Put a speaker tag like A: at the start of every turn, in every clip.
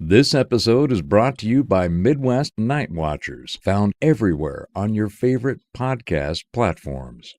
A: This episode is brought to you by Midwest Night Watchers, found everywhere on your favorite podcast platforms.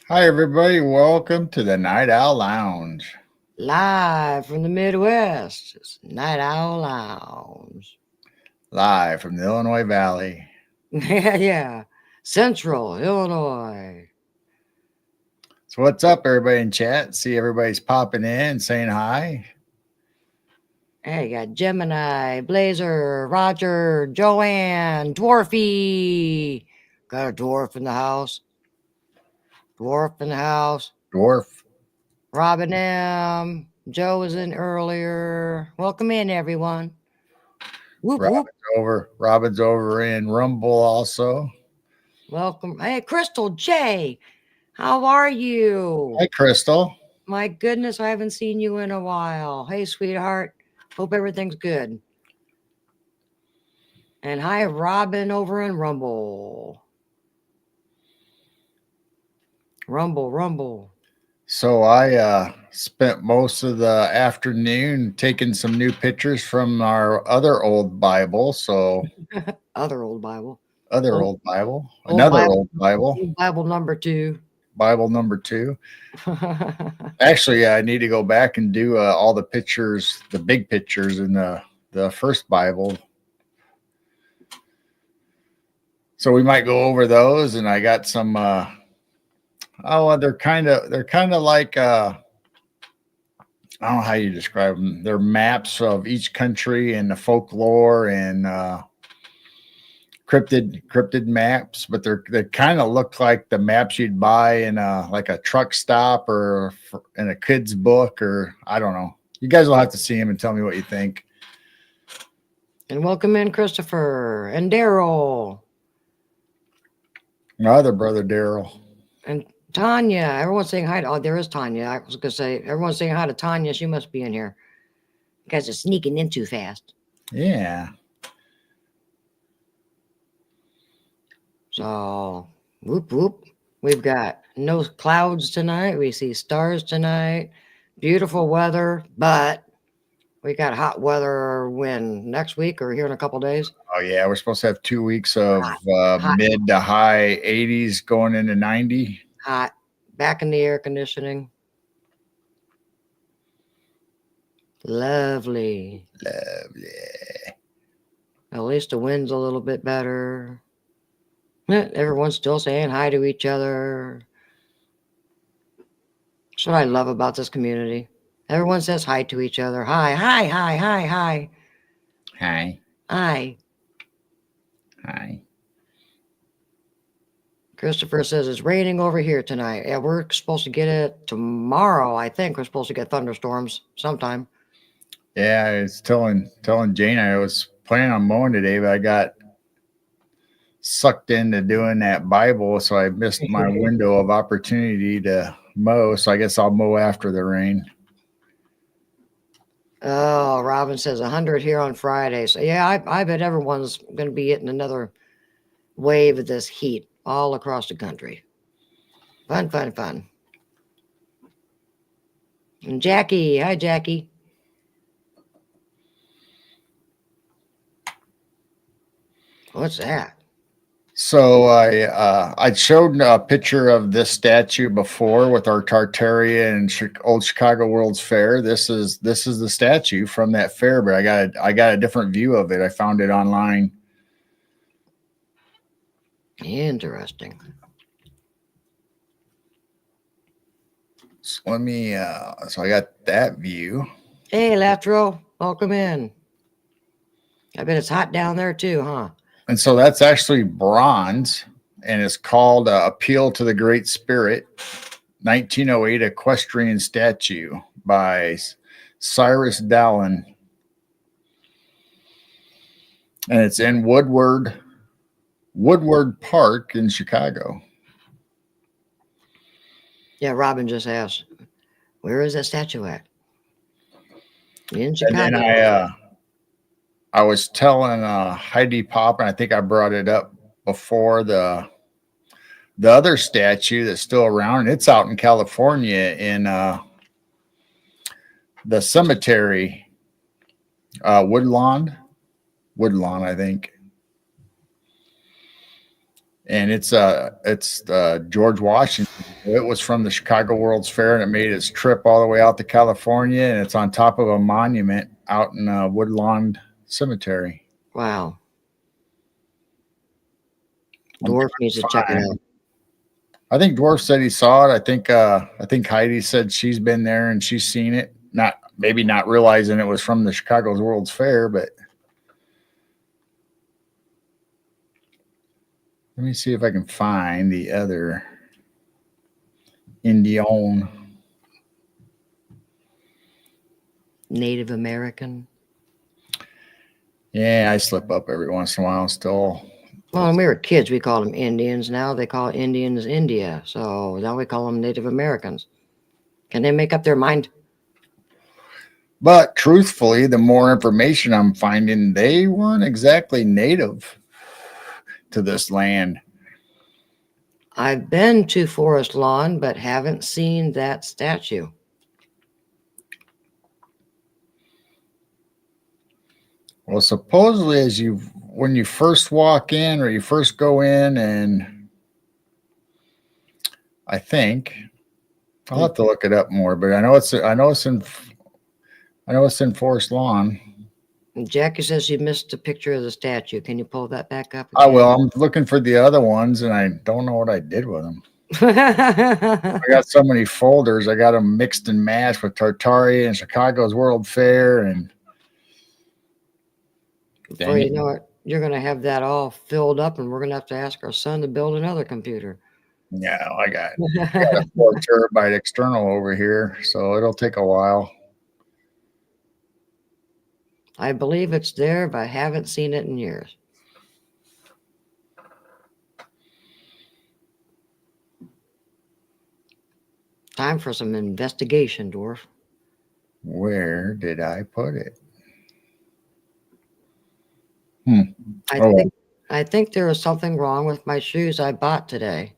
B: Hi, everybody. Welcome to the Night Owl Lounge.
C: Live from the Midwest, it's Night Owl Lounge.
B: Live from the Illinois Valley.
C: Yeah. Central Illinois.
B: So what's up, everybody in chat? See everybody's popping in, saying hi.
C: Hey, you got Gemini, Blazer, Roger, Joanne, Dwarfy. Got a dwarf in the house. Dwarf in the house.
B: Dwarf.
C: Robin M. Joe was in earlier. Welcome in, everyone. Whoop, whoop.
B: Robin's over in Rumble also.
C: Welcome. Hey, Crystal J. How are you?
B: Hi, Crystal.
C: My goodness, I haven't seen you in a while. Hey, sweetheart. Hope everything's good. And hi, Robin over in Rumble. Rumble.
B: So I spent most of the afternoon taking some new pictures from our other old Bible. So
C: Other old Bible.
B: Old Bible. Another old Bible.
C: Bible number 2.
B: Bible number 2. Actually, I need to go back and do all the pictures, the big pictures in the first Bible. So we might go over those, and I got some. They're kind of like I don't know how you describe them. They're maps of each country and the folklore and cryptid maps, but they kind of look like the maps you'd buy in like a truck stop or in a kid's book, or I don't know. You guys will have to see them and tell me what you think.
C: And welcome in Christopher and Daryl.
B: My other brother Daryl.
C: And Tanya. Everyone's saying hi. Oh, there is Tanya. I was gonna say everyone's saying hi to Tanya. She must be in here. You guys are sneaking in too fast.
B: Yeah.
C: So, whoop, whoop. We've got no clouds tonight. We see stars tonight. Beautiful weather, but we got hot weather when next week or here in a couple days.
B: Oh, yeah. We're supposed to have 2 weeks of hot. Mid to high 80s going into 90.
C: Hot. Back in the air conditioning. Lovely. At least the wind's a little bit better. Everyone's still saying hi to each other. That's what I love about this community. Everyone says hi to each other. Hi. Christopher says it's raining over here tonight. Yeah, we're supposed to get it tomorrow. I think we're supposed to get thunderstorms sometime.
B: Yeah, I was telling Jane I was planning on mowing today, but I got sucked into doing that Bible, so I missed my window of opportunity to mow. So I guess I'll mow after the rain.
C: Oh, Robin says 100 here on Friday. So yeah, I bet everyone's going to be hitting another wave of this heat all across the country. Fun. And Jackie, hi Jackie. What's that?
B: So I showed a picture of this statue before with our Tartaria and old Chicago World's Fair. This is the statue from that fair, but I got a different view of it. I found it online.
C: Interesting.
B: So let me. So I got that view.
C: Hey, Latro, welcome in. I bet it's hot down there too, huh?
B: And so that's actually bronze, and it's called Appeal to the Great Spirit, 1908 equestrian statue by Cyrus Dallin. And it's in Woodward Park in Chicago.
C: Yeah, Robin just asked, where is that statue at? In Chicago.
B: And then I was telling Heidi Pop, and I think I brought it up before, the other statue that's still around, and it's out in California in the cemetery, Woodlawn, I think. And it's George Washington. It was from the Chicago World's Fair, and it made its trip all the way out to California, and it's on top of a monument out in Woodlawn Cemetery.
C: Wow. Dwarf needs to check it out.
B: I think Dwarf said he saw it. I think Heidi said she's been there and she's seen it. Maybe not realizing it was from the Chicago World's Fair, but let me see if I can find the other Indian.
C: Native American.
B: Yeah, I slip up every once in a while still.
C: Well, when we were kids, we called them Indians. Now they call Indians India. So now we call them Native Americans. Can they make up their mind?
B: But truthfully, the more information I'm finding, they weren't exactly native to this land.
C: I've been to Forest Lawn, but haven't seen that statue.
B: Well, supposedly, when you first walk in or you first go in, and I think I'll have to look it up more, but I know it's in Forest Lawn.
C: And Jackie says she missed a picture of the statue. Can you pull that back up?
B: I will. I'm looking for the other ones, and I don't know what I did with them. I got so many folders. I got them mixed and matched with Tartaria and Chicago's World Fair, and
C: before you know it, you're going to have that all filled up, and we're going to have to ask our son to build another computer.
B: Yeah, I got a 4 terabyte external over here, so it'll take a while.
C: I believe it's there, but I haven't seen it in years. Time for some investigation, Dwarf.
B: Where did I put it?
C: I think there is something wrong with my shoes I bought today.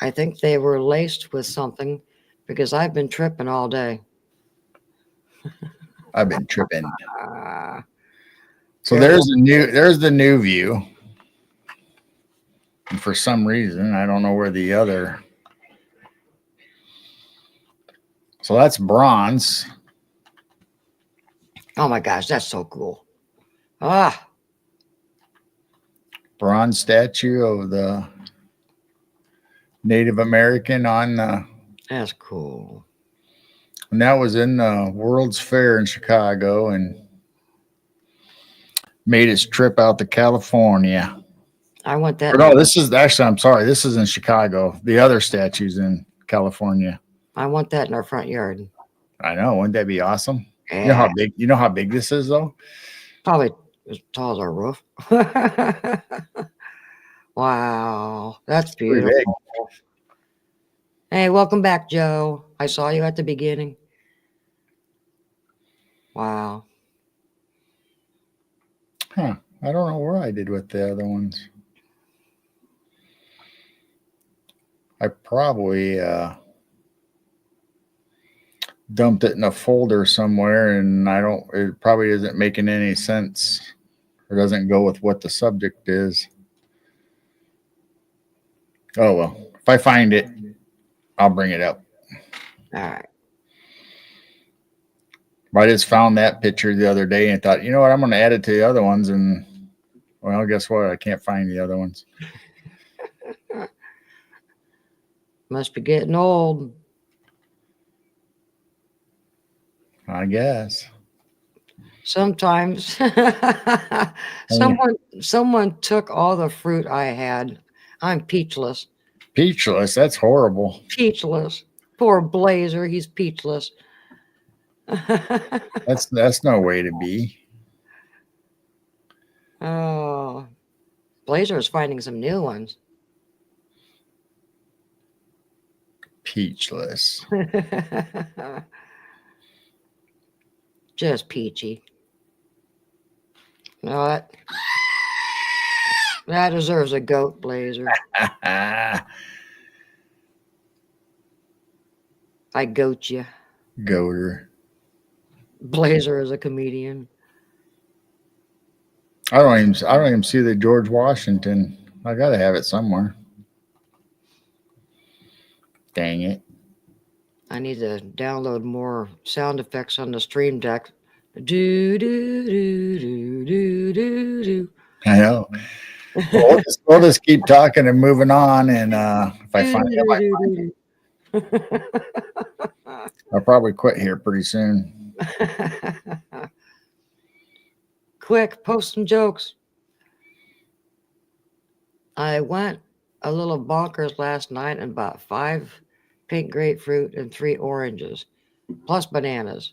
C: I think they were laced with something because I've been tripping all day.
B: I've been tripping. So there's the new view. And for some reason, I don't know where the other. So that's bronze.
C: Oh my gosh, that's so cool.
B: Bronze statue of the Native American on the.
C: That's cool.
B: And that was in the World's Fair in Chicago and made its trip out to California.
C: I want that.
B: Or no, this is actually, I'm sorry, this is in Chicago. The other statue's in California.
C: I want that in our front yard.
B: I know. Wouldn't that be awesome?
C: Yeah.
B: You know how big this is, though?
C: Probably as tall as our roof. Wow. That's beautiful.
B: Pretty big.
C: Hey, welcome back, Joe. I saw you at the beginning. Wow.
B: Huh. I don't know where I did with the other ones. I probably dumped it in a folder somewhere, and it probably isn't making any sense or doesn't go with what the subject is. Oh, well. If I find it, I'll bring it up.
C: All right.
B: I just found that picture the other day and thought, you know what? I'm going to add it to the other ones. And, well, guess what? I can't find the other ones.
C: Must be getting old.
B: I guess.
C: Sometimes someone took all the fruit I had. I'm peachless.
B: Peachless. That's horrible.
C: Peachless. Poor Blazer, he's peachless.
B: That's no way to be.
C: Oh, Blazer is finding some new ones.
B: Peachless.
C: Just peachy. You know what? That deserves a goat, Blazer. I goat you.
B: Goater.
C: Blazer is a comedian.
B: I don't even see the George Washington. I gotta have it somewhere. Dang it.
C: I need to download more sound effects on the Stream Deck. Do do do do do do do.
B: I know. Well, we'll just keep talking and moving on. And if I find it, I'll probably quit here pretty soon.
C: Quick, post some jokes. I went a little bonkers last night and bought 5 pink grapefruit and 3 oranges, plus bananas.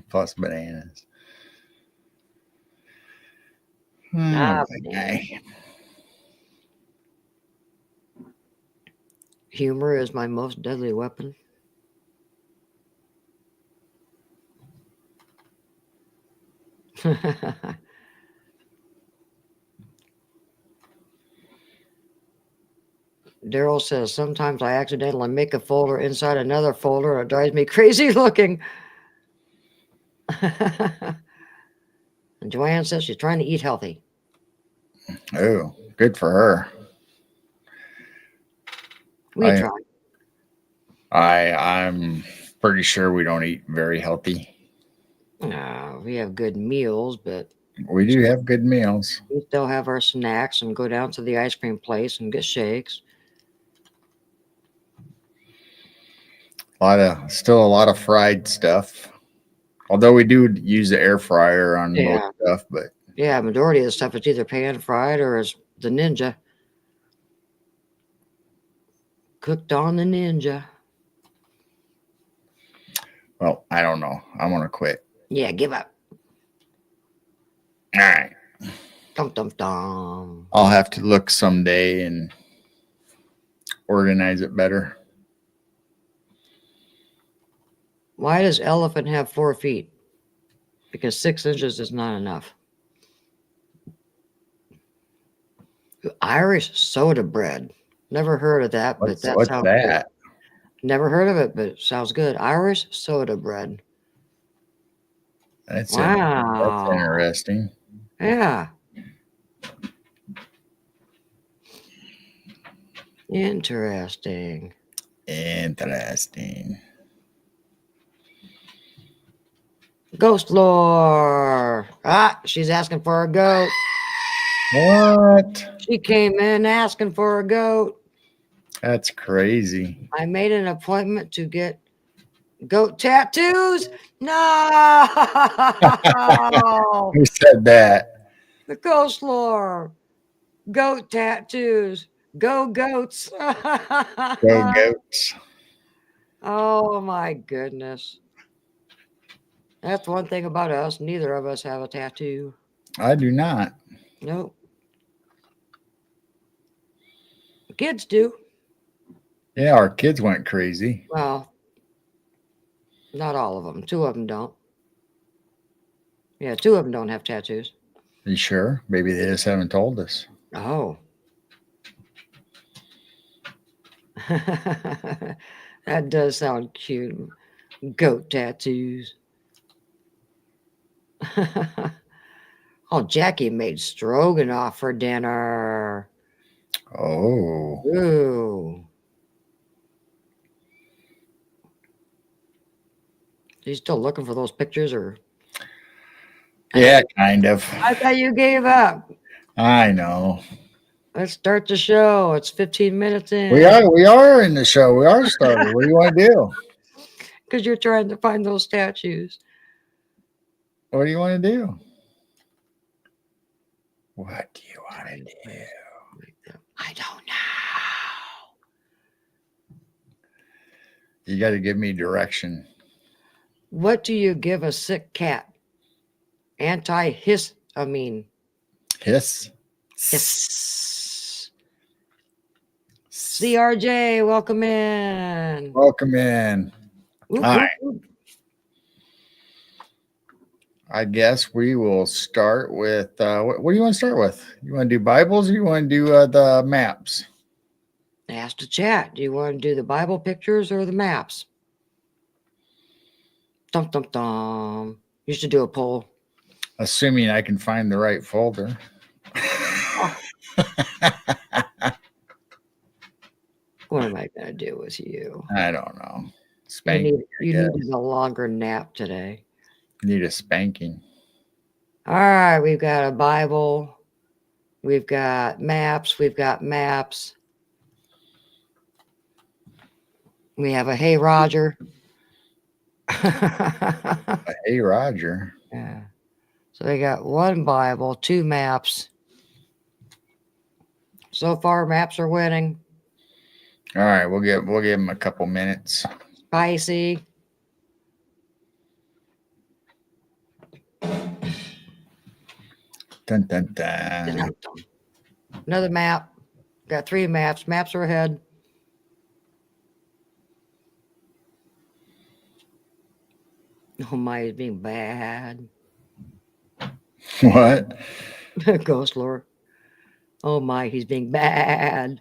B: Plus bananas.
C: Bananas. Humor is my most deadly weapon. Daryl says, sometimes I accidentally make a folder inside another folder. It drives me crazy looking. And Joanne says she's trying to eat healthy.
B: Oh, good for her.
C: We try.
B: I'm pretty sure we don't eat very healthy.
C: We have good meals, but
B: we do have good meals.
C: We still have our snacks and go down to the ice cream place and get shakes.
B: Still a lot of fried stuff. Although we do use the air fryer on most stuff, but
C: yeah, majority of the stuff is either pan fried or is the Ninja. Cooked on the Ninja.
B: Well, I don't know. I want to quit.
C: Yeah, give up.
B: All right.
C: Dum dum dum.
B: I'll have to look someday and organize it better.
C: Why does elephant have 4 feet? Because 6 inches is not enough. Irish soda bread. Never heard of that, but that
B: what's
C: sounds
B: that?
C: Good. Never heard of it, but it sounds good. Irish soda bread.
B: That's interesting.
C: Yeah. Interesting. Ghost lore. Ah, she's asking for a goat.
B: What?
C: She came in asking for a goat.
B: That's crazy.
C: I made an appointment to get goat tattoos. No.
B: Who said that?
C: The ghost lore. Goat tattoos. Go goats.
B: Go goats.
C: Oh my goodness. That's one thing about us. Neither of us have a tattoo.
B: I do not.
C: Nope. Kids do.
B: Yeah, our kids went crazy.
C: Well, not all of them. 2 of them don't. Yeah, 2 of them don't have tattoos.
B: You sure? Maybe they just haven't told us.
C: Oh. That does sound cute. Goat tattoos. Oh, Jackie made stroganoff for dinner.
B: Oh.
C: Ooh. Are you still looking for those pictures, or?
B: Yeah, kind of.
C: I thought you gave up.
B: I know.
C: Let's start the show. It's 15 minutes in.
B: We are in the show. We are started. What do you want to do?
C: Because you're trying to find those statues.
B: What do you want to do? What do you want to do?
C: I don't know.
B: You got to give me direction.
C: What do you give a sick cat? Antihistamine.
B: Hiss.
C: Hiss. CRJ, welcome in.
B: Welcome in.
C: Whoop,
B: All
C: whoop,
B: right.
C: whoop.
B: I guess we will start with what do you want to start with? You want to do Bibles or you want to do the maps?
C: Ask the chat. Do you want to do the Bible pictures or the maps? Dum dum dum. You should do a poll.
B: Assuming I can find the right folder.
C: What am I gonna do with you?
B: I don't know.
C: You
B: Spanking.
C: needed a longer nap today.
B: Need a spanking.
C: All right, we've got a Bible. We've got maps. We have a Hey Roger.
B: Hey, Roger.
C: Yeah. So we got one Bible, two maps. So far, maps are winning.
B: All right, we'll give him a couple minutes.
C: Spicy.
B: Dun, dun, dun.
C: Another map. Got three maps. Maps are ahead. Oh my, he's being bad.
B: What?
C: Ghost lore. Oh my, he's being bad.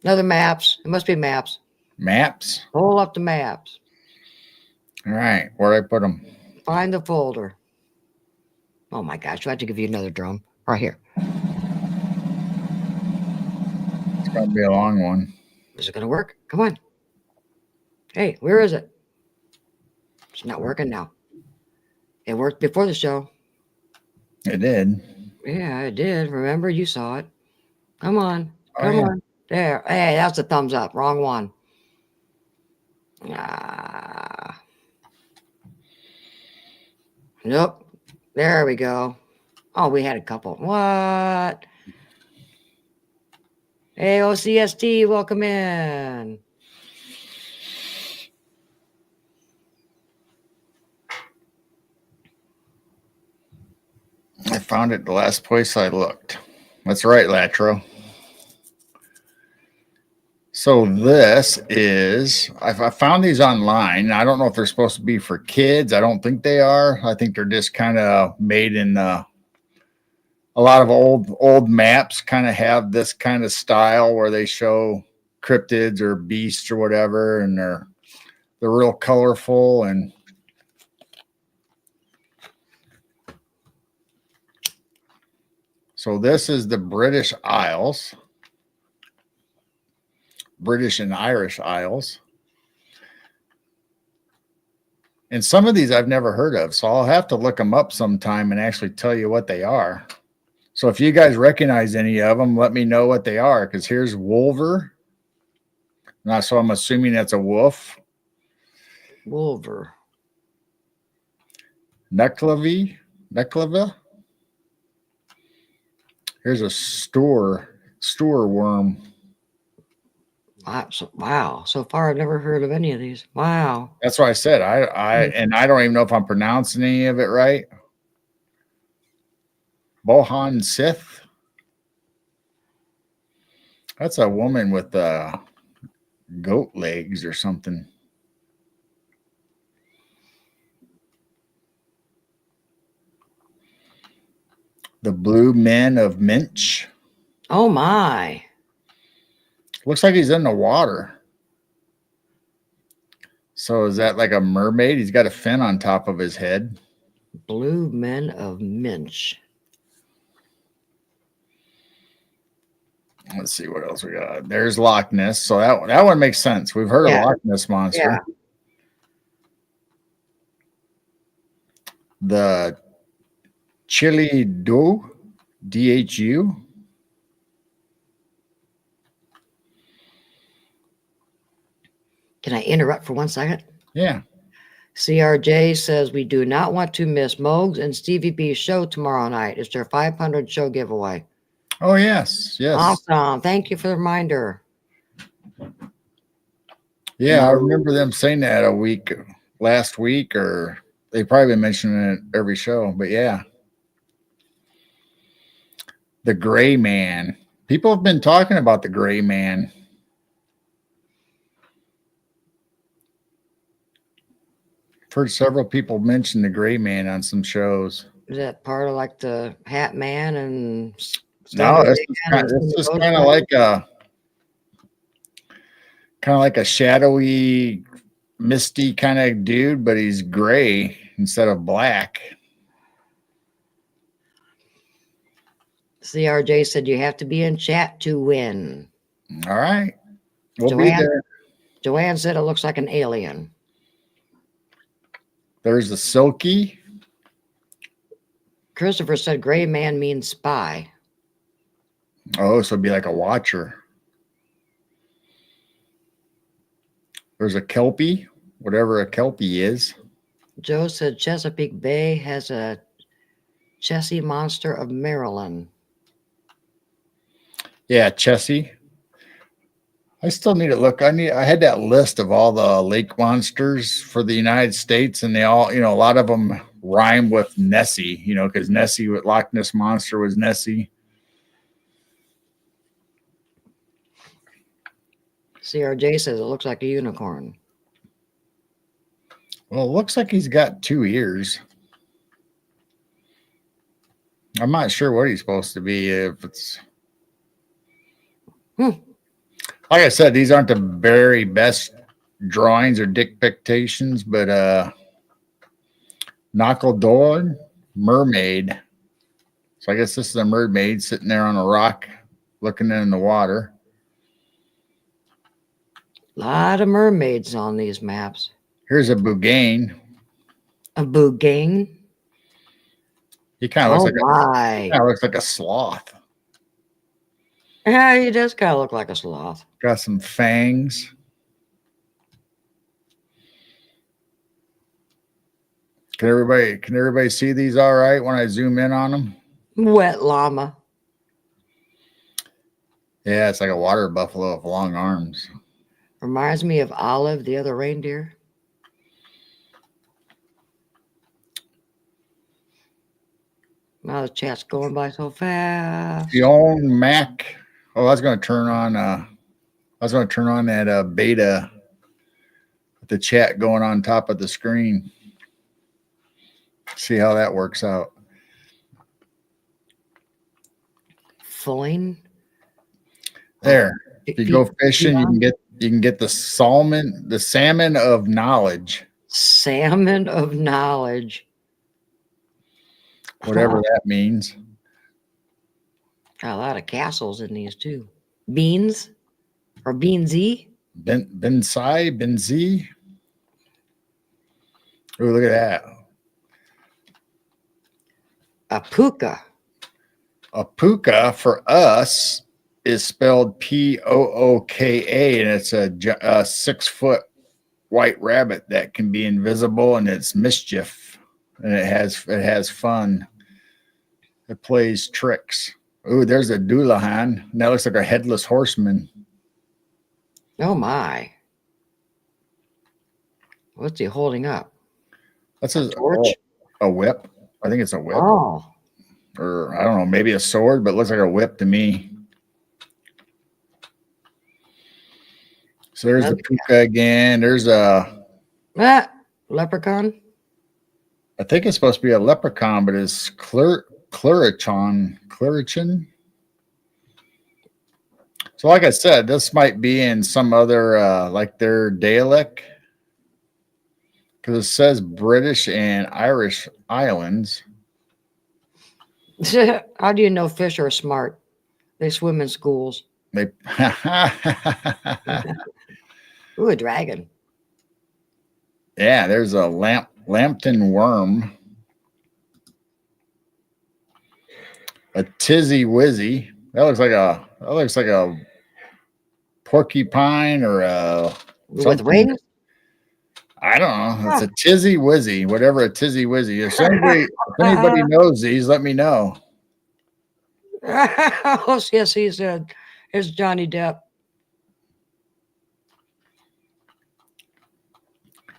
C: Another maps. It must be maps.
B: Maps?
C: Pull up the maps.
B: All right, where'd I put them?
C: Find the folder. Oh my gosh, do I have to give you another drum? Right here.
B: It's going to be a long one.
C: Is it going to work? Come on. Hey, where is it? It's not working now. It worked before the show.
B: It did.
C: Yeah, it did. Remember, you saw it. Come on.
B: Oh,
C: Come
B: yeah.
C: on. There. Hey, that's a thumbs up. Wrong one. Ah. Nope. There we go. Oh, we had a couple. What? Hey, OCST, welcome in.
B: I found it the last place I looked. That's right, Latro. So this is, I found these online. I don't know if they're supposed to be for kids. I don't think they are. I think they're just kind of made in a lot of old maps kind of have this kind of style where they show cryptids or beasts or whatever, and they're real colorful. And so this is the British Isles. British and Irish Isles. And some of these I've never heard of, so I'll have to look them up sometime and actually tell you what they are. So if you guys recognize any of them, let me know what they are, because here's Wolver. Now, so I'm assuming that's a wolf.
C: Wolver.
B: Necklavi. Here's a store worm.
C: Wow. So far, I've never heard of any of these. Wow.
B: That's what I said. And I don't even know if I'm pronouncing any of it right. Bohan Sith. That's a woman with goat legs or something. The Blue Men of Minch.
C: Oh my.
B: Looks like he's in the water. So is that like a mermaid? He's got a fin on top of his head.
C: Blue Men of Minch.
B: Let's see what else we got. There's Loch Ness. So that one makes sense. We've heard
C: Yeah.
B: of Loch Ness Monster.
C: Yeah.
B: The Chili Do, DHU.
C: Can I interrupt for 1 second?
B: Yeah.
C: CRJ says we do not want to miss Mogs and Stevie B's show tomorrow night. It's their 500 show giveaway.
B: Oh, yes. Yes.
C: Awesome. Thank you for the reminder.
B: Yeah, I remember them saying that last week, or they probably been mentioning it every show. But yeah. The Gray Man. People have been talking about the Gray Man. I've heard several people mention the Gray Man on some shows.
C: Is that part of like the Hat Man and
B: No,
C: Slender
B: it's
C: Man and
B: just
C: some of
B: kind
C: those
B: of like a shadowy, misty kind of dude, but he's gray instead of black.
C: CRJ said you have to be in chat to win.
B: All right. We'll be there.
C: Joanne said it looks like an alien.
B: There's the Silky.
C: Christopher said gray man means spy.
B: Oh, so it'd be like a watcher. There's a Kelpie, whatever a Kelpie is.
C: Joe said Chesapeake Bay has a Chessie monster of Maryland.
B: Yeah, Chessie. I still need to look. I had that list of all the lake monsters for the United States, and they all, a lot of them rhyme with Nessie, because Nessie with Loch Ness Monster was Nessie.
C: CRJ says it looks like a unicorn.
B: Well, it looks like he's got 2 ears. I'm not sure what he's supposed to be. If it's like I said, these aren't the very best drawings or depictions, but Knuckledorn mermaid. So I guess this is a mermaid sitting there on a rock, looking in the water.
C: A lot of mermaids on these maps.
B: Here's a Bougain.
C: A Bougain?
B: He kind of
C: Oh,
B: looks like a sloth.
C: Yeah, he does kind of look like a sloth.
B: Got some fangs. Can everybody see these all right when I zoom in on them?
C: Wet llama.
B: Yeah, it's like a water buffalo with long arms.
C: Reminds me of Olive, the other reindeer. Now the chat's going by so fast.
B: The old Mac. Oh, I was going to turn on that beta with the chat going on top of the screen. See how that works out.
C: Foin.
B: There. If you go fishing, you can get the salmon of knowledge.
C: Salmon of knowledge.
B: Whatever that means.
C: Got a lot of castles in these too. Beans or Beansy.
B: Benzi. Oh, look at that.
C: A puka.
B: A puka for us is spelled Pooka, and it's a 6-foot white rabbit that can be invisible, and it's mischief, and it has fun. It plays tricks. Ooh, there's a Doulahan. And that looks like a headless horseman.
C: Oh my. What's he holding up?
B: That's a
C: torch?
B: A whip. I think it's a whip.
C: Oh.
B: Or I don't know, maybe a sword, but it looks like a whip to me. So there's the puka again. There's a
C: leprechaun.
B: I think it's supposed to be a leprechaun, but it's Clurichin. So like I said, this might be in some other like their dialect, because it says British and Irish islands.
C: How do you know fish are smart? They swim in schools.
B: They
C: Ooh, a dragon.
B: yeah, there's a Lambton worm, a tizzy wizzy. That looks like a porcupine or a
C: With
B: something.
C: wings?
B: I don't know. It's a tizzy wizzy, whatever a tizzy wizzy is. If anybody knows these, let me know.
C: Oh, yes, he said. It's Johnny Depp.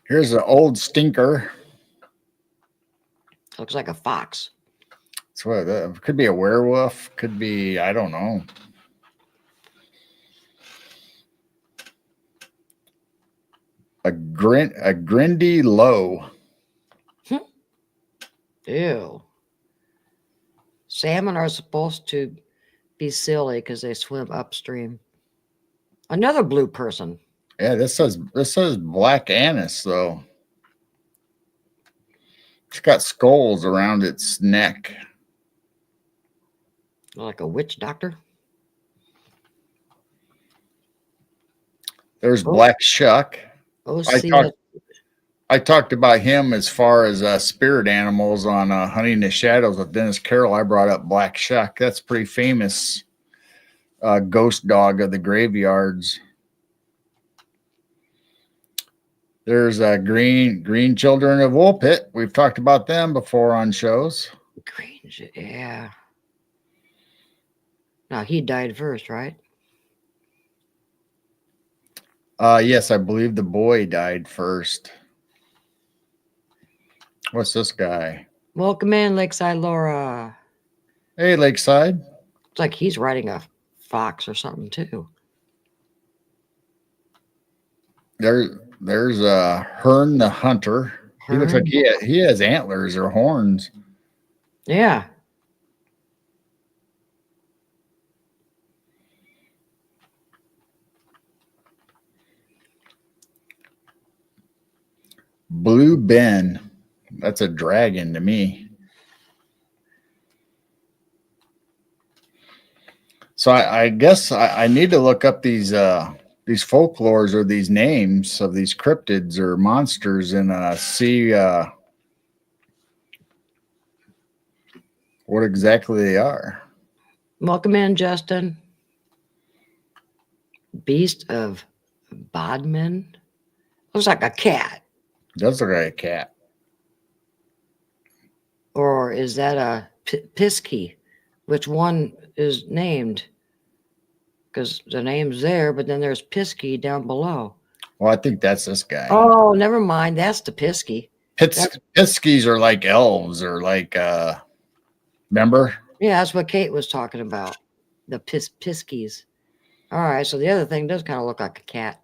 B: Here's an old stinker.
C: Looks like a fox.
B: It's what could be a werewolf, could be, I don't know. A grindy low.
C: Ew. Salmon are supposed to be silly because they swim upstream. Another blue person.
B: Yeah, this says black anise though. It's got skulls around its neck.
C: Like a witch doctor.
B: There's Black Shuck.
C: Oh,
B: I
C: see
B: talked I talked about him as far as spirit animals on Hunting the Shadows with Dennis Carroll. I brought up Black Shuck. That's pretty famous ghost dog of the graveyards. There's green children of Woolpit. We've talked about them before on shows.
C: green. Yeah. Now he died first, right?
B: Yes, I believe the boy died first. What's this guy?
C: Welcome in, Lakeside Laura.
B: Hey, Lakeside.
C: It's like he's riding a fox or something too.
B: There's Hearn the Hunter. He looks like he has antlers or horns.
C: Yeah.
B: Blue Ben. That's a dragon to me. So I guess I need to look up these folklores or these names of these cryptids or monsters and see what exactly they are.
C: Welcome in, Justin. Beast of Bodmin. Looks like a cat.
B: Does look like a cat.
C: Or is that a Pisky? Which one is named? Because the name's there, but then there's Pisky down below.
B: Well, I think that's this guy.
C: Oh, never mind. That's the Pisky.
B: Piskies are like elves or like remember?
C: Yeah, that's what Kate was talking about. The Piskies. All right, so the other thing does kind of look like a cat.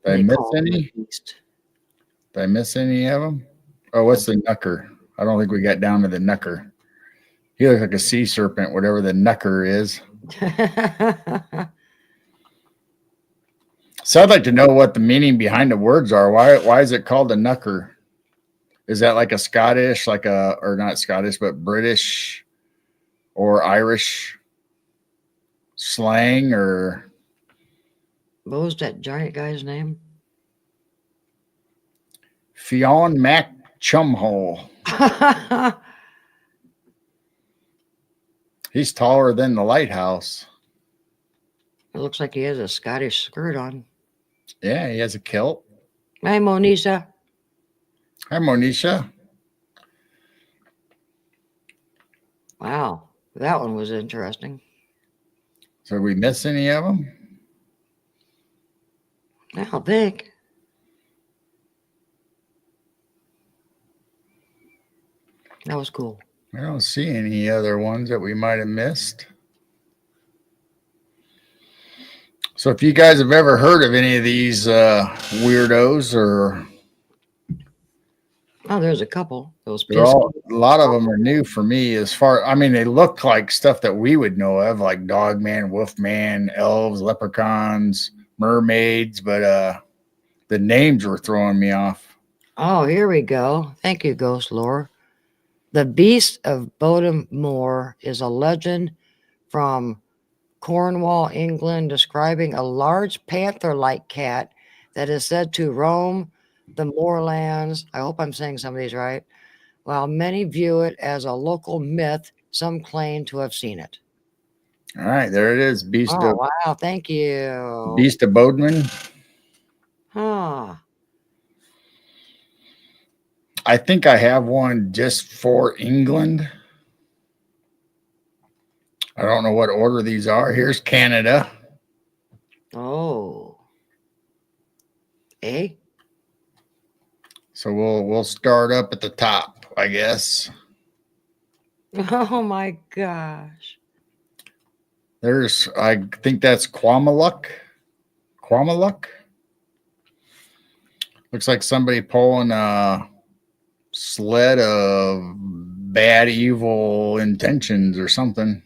B: Did I miss any? Did I miss any of them? Oh, what's the knucker? I don't think we got down to the knucker. He looks like a sea serpent, whatever the knucker is. So I'd like to know what the meaning behind the words are. Why is it called a knucker? Is that like a Scottish, or not Scottish, but British or Irish slang or?
C: What was that giant guy's name?
B: Fionn Mac Chumhole. He's taller than the lighthouse.
C: It looks like he has a Scottish skirt on.
B: Yeah, he has a kilt.
C: Hi, Monisha.
B: Hi, Monisha.
C: Wow, that one was interesting.
B: So did we miss any of them?
C: I don't think. That was cool.
B: I don't see any other ones that we might have missed. So if you guys have ever heard of any of these weirdos or...
C: Oh, there's a couple. Those
B: a lot of them are new for me they look like stuff that we would know of, like Dogman, Wolfman, elves, leprechauns, mermaids, but the names were throwing me off.
C: Oh, here we go. Thank you, Ghost Lore. The Beast of Bodham Moor is a legend from Cornwall, England, describing a large panther-like cat that is said to roam the moorlands. I hope I'm saying some of these right. While many view it as a local myth, some claim to have seen it.
B: All right, there it is.
C: Oh, wow. Thank you.
B: Beast of Bodmin.
C: Huh.
B: I think I have one just for England. I don't know what order these are. Here's Canada.
C: Oh. Eh?
B: So we'll start up at the top, I guess.
C: Oh my gosh.
B: There's, I think that's Quamaluk. Quamaluk. Looks like somebody pulling a sled of bad, evil intentions or something.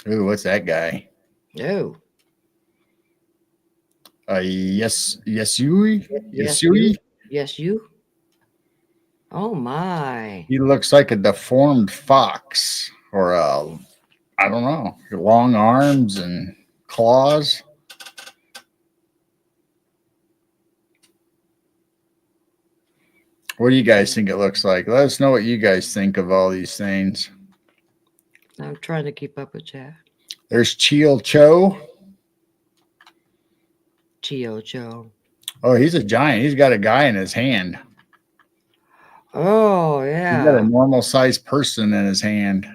B: Ooh, what's that guy?
C: No.
B: Yesui?
C: Yes,
B: Yesui?
C: you. Yes, you. Oh my.
B: He looks like a deformed fox or a, I don't know, long arms and claws. What do you guys think it looks like? Let us know what you guys think of all these things.
C: I'm trying to keep up with chat.
B: There's Chio Cho.
C: Chio Cho.
B: Oh, he's a giant. He's got a guy in his hand.
C: Oh,
B: He's got
C: yeah.
B: a normal sized person in his hand.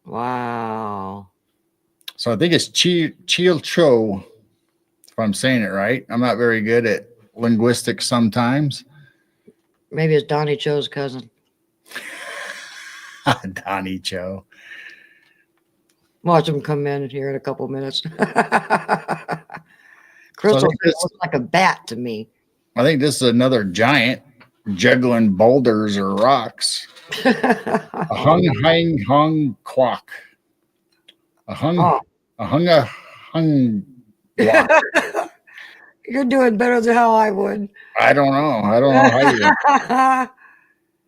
C: Wow.
B: So I think it's Chio Cho, if I'm saying it right. I'm not very good at linguistics sometimes.
C: Maybe it's Donnie Cho's cousin.
B: Donnie Cho.
C: Watch him come in here in a couple minutes. Crystal said it looks like a bat to me.
B: I think this is another giant juggling boulders or rocks. A hung quack. A hung block.
C: You're doing better than how I would.
B: I don't know. I don't know how you.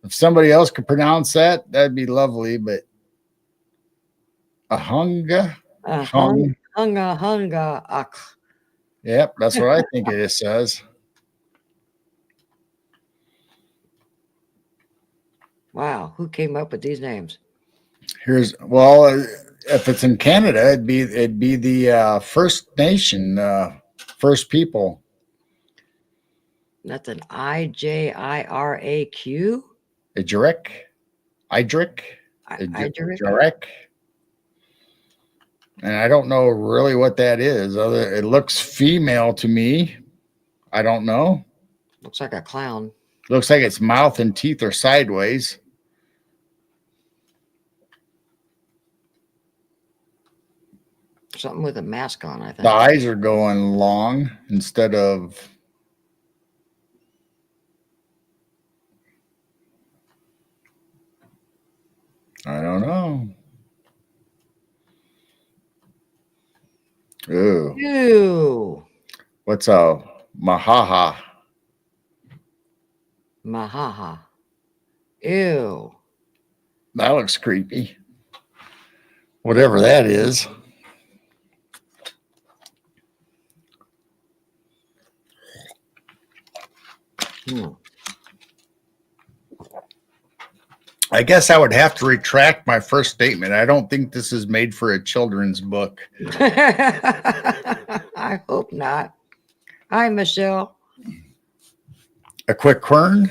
B: If somebody else could pronounce that, that'd be lovely. But a hunga.
C: Hunga.
B: Yep, that's what I think it says.
C: Wow, who came up with these names?
B: Here's if it's in Canada, it'd be the First Nation, First People.
C: That's an IJIRAQ.
B: Idrik. And I don't know really what that is. It looks female to me. I don't know.
C: Looks like a clown.
B: Looks like its mouth and teeth are sideways.
C: Something with a mask on, I think.
B: The eyes are going long instead of. I don't know. Ooh.
C: Ew.
B: What's a mahaha?
C: Mahaha. Ew.
B: That looks creepy. Whatever that is. I guess I would have to retract my first statement. I don't think this is made for a children's book.
C: I hope not. Hi, Michelle.
B: A quick kern?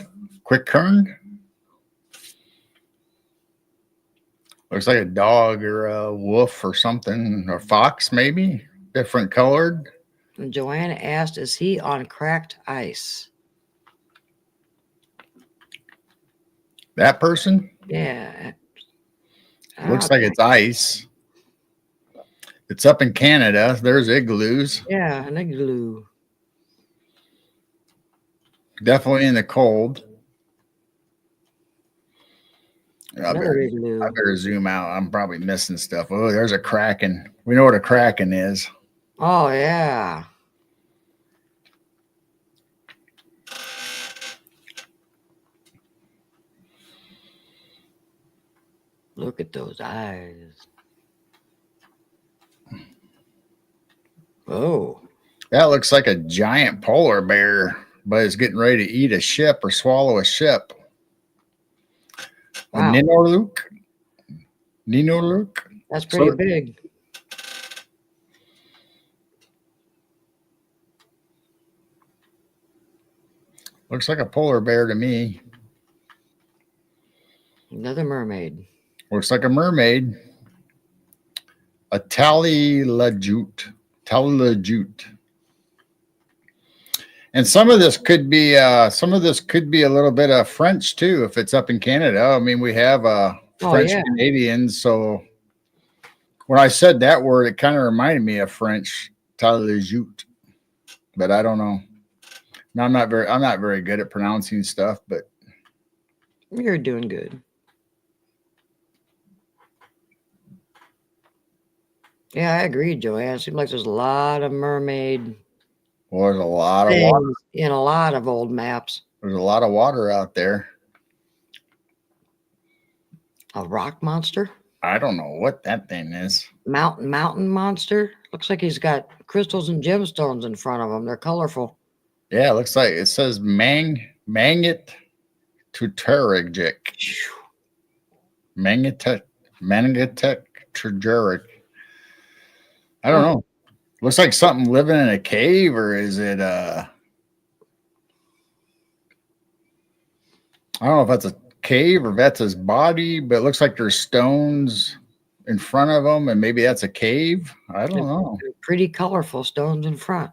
B: Looks like a dog or a wolf or something, or fox maybe, different colored.
C: And Joanna asked, is he on cracked ice?
B: That person?
C: Yeah.
B: Looks like it's ice. It's up in Canada. There's igloos.
C: Yeah, an igloo.
B: Definitely in the cold. I better zoom out. I'm probably missing stuff. Oh, there's a kraken. We know what a kraken is.
C: Oh, yeah. Look at those eyes. Oh.
B: That looks like a giant polar bear, but it's getting ready to eat a ship or swallow a ship.
C: Wow.
B: A Ninorluke.
C: That's pretty big.
B: Looks like a polar bear to me.
C: Another mermaid.
B: Looks like a mermaid. A Talilajute. And some of this could be a little bit of French too, if it's up in Canada. I mean, we have French Canadians, so when I said that word, it kind of reminded me of French, Talilajute. But I don't know. No, I'm not very good at pronouncing stuff, but
C: You're doing good. Yeah, I agree, Joanne. It seems like there's a lot of mermaid.
B: Well, there's a lot of water
C: in a lot of old maps.
B: There's a lot of water out there.
C: A rock monster?
B: I don't know what that thing is.
C: Mountain monster? Looks like he's got crystals and gemstones in front of him. They're colorful.
B: Yeah, it looks like it says Manget Tuterigic. Mangetek Trajeric. I don't know. Looks like something living in a cave, or is it I don't know if that's a cave or if that's his body, but it looks like there's stones in front of him, and maybe that's a cave. I don't know.
C: Pretty colorful stones in front.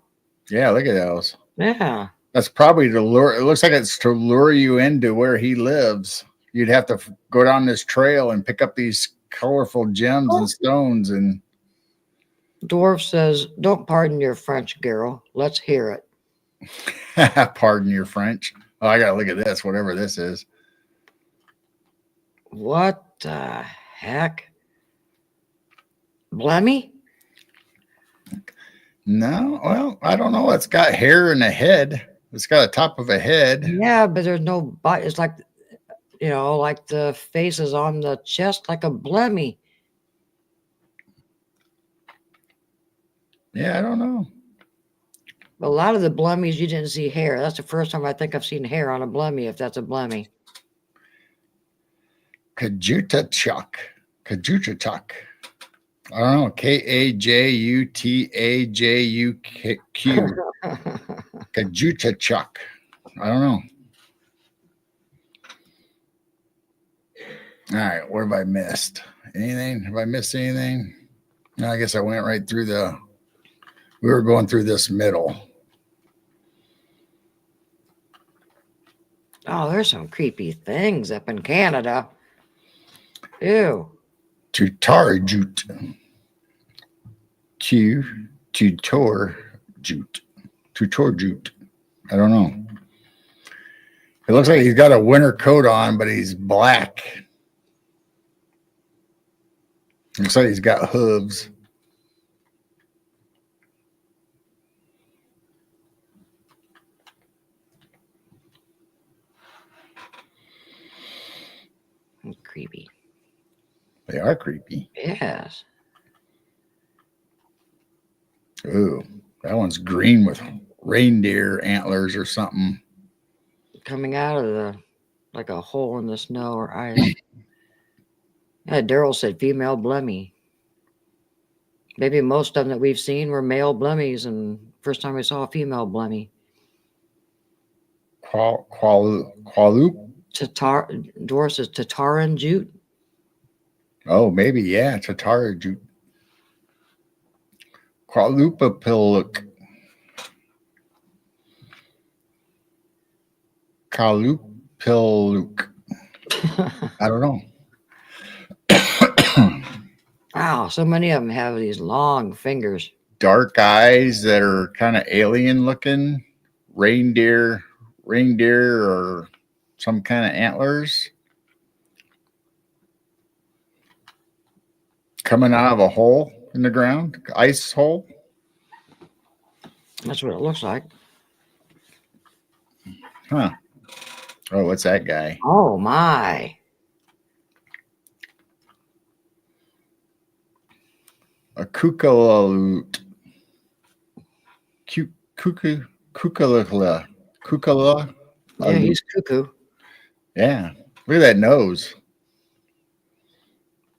B: Yeah, look at those.
C: Yeah.
B: That's probably to lure. It looks like it's to lure you into where he lives. You'd have to go down this trail and pick up these colorful gems and stones. And
C: Dwarf says, "Don't pardon your French, girl. Let's hear
B: it." Pardon your French. Oh, I gotta look at this. Whatever this is.
C: What the heck? Blemmy?
B: No, well, I don't know. It's got hair and a head. It's got a top of a head.
C: Yeah, but there's no bite. It's like, like the face is on the chest like a Blemmy.
B: Yeah, I don't know.
C: A lot of the Blemmies, you didn't see hair. That's the first time I think I've seen hair on a Blemmy, if that's a Blemmy.
B: Kajutachuk. I don't know. Kajutajuq. Kajutachuk. I don't know. All right. What have I missed? Anything? Have I missed anything? No, I guess I went right through we were going through this middle.
C: Oh, there's some creepy things up in Canada. Ew.
B: Tutarjut. Tutorjut. I don't know. It looks like he's got a winter coat on, but he's black. Looks like he's got hooves.
C: Creepy.
B: They are creepy.
C: Yes.
B: Ooh, that one's green with reindeer antlers or something.
C: Coming out of like a hole in the snow or ice. Yeah, Daryl said female Blemmy. Maybe most of them that we've seen were male Blemmies, and first time we saw a female Blemmy.
B: Qualoop?
C: Doris says Tataran Jute.
B: Oh, maybe, yeah, Tatara Jute. Qualupapiluk. Kalupiluk. I don't know.
C: Wow, so many of them have these long fingers.
B: Dark eyes that are kind of alien looking. Reindeer or some kind of antlers. Coming out of a hole in the ground. Ice hole.
C: That's what it looks like.
B: Huh. Oh, what's that guy?
C: Oh, my.
B: A kookalaloot. Kookalala. Kookala.
C: Yeah, he's cuckoo.
B: Yeah. Look at that nose.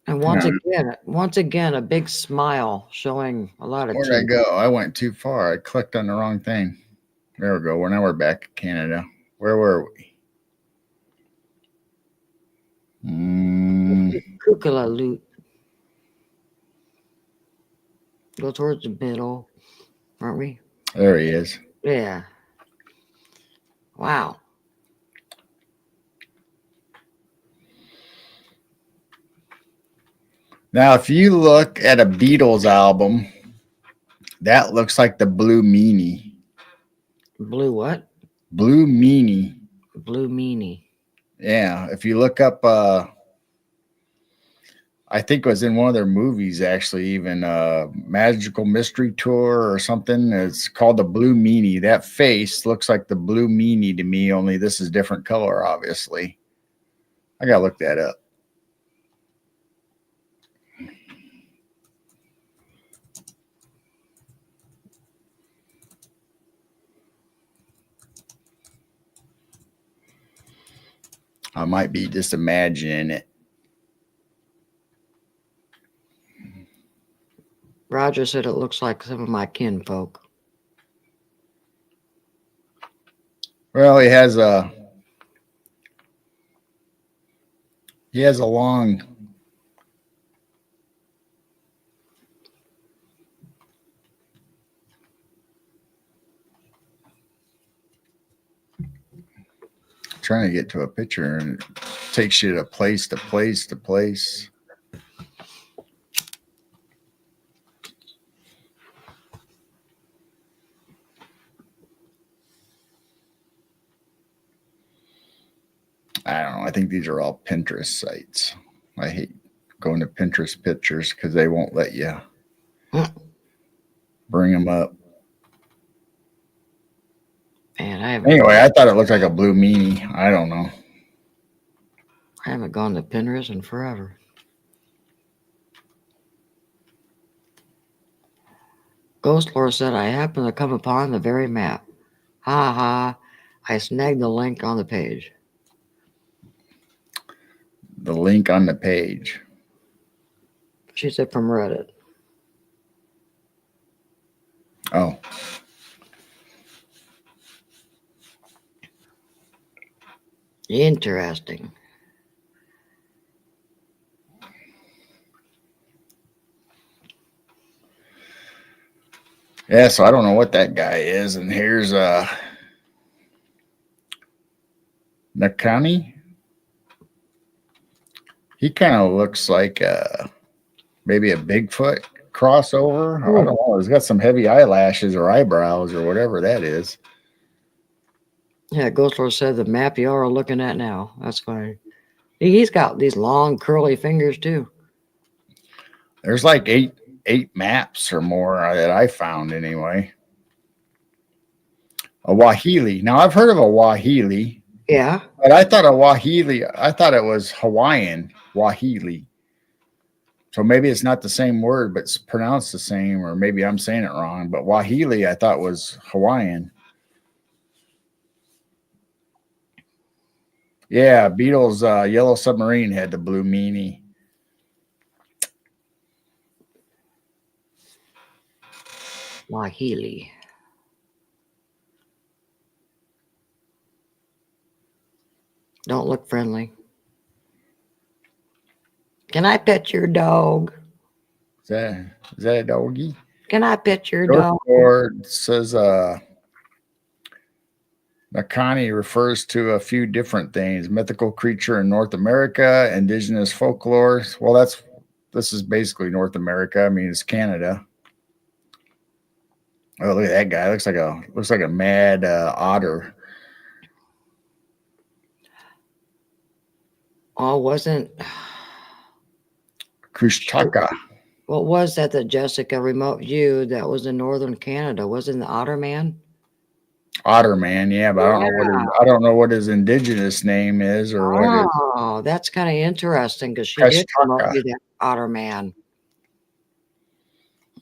C: And once again, a big smile showing a lot of
B: Where'd I
C: teeth.
B: go? I went too far. I clicked on the wrong thing. There we go. Well, now we're back in Canada. Where were we?
C: Kukula loot. Go towards the middle, aren't we?
B: There he is.
C: Yeah. Wow.
B: Now, if you look at a Beatles album, that looks like the Blue Meanie.
C: Blue what?
B: Blue Meanie.
C: Blue meanie.
B: Yeah. If you look up, I think it was in one of their movies, actually, even Magical Mystery Tour or something. It's called the Blue Meanie. That face looks like the Blue Meanie to me, only this is different color, obviously. I got to look that up. I might be just imagining it.
C: Roger said it looks like some of my kinfolk.
B: Well, he has a long trying to get to a picture and it takes you to place to place to place. I don't know. I think these are all Pinterest sites. I hate going to Pinterest pictures because they won't let you bring them up.
C: Man,
B: anyway, I thought it looked like a blue meanie. I don't know.
C: I haven't gone to Pinterest in forever. Ghost Lord said, I happened to come upon the very map. Ha ha. I snagged the link on the page.
B: The link on the page.
C: She said from Reddit.
B: Oh.
C: Interesting.
B: Yeah, so I don't know what that guy is. And here's Nakani. He kind of looks like maybe a Bigfoot crossover. I don't know. He's got some heavy eyelashes or eyebrows or whatever that is.
C: Yeah, Ghost Lord said the map you are looking at now. That's funny. He's got these long curly fingers too.
B: There's like eight maps or more that I found anyway. A Wahili. Now I've heard of a Wahili.
C: Yeah.
B: But I thought it was Hawaiian Wahili. So maybe it's not the same word, but it's pronounced the same, or maybe I'm saying it wrong. But Wahili I thought was Hawaiian. Yeah, Beatles Yellow Submarine had the blue meanie.
C: Wahili. Don't look friendly. Can I pet your dog?
B: Is that a doggy?
C: Can I pet your dog?
B: Lord says Nakani refers to a few different things: mythical creature in North America, indigenous folklore. Well, this is basically North America. I mean, it's Canada. Oh, look at that guy! Looks like a mad otter.
C: Oh, wasn't
B: Kushtaka.
C: what was that Jessica remote view that was in northern Canada? Wasn't the Otter Man?
B: Otter Man, yeah, but I don't know what his indigenous name is or what his.
C: Oh, that's kind of interesting because she did promote you that Otter Man.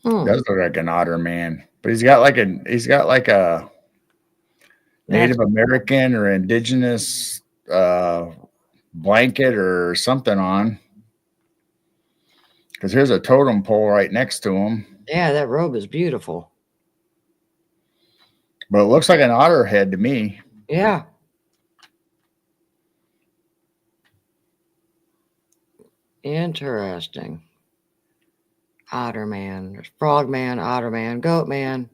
B: Does look like an otter man, but he's got like a Native American or indigenous blanket or something on. Because here's a totem pole right next to him.
C: Yeah, that robe is beautiful.
B: But it looks like an otter head to me.
C: Yeah. Interesting. Otter man. There's frog man, otter man, goat man.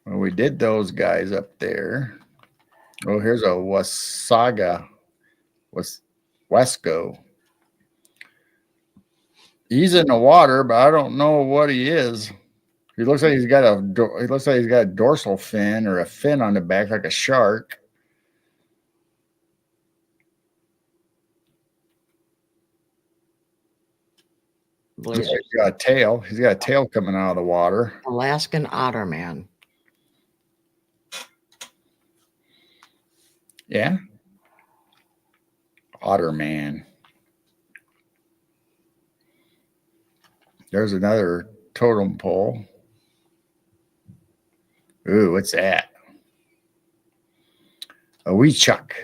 B: Well, we did those guys up there. Oh, here's a Wasaga. Wesco. He's in the water, but I don't know what he is. He looks like he's got a dorsal fin or a fin on the back like a shark. Looks like he's got a tail. He's got a tail coming out of the water.
C: Alaskan otter man.
B: Yeah. Otter man. There's another totem pole. Ooh, what's that? A wee chuck.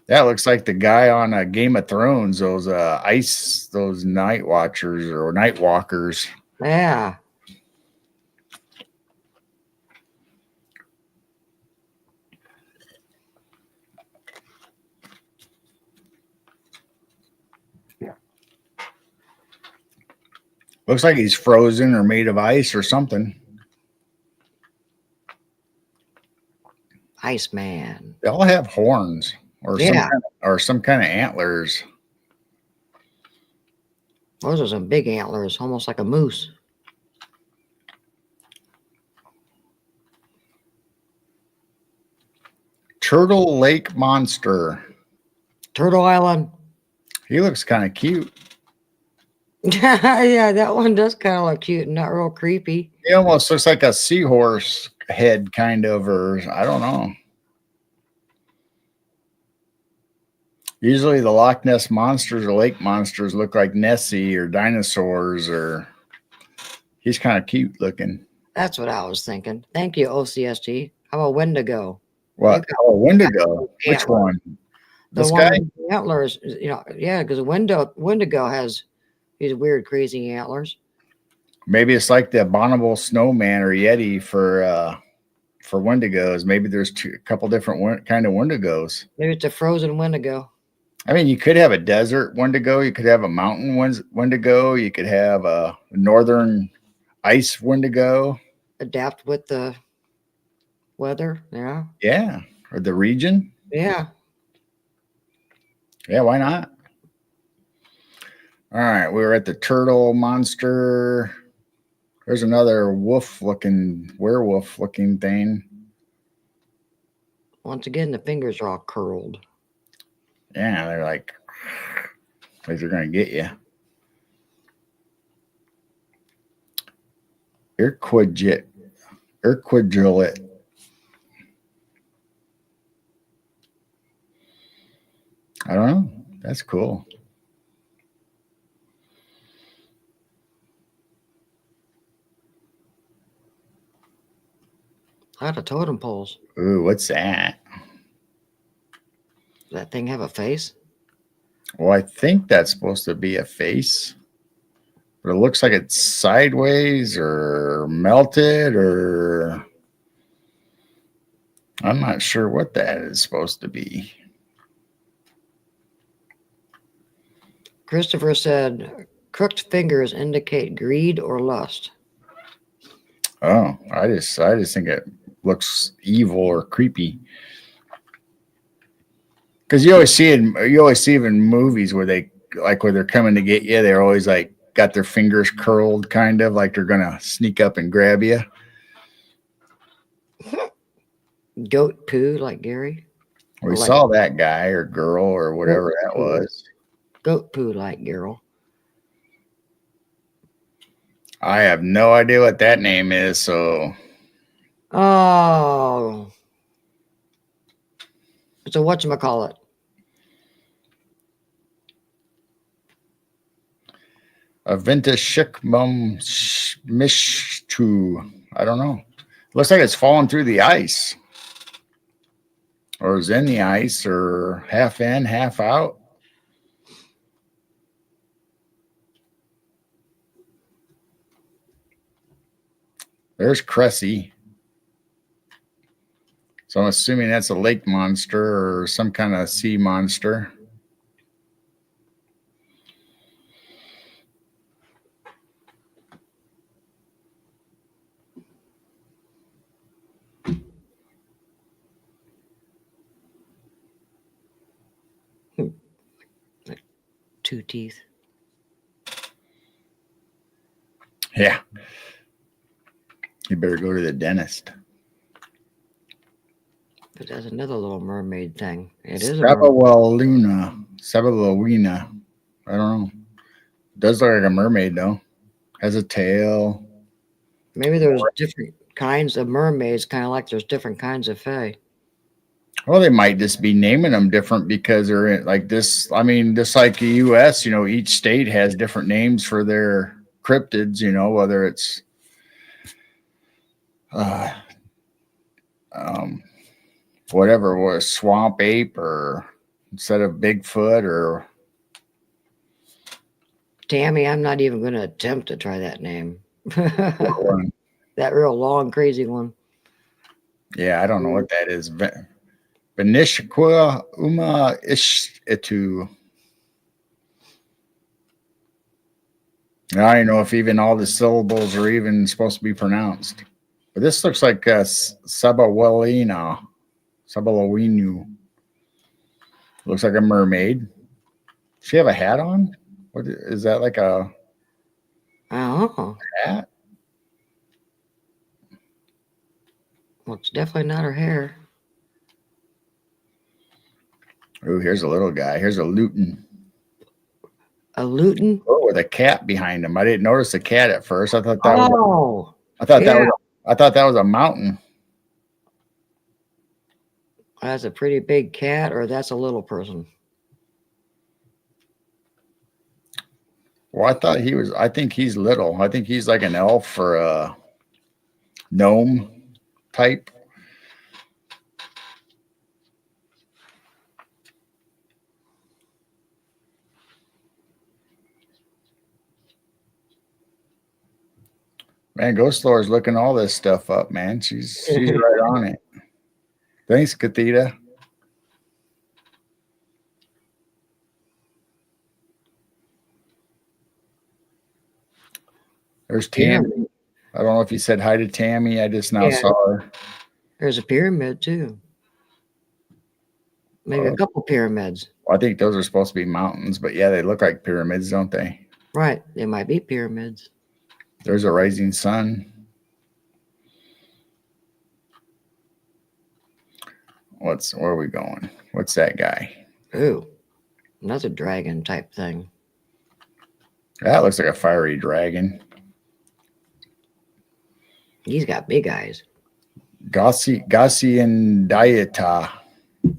B: That looks like the guy on Game of Thrones, those those night watchers or night walkers.
C: Yeah.
B: Looks like he's frozen or made of ice or something.
C: Iceman.
B: They all have horns or some kind of antlers.
C: Those are some big antlers, almost like a moose.
B: Turtle Lake Monster.
C: Turtle Island.
B: He looks kind of cute.
C: Yeah, that one does kind of look cute and not real creepy.
B: He almost looks like a seahorse head, kind of, or I don't know. Usually the Loch Ness monsters or lake monsters look like Nessie or dinosaurs, or he's kind of cute looking.
C: That's what I was thinking. Thank you, OCST. How about Wendigo?
B: What? Oh, Wendigo. Which one? This guy?
C: With the antlers, yeah, because Wendigo has these weird, crazy antlers.
B: Maybe it's like the abominable snowman or yeti for Wendigos. Maybe there's a couple different kind of Wendigos.
C: Maybe it's a frozen Wendigo.
B: I mean, you could have a desert Wendigo. You could have a mountain Wendigo. You could have a northern ice Wendigo.
C: Adapt with the weather. Yeah.
B: Yeah. Or the region.
C: Yeah.
B: Yeah, why not? All right, we were at the turtle monster. There's another werewolf looking thing.
C: Once again, the fingers are all curled.
B: Yeah, they're like they're going to get you. Urquidgit. I don't know. That's cool.
C: A lot of totem poles.
B: Ooh, what's that?
C: Does that thing have a face?
B: Well, I think that's supposed to be a face. But it looks like it's sideways or melted, or I'm not sure what that is supposed to be.
C: Christopher said, crooked fingers indicate greed or lust.
B: Oh, I just think it looks evil or creepy. Because you always see it in movies where they're coming to get you, they're always like got their fingers curled, kind of like they're gonna sneak up and grab you.
C: Goat poo, like Gary.
B: We saw that guy or girl or whatever that was.
C: Goat poo, like girl.
B: I have no idea what that name is, so.
C: Oh. So whatchamacallit?
B: A vintage chic mum mishtu. I don't know. Looks like it's falling through the ice, or is in the ice, or half in, half out. There's Cressy. So I'm assuming that's a lake monster or some kind of sea monster.
C: Like 2 teeth.
B: Yeah. You better go to the dentist.
C: But that's another little mermaid thing. It is a mermaid.
B: Sabawalina. I don't know. Does look like a mermaid though. Has a tail.
C: Maybe there's different kinds of mermaids, kind of like there's different kinds of fae.
B: Well, they might just be naming them different because they're in, like this. I mean, just like the U.S., each state has different names for their cryptids. Whether it's whatever was swamp ape or instead of Bigfoot or
C: Tammy, I'm not even going to attempt to try that name. That real long, crazy one.
B: Yeah, I don't know what that is. Benishqua Uma Ishitu. I don't know if even all the syllables are even supposed to be pronounced. But this looks like Sabawalina. Sabalawinu. Looks like a mermaid. Does she have a hat on? What is that, like a hat?
C: Well, it's definitely not her hair.
B: Oh, here's a little guy. Here's a Luton.
C: A Luton?
B: Oh, with a cat behind him. I didn't notice the cat at first. I thought that was a mountain.
C: That's a pretty big cat, or that's a little person.
B: Well, I think he's little. I think he's like an elf or a gnome type. Man, Ghost Laura's looking all this stuff up, man. She's right on it. Thanks, Kathita. There's Tammy. Yeah. I don't know if you said hi to Tammy. I just now saw her.
C: There's a pyramid too. Maybe a couple pyramids.
B: Well, I think those are supposed to be mountains, but yeah, they look like pyramids, don't they?
C: Right. They might be pyramids.
B: There's a rising sun. Where are we going? What's that guy?
C: Ooh, another dragon type thing.
B: That looks like a fiery dragon.
C: He's got big eyes.
B: Gaussian Dieta. A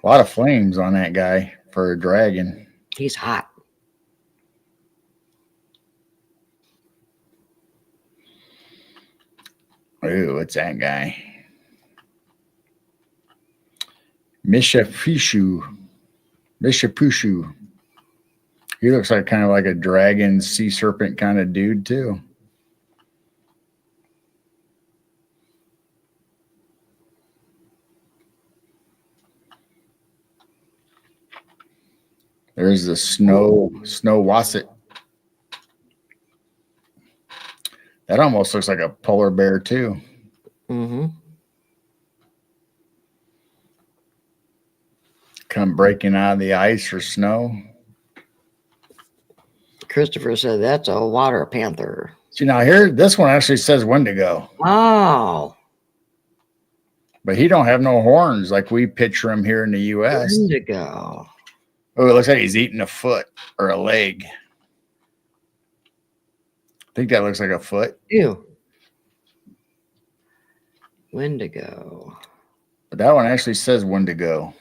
B: lot of flames on that guy for a dragon.
C: He's hot.
B: Ooh, what's that guy? Mishapushu. He looks like kind of like a dragon, sea serpent kind of dude, too. There's the snow wasset. That almost looks like a polar bear, too.
C: Mm-hmm.
B: Come breaking out of the ice or snow.
C: Christopher said that's a water panther.
B: See, now here, this one actually says Wendigo.
C: Oh.
B: But he don't have no horns like we picture him here in the U.S.
C: Wendigo.
B: Oh, it looks like he's eating a foot or a leg. I think that looks like a foot.
C: Ew. Wendigo.
B: But that one actually says Wendigo.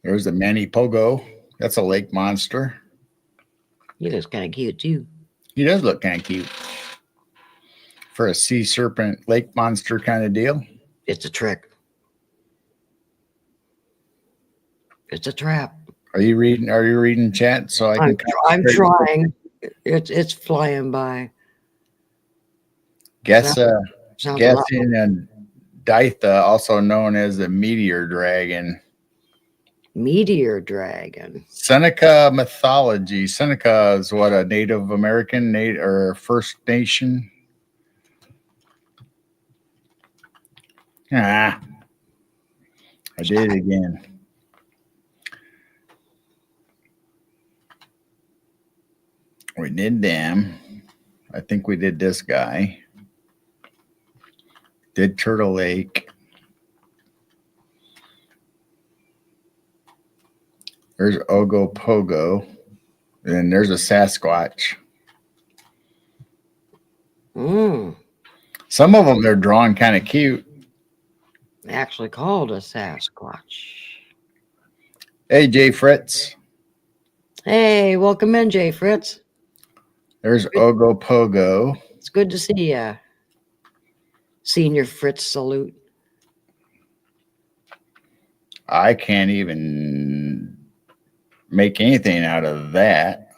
B: There's the Manny Pogo. That's a lake monster.
C: He looks kind of cute too.
B: He does look kind of cute for a sea serpent lake monster kind of deal.
C: It's a trick. It's a trap.
B: Are you reading chat so I can?
C: I'm trying. It's flying by.
B: Gessin
C: Sounds
B: and Ditha, also known as the meteor dragon.
C: Meteor dragon.
B: Seneca mythology. Seneca is what, a Native American or First Nation? I did it again. We did them. I think we did this guy. Did Turtle Lake. There's Ogo Pogo. And there's a Sasquatch. Some of them, they're drawn kind of cute.
C: Actually called a Sasquatch.
B: Hey, Jay Fritz.
C: Hey, welcome in, Jay Fritz.
B: There's Ogo Pogo.
C: It's good to see ya. Senior Fritz salute.
B: I can't even make anything out of that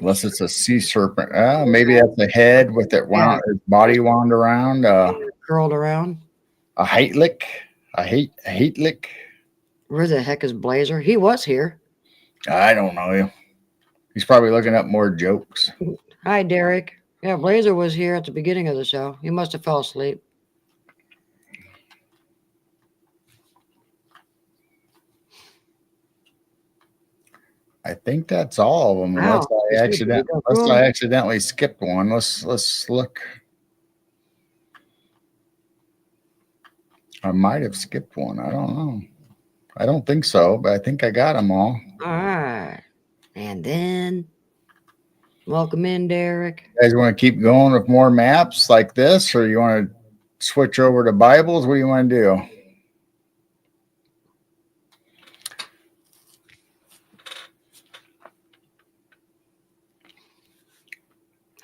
B: unless it's a sea serpent. Maybe that's the head with it its body wound around.
C: Curled around.
B: A Heitlich. A Heitlich.
C: Where the heck is Blazer? He was here.
B: I don't know. He's probably looking up more jokes.
C: Hi, Derek. Yeah, Blazer was here at the beginning of the show. He must have fell asleep.
B: I think that's all of them.
C: Wow.
B: Unless I accidentally skipped one. Let's look. I might have skipped one. I don't know. I don't think so, but I think I got them all.
C: All right. And then welcome in, Derek.
B: You guys want to keep going with more maps like this, or you want to switch over to Bibles? What do you want to do?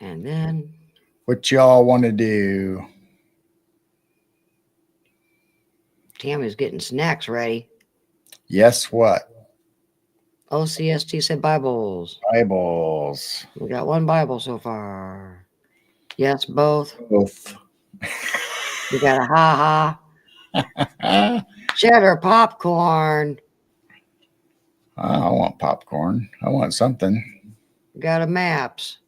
C: And then
B: what y'all want to do?
C: Tammy's getting snacks ready.
B: Yes, what?
C: OCST said Bibles.
B: Bibles.
C: We got one Bible so far. Yes, both.
B: Both.
C: We got a ha-ha. Cheddar popcorn.
B: I want popcorn. I want something.
C: We got a maps.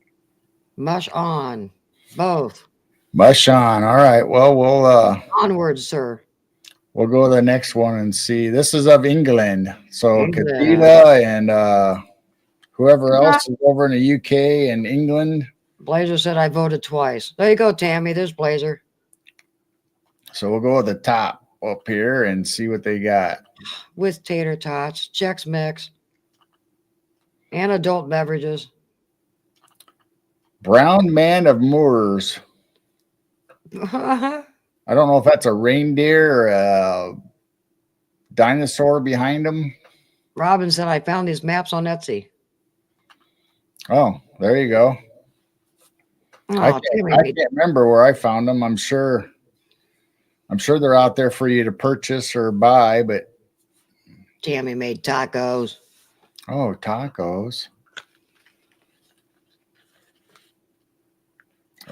C: Mush on. Both.
B: Mush on. All right. Well, we'll
C: onwards, sir.
B: We'll go to the next one and see. This is of England. So Katila and whoever else is over in the UK and England.
C: Blazer said I voted twice. There you go, Tammy. There's Blazer.
B: So we'll go to the top up here and see what they got.
C: With tater tots, Chex Mix, and adult beverages.
B: Brown Man of Moors. I don't know if that's a reindeer or a dinosaur behind him.
C: Robin said I found these maps on Etsy.
B: Oh, there you go. I can't remember where I found them. I'm sure they're out there for you to purchase or buy, but
C: Tammy made tacos.
B: Oh, tacos.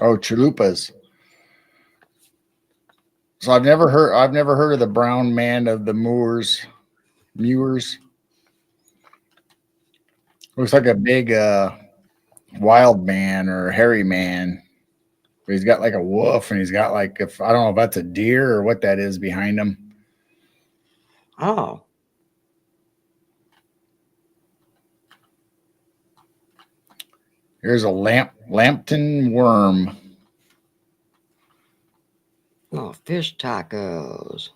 B: Oh, chalupas. So I've never heard of the brown man of the Moors. Looks like a big wild man or hairy man. But he's got like a wolf and he's got like, I don't know if that's a deer or what that is behind him.
C: Oh.
B: Here's a Lambton worm.
C: Oh, fish tacos.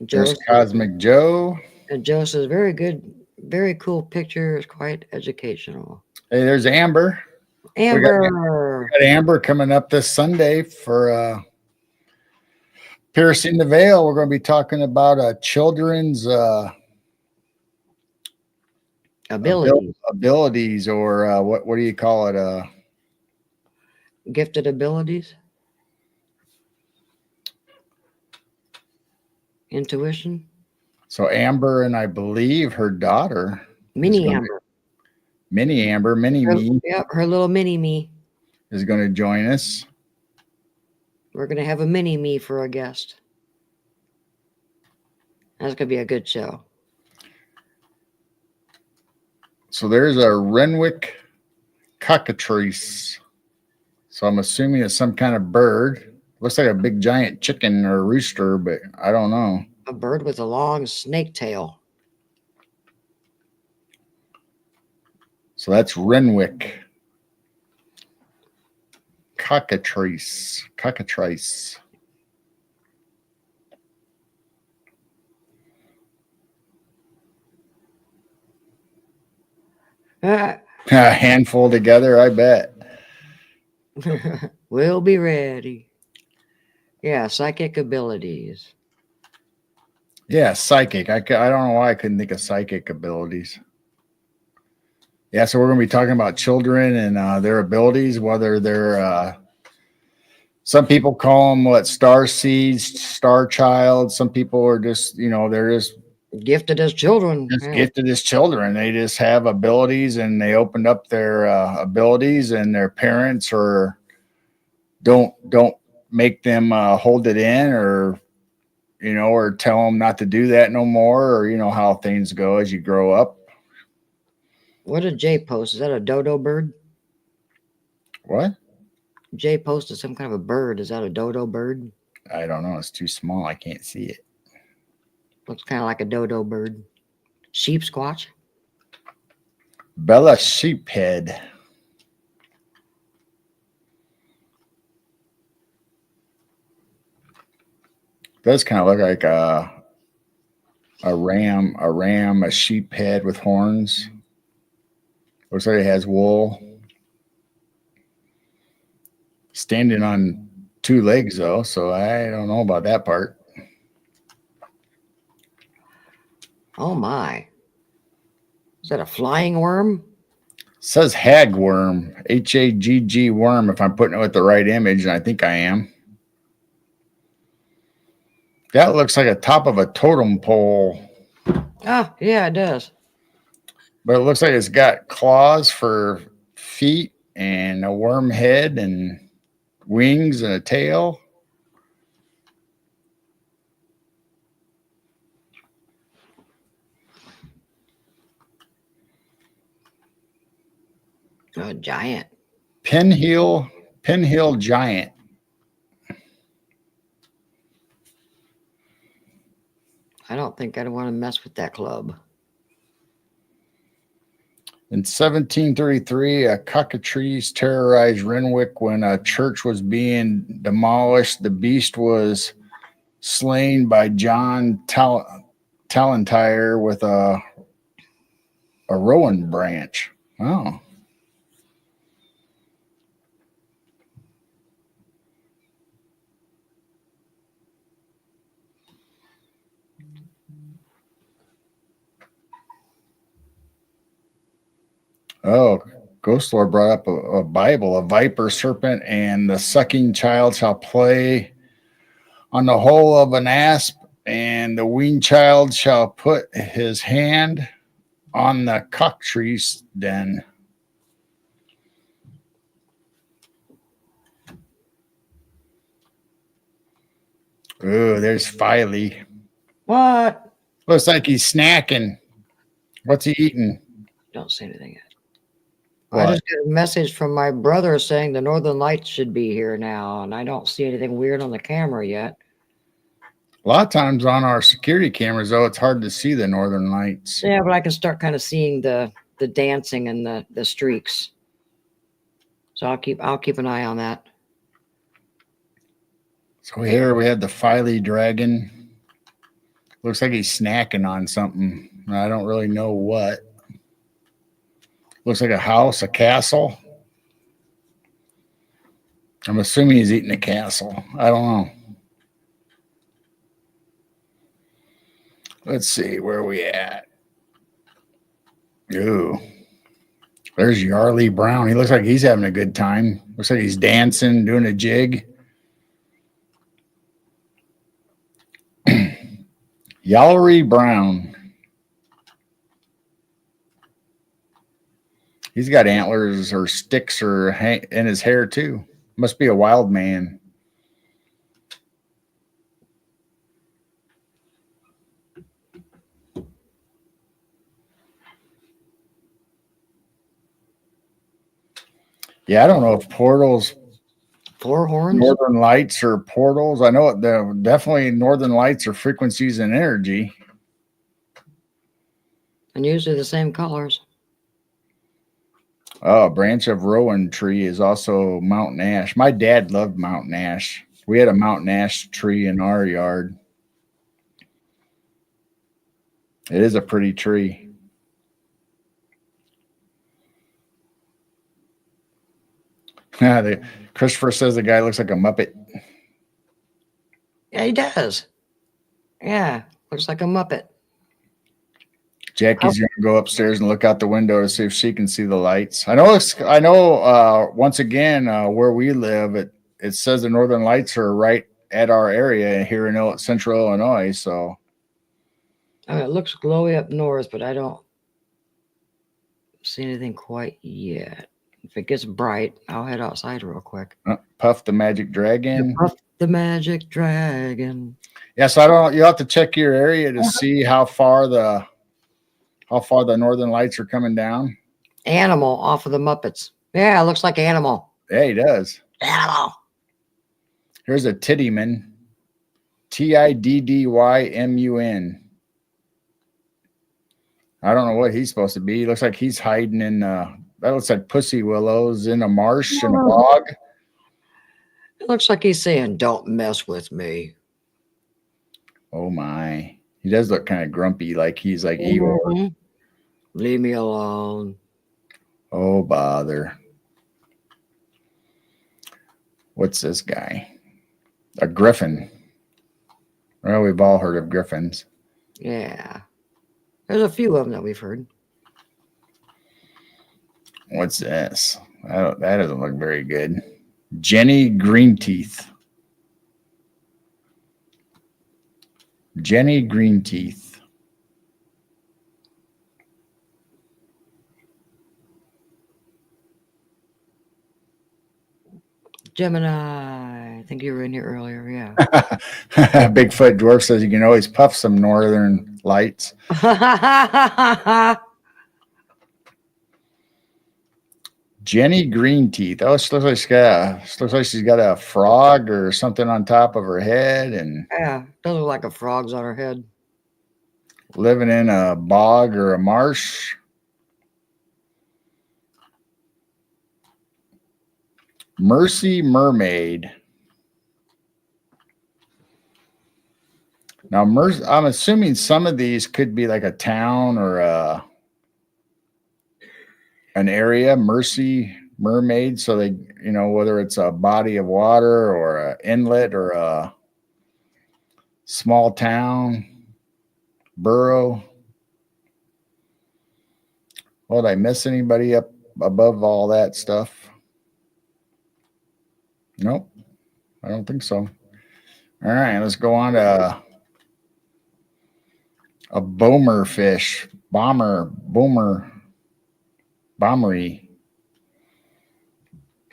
B: There's Cosmic Joe.
C: And Joe says, very good, very cool picture. It's quite educational.
B: Hey, there's Amber.
C: Amber.
B: We got Amber coming up this Sunday for Piercing the Veil. We're going to be talking about children's abilities, or what do you call it?
C: Gifted abilities. Intuition.
B: So Amber and I believe her daughter,
C: Mini Amber.
B: Mini Amber, Mini Me.
C: Yep, her little mini me
B: is going to join us.
C: We're going to have a mini me for a guest. That's going to be a good show.
B: So there's a Renwick cockatrice. So I'm assuming it's some kind of bird. Looks like a big giant chicken or rooster, but I don't know.
C: A bird with a long snake tail.
B: So that's Renwick cockatrice. A handful together, I bet.
C: We'll be ready. Yeah, psychic abilities.
B: Yeah, psychic. I don't know why I couldn't think of psychic abilities. Yeah, so we're going to be talking about children and their abilities, whether they're some people call them star seeds, star child. Some people are just, they're just
C: gifted as children.
B: Gifted as children. They just have abilities, and they opened up their abilities, and their parents or don't make them hold it in, or or tell them not to do that no more, or how things go as you grow up.
C: What did Jay post? Is that a dodo bird?
B: What?
C: Jay posted some kind of a bird. Is that a dodo bird?
B: I don't know. It's too small. I can't see it.
C: Looks kind of like a dodo bird. Sheep squatch?
B: Bella sheephead. Does kind of look like a ram, a sheep head with horns. Looks like it has wool. Standing on 2 legs, though, so I don't know about that part.
C: Oh, my. Is that a flying worm?
B: It says hagworm, Hagg worm, if I'm putting it with the right image, and I think I am. That looks like a top of a totem pole.
C: Oh, yeah, it does.
B: But it looks like it's got claws for feet and a worm head and wings and a tail.
C: A giant.
B: Pinhill giant.
C: I don't think I'd want to mess with that club.
B: In 1733, a cockatrice terrorized Renwick when a church was being demolished. The beast was slain by John Tallentire with a rowan branch. Oh. Oh, Ghost Lord brought up a Bible, a viper serpent, and the sucking child shall play on the hole of an asp, and the weaned child shall put his hand on the cockatrice den. Oh, there's Filey.
C: What?
B: Looks like he's snacking. What's he eating?
C: Don't say anything yet.
B: What?
C: I just got a message from my brother saying the Northern Lights should be here now, and I don't see anything weird on the camera yet.
B: A lot of times on our security cameras, though, it's hard to see the Northern Lights.
C: Yeah, but I can start kind of seeing the dancing and the streaks. So I'll keep an eye on that.
B: So here we have the Filey dragon. Looks like he's snacking on something. I don't really know what. Looks like a house, a castle. I'm assuming he's eating a castle. I don't know. Let's see, where are we at? Ooh, there's Yarly Brown. He looks like he's having a good time. Looks like he's dancing, doing a jig. Yarly Brown. He's got antlers or sticks or in his hair too. Must be a wild man. Yeah, I don't know if portals,
C: Four horns?
B: northern lights, or portals. I know the definitely northern lights are frequencies and energy.
C: And usually the same colors.
B: Oh, a branch of rowan tree is also mountain ash. My dad loved mountain ash. We had a mountain ash tree in our yard. It is a pretty tree. Christopher says the guy looks like a Muppet.
C: Yeah, he does. Yeah, looks like a Muppet.
B: Jackie's going to go upstairs and look out the window to see if she can see the lights. I know. Once again, where we live, it says the northern lights are right at our area here in Central Illinois. So
C: I mean, it looks glowy up north, but I don't see anything quite yet. If it gets bright, I'll head outside real quick.
B: Puff the Magic Dragon.
C: Puff the Magic Dragon.
B: Yeah, so I don't. You have to check your area to see how far the northern lights are coming down.
C: Animal off of the Muppets. Yeah, it looks like Animal.
B: Yeah, he does.
C: Animal.
B: Here's a Tiddyman. TiddYmun. I don't know what he's supposed to be. He looks like he's hiding in that looks like pussy willows in a marsh and a bog.
C: It looks like he's saying, "Don't mess with me."
B: Oh my. He does look kind of grumpy, like he's like Eeyore.
C: Mm-hmm. Leave me alone.
B: Oh bother. What's this guy? A griffin. Well, we've all heard of griffins.
C: Yeah. There's a few of them that we've heard.
B: What's this? That doesn't look very good. Jenny Greenteeth. Jenny Greenteeth.
C: Gemini. I think you were in here earlier. Yeah.
B: Bigfoot Dwarf says you can always puff some northern lights. Jenny Greenteeth. Oh, she looks like she's got a frog or something on top of her head, and
C: Yeah, does look like a frog's on her head.
B: living in a bog or a marsh. Mercy Mermaid. Now, I'm assuming some of these could be like a town or an area. Mercy Mermaid. So they, whether it's a body of water or an inlet or a small town, borough. Well, did I miss anybody up above all that stuff? Nope, I don't think so. All right, let's go on to a bomber fish. Bombery.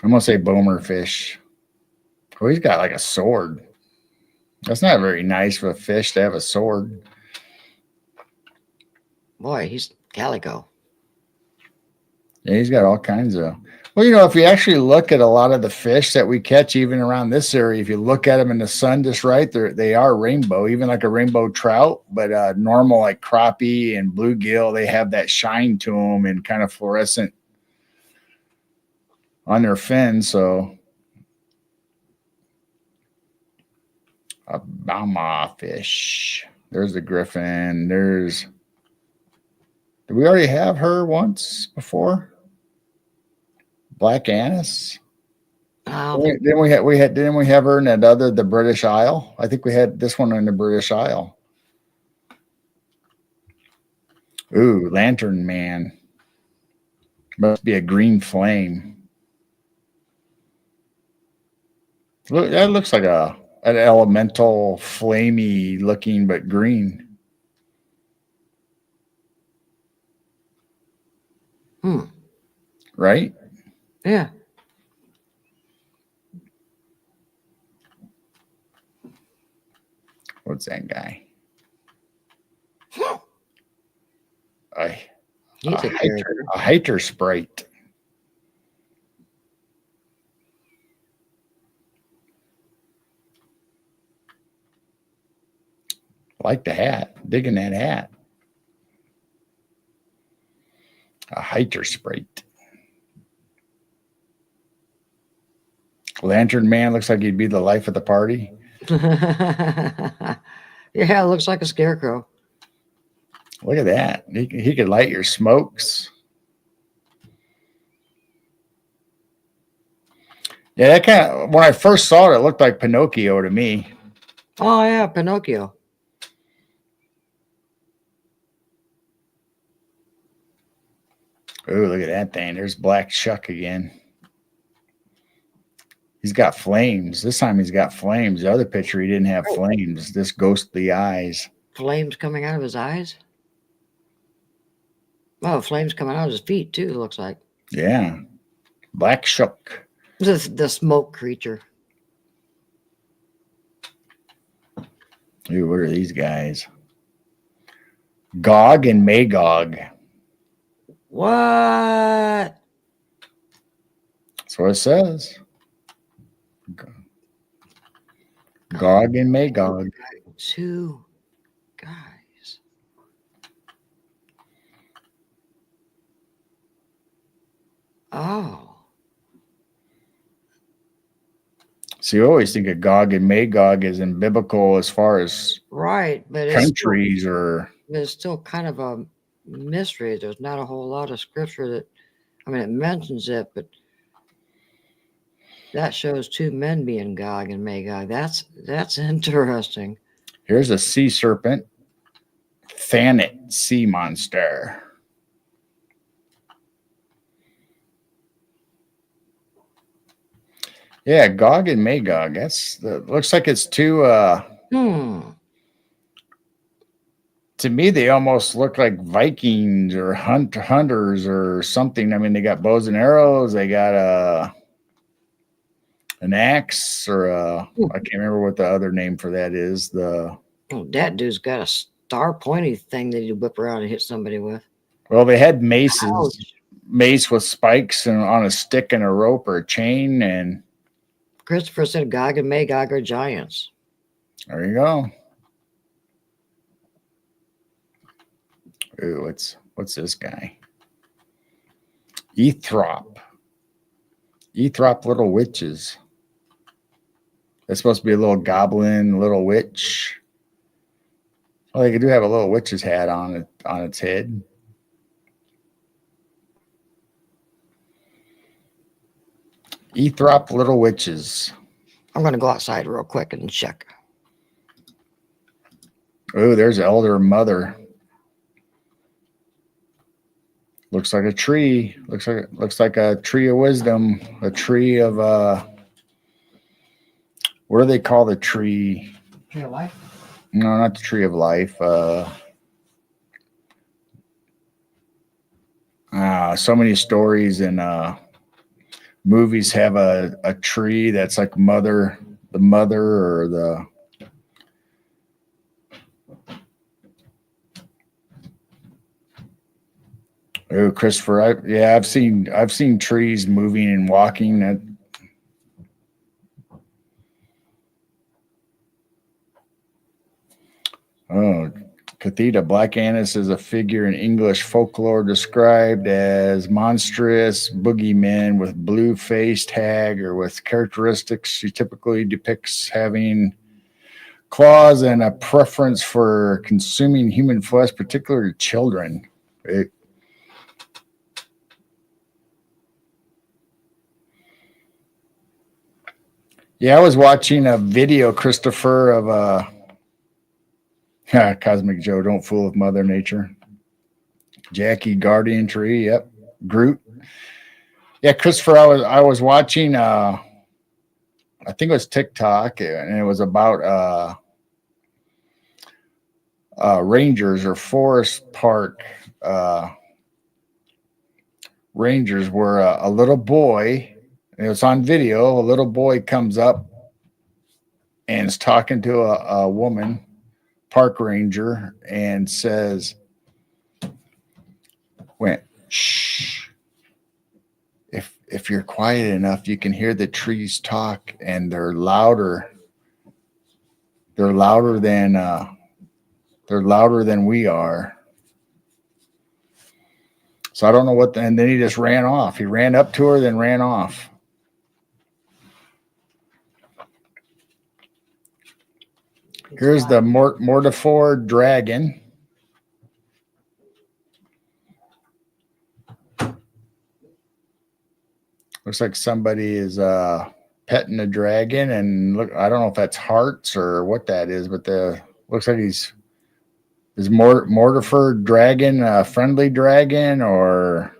B: I'm going to say bomber fish. Oh, he's got like a sword. That's not very nice for a fish to have a sword.
C: Boy, he's calico.
B: Yeah, he's got all kinds of. Well, if you actually look at a lot of the fish that we catch, even around this area, if you look at them in the sun just right, they are rainbow, even like a rainbow trout. But normal like crappie and bluegill, they have that shine to them and kind of fluorescent on their fins. So a bama fish. There's the griffin. Did we already have her once before? Black anise?
C: Oh,
B: Didn't we have her in the British Isle? I think we had this one in the British Isle. Ooh, Lantern Man. Must be a green flame. Look, that looks like an elemental, flamey looking, but green. Right?
C: yeah.
B: What's that guy?
C: He's a character.
B: A hater sprite. I like the hat. Digging that hat. A hater sprite. Lantern Man looks like he'd be the life of the party.
C: Yeah, it looks like a scarecrow.
B: Look at that. He could light your smokes. Yeah, that kind of, when I first saw it, it looked like Pinocchio to me.
C: Oh, yeah, Pinocchio.
B: Oh, look at that thing. There's Black Chuck again. He's got flames. This time he's got flames. The other picture, he didn't have flames. This ghostly eyes.
C: Flames coming out of his eyes? Oh, flames coming out of his feet, too, it looks like.
B: Yeah. Black Chuck.
C: The smoke creature.
B: Ooh, what are these guys? Gog and Magog.
C: What?
B: That's what it says. Gog and Magog.
C: Two guys. Oh.
B: So you always think of Gog and Magog as in biblical as far as
C: Right, but
B: countries or...
C: It's still kind of a mystery. There's not a whole lot of scripture that, I mean, it mentions it, but that shows two men being Gog and Magog. That's interesting.
B: Here's a sea serpent. Thanet sea monster. Yeah, Gog and Magog. Looks like it's two to me, they almost look like Vikings or hunters or something. I mean, they got bows and arrows. They got an axe or I can't remember what the other name for that is.
C: That dude's got a star pointy thing that you whip around and hit somebody with.
B: Well, they had maces,
C: Ouch.
B: mace with spikes and on a stick and a rope or a chain. And
C: Christopher said Gog and Magog are giants.
B: there you go. Ooh, what's this guy? Ethrop. Ethrop little witches. That's supposed to be a little goblin, little witch. Well, they do have a little witch's hat on its head. Ethrop little witches.
C: I'm going to go outside real quick and check.
B: Oh, there's Elder Mother. Looks like a tree. Looks like a tree of wisdom. A tree of what do they call the tree?
C: Tree of life?
B: No, not the tree of life. So many stories and movies have a tree that's like the mother or the... Oh, Christopher, I've seen trees moving and walking. Catheta Black Annis is a figure in English folklore described as monstrous boogeymen with blue-faced hag or with characteristics she typically depicts having claws and a preference for consuming human flesh, particularly children. Yeah, I was watching a video, Christopher, of Cosmic Joe. Don't fool with Mother Nature. Jackie Guardian Tree. Yep. Groot. Yeah, Christopher. I was watching. I think it was TikTok, and it was about rangers or forest park rangers where a little boy, and it was on video, a little boy comes up and is talking to a woman, park ranger, and says, went, shh. If you're quiet enough, you can hear the trees talk, and they're louder. They're louder than we are. So I don't know what. And then he just ran off. He ran up to her, then ran off. Here's the Mortifor dragon. Looks like somebody is petting a dragon, and look, I don't know if that's hearts or what that is, but looks like is Mortifer dragon a friendly dragon, or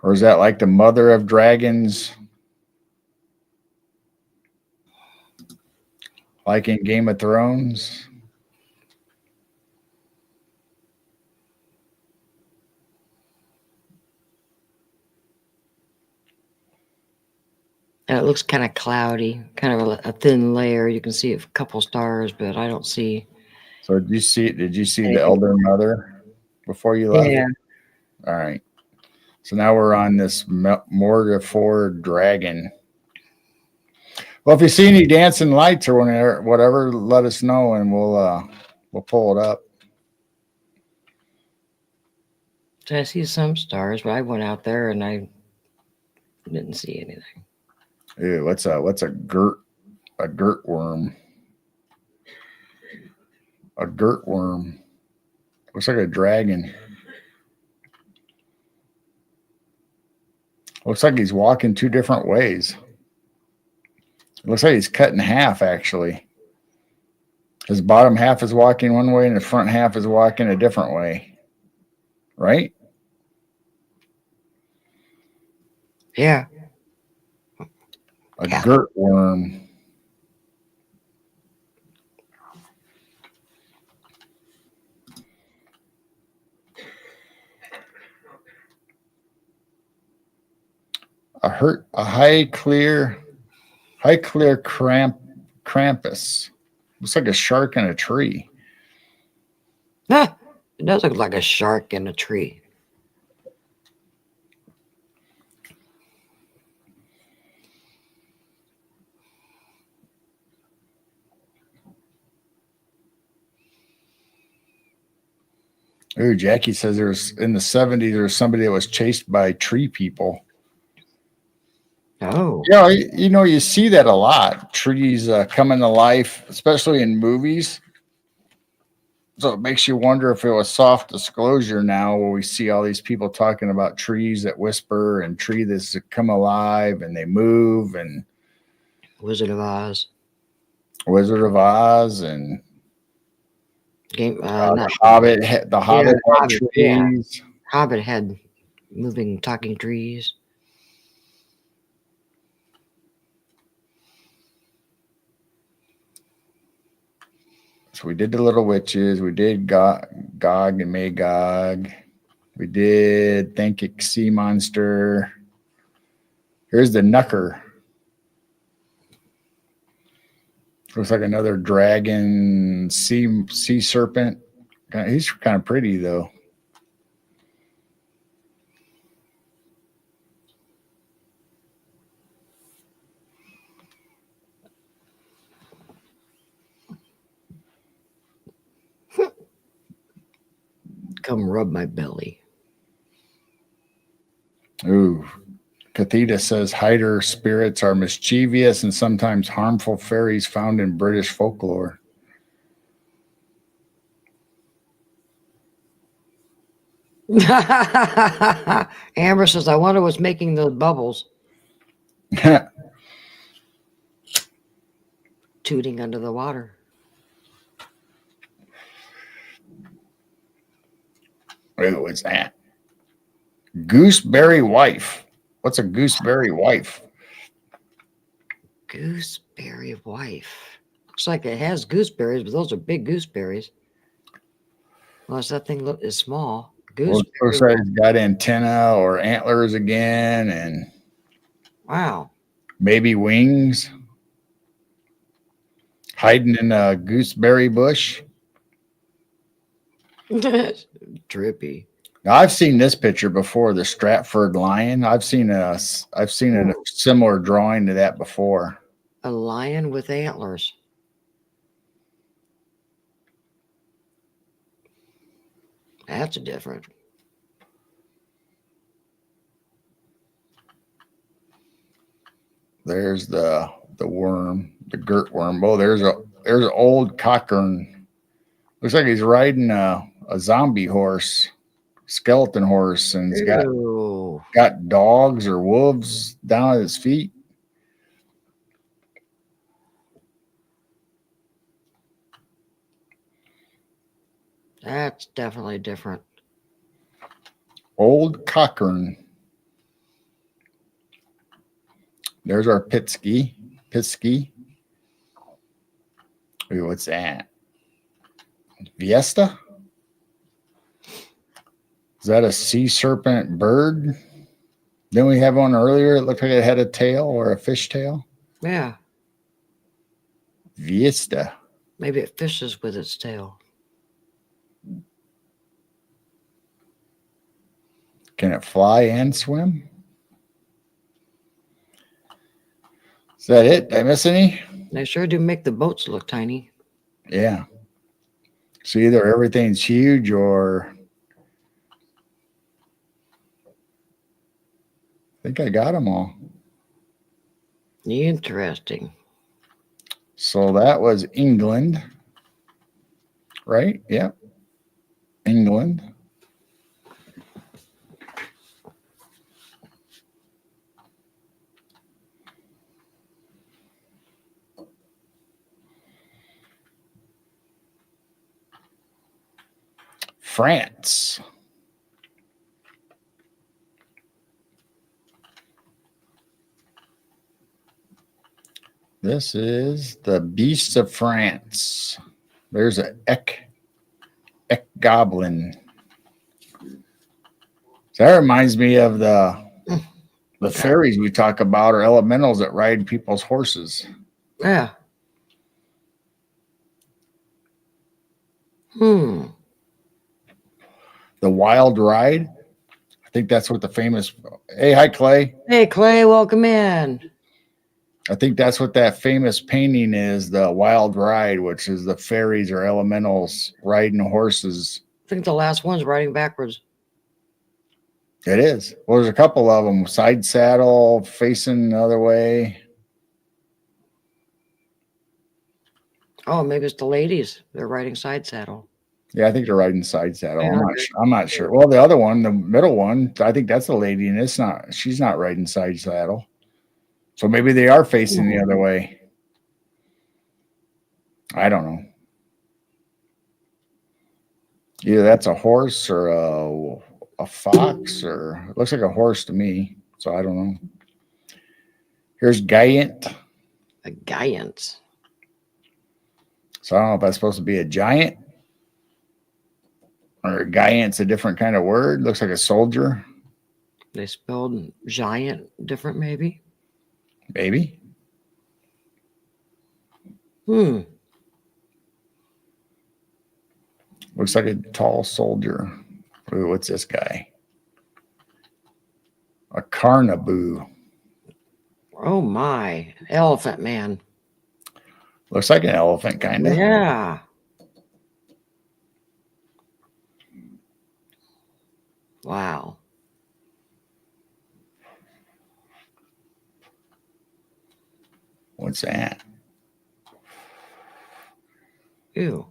B: is that like the mother of dragons, like in Game of Thrones?
C: And it looks kind of cloudy, kind of a thin layer. You can see a couple stars, but I don't see.
B: So did you see the Elder Mother before you left?
C: Yeah.
B: All right. So now we're on this Mortifor dragon. Well, if you see any dancing lights or whatever, let us know, and we'll pull it up.
C: So I see some stars, but I went out there and I didn't see anything.
B: Ew, what's a girt worm? A girt worm. Looks like a dragon. Looks like he's walking two different ways. It looks like he's cut in half, actually. His bottom half is walking one way and the front half is walking a different way. Right?
C: Yeah.
B: A girt worm. A high clear Krampus. Looks like a shark in a tree.
C: Ah, it does look like a shark in a tree.
B: Ooh, Jackie says there's in the 70s there's somebody that was chased by tree people.
C: Oh.
B: Yeah, you see that a lot. Trees coming to life, especially in movies. So it makes you wonder if it was soft disclosure now, where we see all these people talking about trees that whisper and trees that come alive and they move, and
C: Wizard of Oz
B: and
C: game.
B: the Hobbit. The Hobbit had trees.
C: Yeah. Hobbit had moving, talking trees.
B: So we did the Little Witches. We did Gog and Magog. We did Thankic Sea Monster. Here's the Knucker. Looks like another dragon sea serpent. He's kind of pretty though.
C: Come rub my belly.
B: Ooh. Catheta says Hyder spirits are mischievous and sometimes harmful fairies found in British folklore.
C: Amber says, I wonder what's making those bubbles. Tooting under the water.
B: What's that? Gooseberry wife. What's a gooseberry wife?
C: Gooseberry wife. Looks like it has gooseberries, but those are big gooseberries. Unless that thing is small.
B: Well,
C: Gooseberry.
B: looks like it's got antenna or antlers again, and
C: Wow.
B: maybe wings. Hiding in a gooseberry bush.
C: Trippy.
B: Now, I've seen this picture before, the Stratford lion. I've seen a similar drawing to that before.
C: A lion with antlers. That's different.
B: There's the worm, the girt worm. Oh, there's an old cockern. Looks like he's riding a zombie horse, skeleton horse, and he's
C: Ew.
B: got dogs or wolves down at his feet.
C: That's definitely different.
B: Old cockern. There's our Pitsky. Wait, what's that? Viesta? Is that a sea serpent bird? Didn't we have one earlier? It looked like it had a tail or a fish tail.
C: Yeah.
B: Viesta.
C: Maybe it fishes with its tail.
B: Can it fly and swim? Is that it? Did I miss any?
C: They sure do make the boats look tiny.
B: Yeah. So either everything's huge or I think I got them all.
C: Interesting.
B: So that was England, right? Yep. England. France. This is the Beast of France. There's a Eck Goblin. So that reminds me of the fairies we talk about, or elementals that ride people's horses.
C: Yeah.
B: The Wild Ride. I think that's what the famous. Hey, hi Clay.
C: Hey Clay, welcome in.
B: I think that's what that famous painting is, the Wild Ride, which is the fairies or elementals riding horses.
C: I think the last one's riding backwards.
B: It is. Well, there's a couple of them. Side saddle, facing the other way.
C: Oh, maybe it's the ladies. They're riding side saddle.
B: Yeah, I think they're riding side saddle.
C: Yeah,
B: I'm not sure. Well, the other one, the middle one, I think that's the lady, and she's not riding side saddle. So maybe they are facing the other way. I don't know. Either that's a horse or a fox, or it looks like a horse to me. So I don't know. Here's giant.
C: A giant.
B: So I don't know if that's supposed to be a giant or a giant's a different kind of word. Looks like a soldier.
C: They spelled giant different, maybe.
B: Maybe. Looks like a tall soldier. Ooh, what's this guy? A carnibou.
C: Oh my. Elephant man.
B: Looks like an elephant, kind of.
C: Yeah. Wow.
B: What's that?
C: Ew.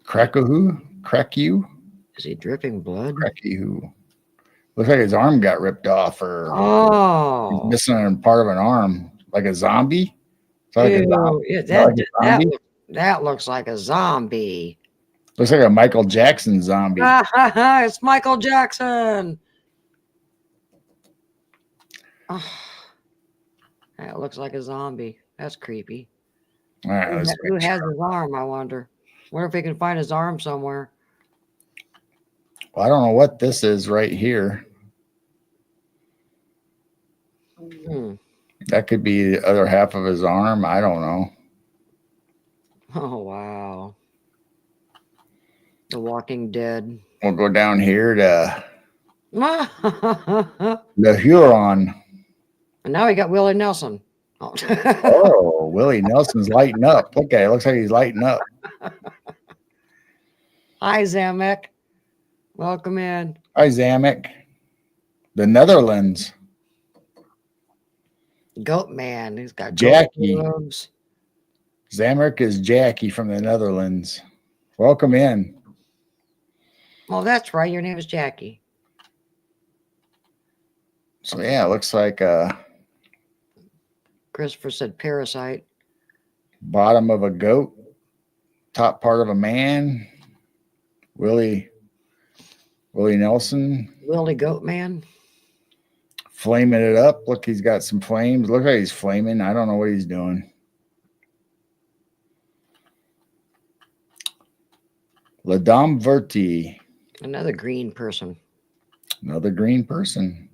B: Crackahoo? Crack you?
C: Is he dripping blood?
B: Cracky-hoo. Looks like his arm got ripped off, or he's
C: Oh,
B: missing a part of an arm, like a zombie. Is that like a zombie?
C: ew. Yeah,
B: Is that like a zombie?
C: that looks like a zombie.
B: Looks like a Michael Jackson zombie.
C: It's Michael Jackson. Oh, that looks like a zombie. That's creepy.
B: All right, let's
C: Who has his arm? I wonder. Wonder if he can find his arm somewhere.
B: Well, I don't know what this is right here. That could be the other half of his arm. I don't know.
C: Oh, wow. The Walking Dead.
B: We'll go down here to
C: And
B: the Huron.
C: now we got Willie Nelson. Oh.
B: Oh, Willie Nelson's lighting up. Look at it. Looks like he's lighting up.
C: Hi, Zamek. Welcome in.
B: Hi, Zamek. The Netherlands.
C: Goat Man. He's got
B: Jackie.
C: gloves.
B: Zamek is Jackie from the Netherlands. Welcome in.
C: Well, that's right. Your name is Jackie.
B: So, yeah, it looks like
C: Christopher said parasite.
B: bottom of a goat, top part of a man. Willie Nelson.
C: Willie Goat Man.
B: Flaming it up. Look, he's got some flames. Look like he's flaming. I don't know what he's doing. La Dame Verte.
C: Another green person.
B: Another green person.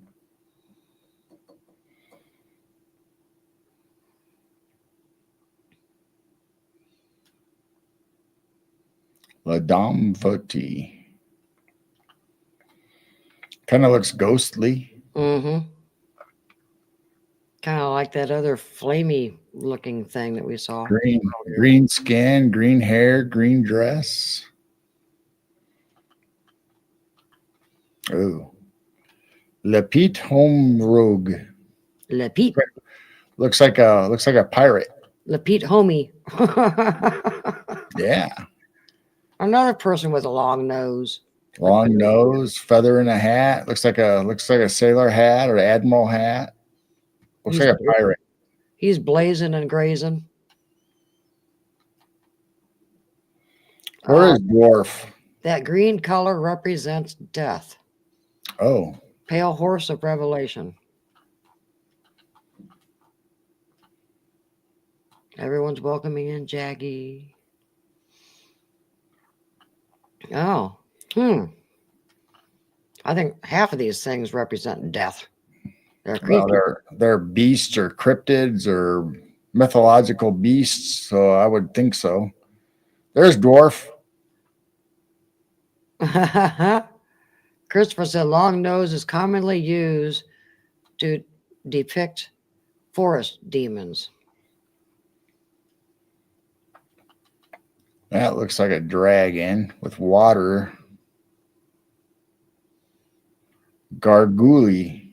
B: La Dame Verte. Kind of looks ghostly.
C: Mm-hmm. Kind of like that other flamey looking thing that we saw.
B: Green skin, green hair, green dress. Oh. Le Pete Home Rogue.
C: Le Pete.
B: Looks like a pirate.
C: Le Pete Homie.
B: Yeah.
C: Another person with a long nose.
B: Long nose, feather in a hat. Looks like a sailor hat or admiral hat. Looks like a pirate.
C: He's blazing and grazing.
B: Where is dwarf?
C: That green color represents death.
B: Oh.
C: Pale horse of revelation. Everyone's welcoming in Jaggy. Oh. I think half of these things represent death. They're creepy.
B: Well, they're beasts or cryptids or mythological beasts, so I would think so. There's dwarf.
C: Christopher said long nose is commonly used to depict forest demons.
B: That looks like a dragon with water. Garguli.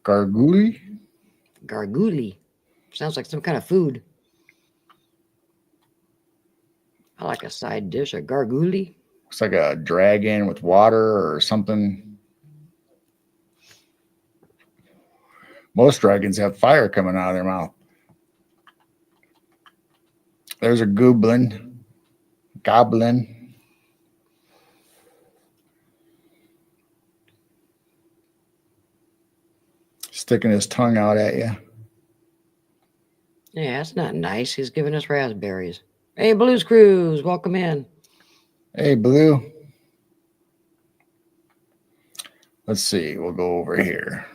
C: Garguli. Sounds like some kind of food. I like a side dish, a garguli.
B: Looks like a dragon with water or something. Most dragons have fire coming out of their mouth. There's a goblin. Sticking his tongue out at you.
C: Yeah, that's not nice. He's giving us raspberries. Hey, Blues Cruise, welcome in.
B: Hey, Blue. Let's see. We'll go over here.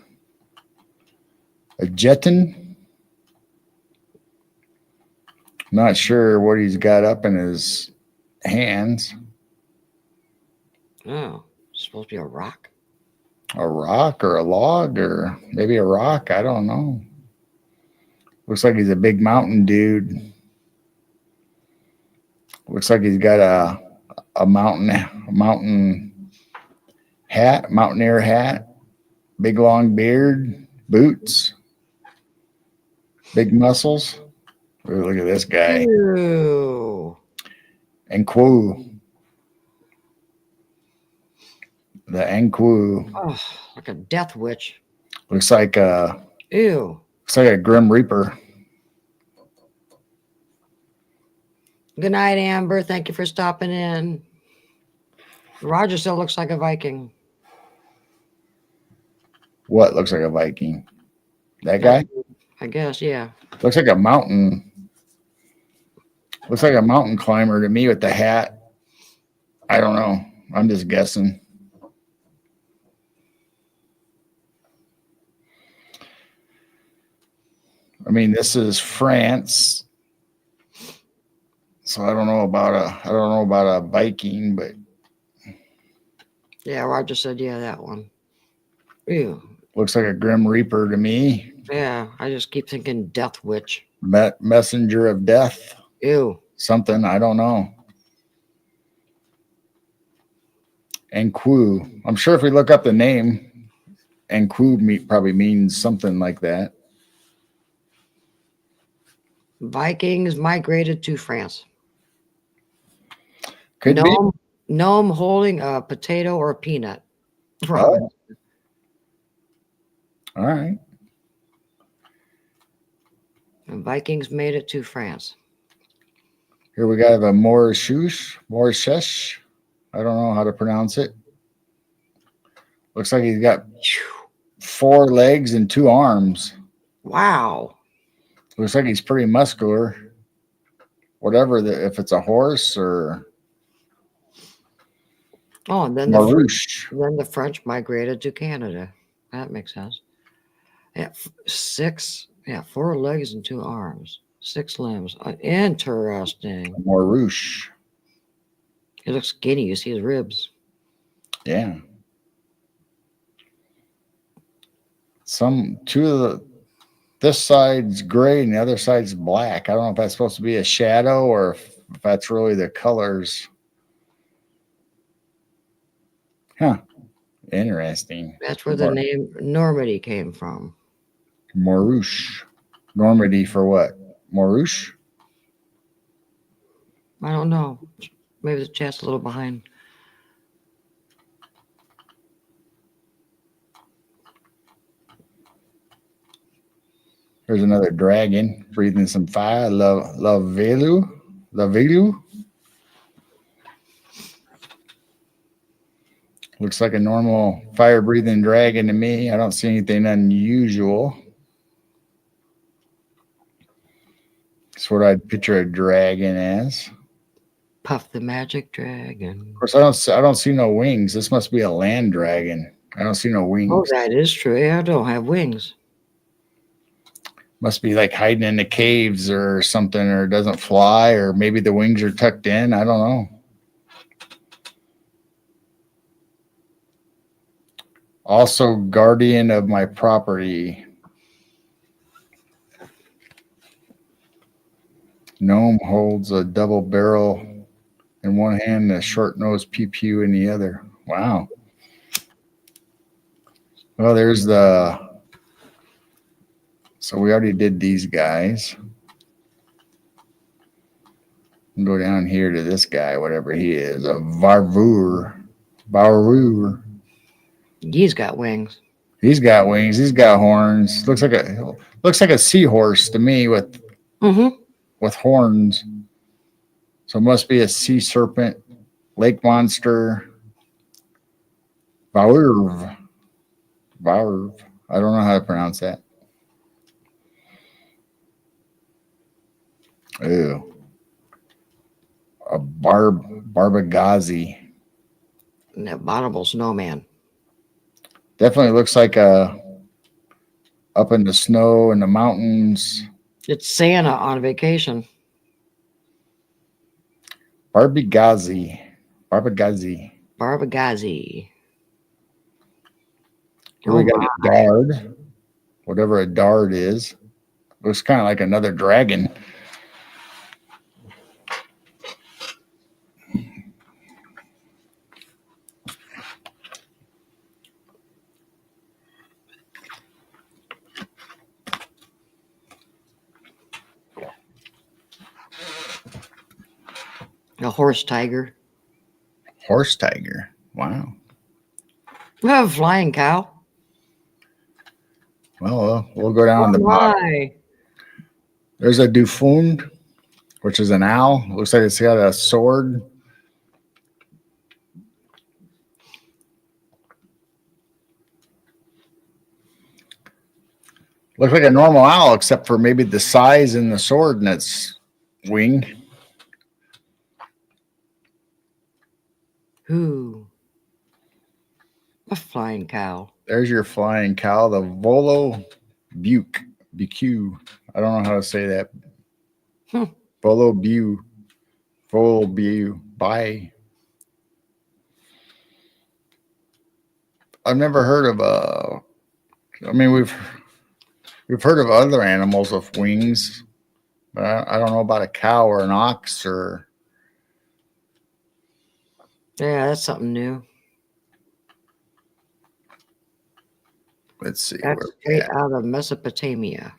B: A jeton. Not sure what he's got up in his hands.
C: Oh, it's supposed to be a rock.
B: A rock or a log or maybe a rock. I don't know. Looks like he's a big mountain dude. Looks like he's got a mountain hat, mountaineer hat, big long beard, boots, big muscles. Ooh, look at this guy.
C: Ew.
B: And Quo. The Anku
C: Oh, like a death witch.
B: looks like
C: Ew.
B: a Grim Reaper.
C: Good night, Amber. Thank you for stopping in. Roger still looks like a Viking.
B: What looks like a Viking? That guy
C: I guess, yeah.
B: looks like a mountain. Looks like a mountain climber to me with the hat. I don't know. I'm just guessing. I mean, this is France, so I don't know about a Viking, but
C: Yeah, Roger said, yeah, that one. Ew.
B: looks like a Grim Reaper to me.
C: Yeah, I just keep thinking death witch.
B: Messenger of death.
C: Ew.
B: Something, I don't know. Anku. I'm sure if we look up the name, Anku probably means something like that.
C: Vikings migrated to France.
B: Could be.
C: Gnome holding a potato or a peanut.
B: Oh, all right.
C: And Vikings made it to France.
B: Here we got a Mauritius. I don't know how to pronounce it. Looks like he's got 4 legs and 2 arms.
C: Wow.
B: Looks like he's pretty muscular. Whatever, if it's a horse or
C: Oh, and then the French migrated to Canada. That makes sense. Yeah, 4 legs and 2 arms, 6 limbs. Interesting.
B: Marouche.
C: He looks skinny. You see his ribs.
B: Yeah. This side's gray and the other side's black. I don't know if that's supposed to be a shadow or if that's really the colors. Huh. Interesting.
C: That's where the name Normandy came from.
B: Marouche. Normandy for what? Marouche?
C: I don't know. Maybe the chat's a little behind.
B: There's another dragon breathing some fire. Lavelu. Looks like a normal fire breathing dragon to me. I don't see anything unusual. That's what I'd picture a dragon as.
C: Puff the magic dragon.
B: Of course, I don't see no wings. This must be a land dragon. I don't see no wings.
C: Oh, that is true. Yeah, I don't have wings.
B: Must be like hiding in the caves or something, or doesn't fly, or maybe the wings are tucked in. I don't know. Also, guardian of my property. Gnome holds a double barrel in one hand and a short-nosed pew in the other. Wow. Well, there's so we already did these guys. Go down here to this guy, whatever he is, a Varvur.
C: He's got wings.
B: He's got wings. He's got horns. Looks like a seahorse to me with horns. So it must be a sea serpent, lake monster. Varv. I don't know how to pronounce that. Ew. A Barbagazi.
C: An abominable snowman.
B: Definitely looks like up in the snow and the mountains.
C: It's Santa on vacation.
B: Barbagazi. Here we got a dard. Whatever a dard is. Looks kind of like another dragon.
C: A horse tiger.
B: Horse tiger. Wow.
C: Oh, flying cow.
B: Well, we'll go down
C: Oh
B: to the bottom.
C: my.
B: There's a Dufund, which is an owl. Looks like it's got a sword. Looks like a normal owl, except for maybe the size and the sword in its wing.
C: Who? A flying cow.
B: There's your flying cow, the Volo Buke. BQ. I don't know how to say that.
C: Hmm.
B: Volo Bu. Volo Bu. Bye. I've never heard of I mean, we've heard of other animals with wings, but I don't know about a cow or an ox or.
C: Yeah, that's something new.
B: Let's see.
C: That's
B: Where we
C: straight
B: at?
C: out of Mesopotamia.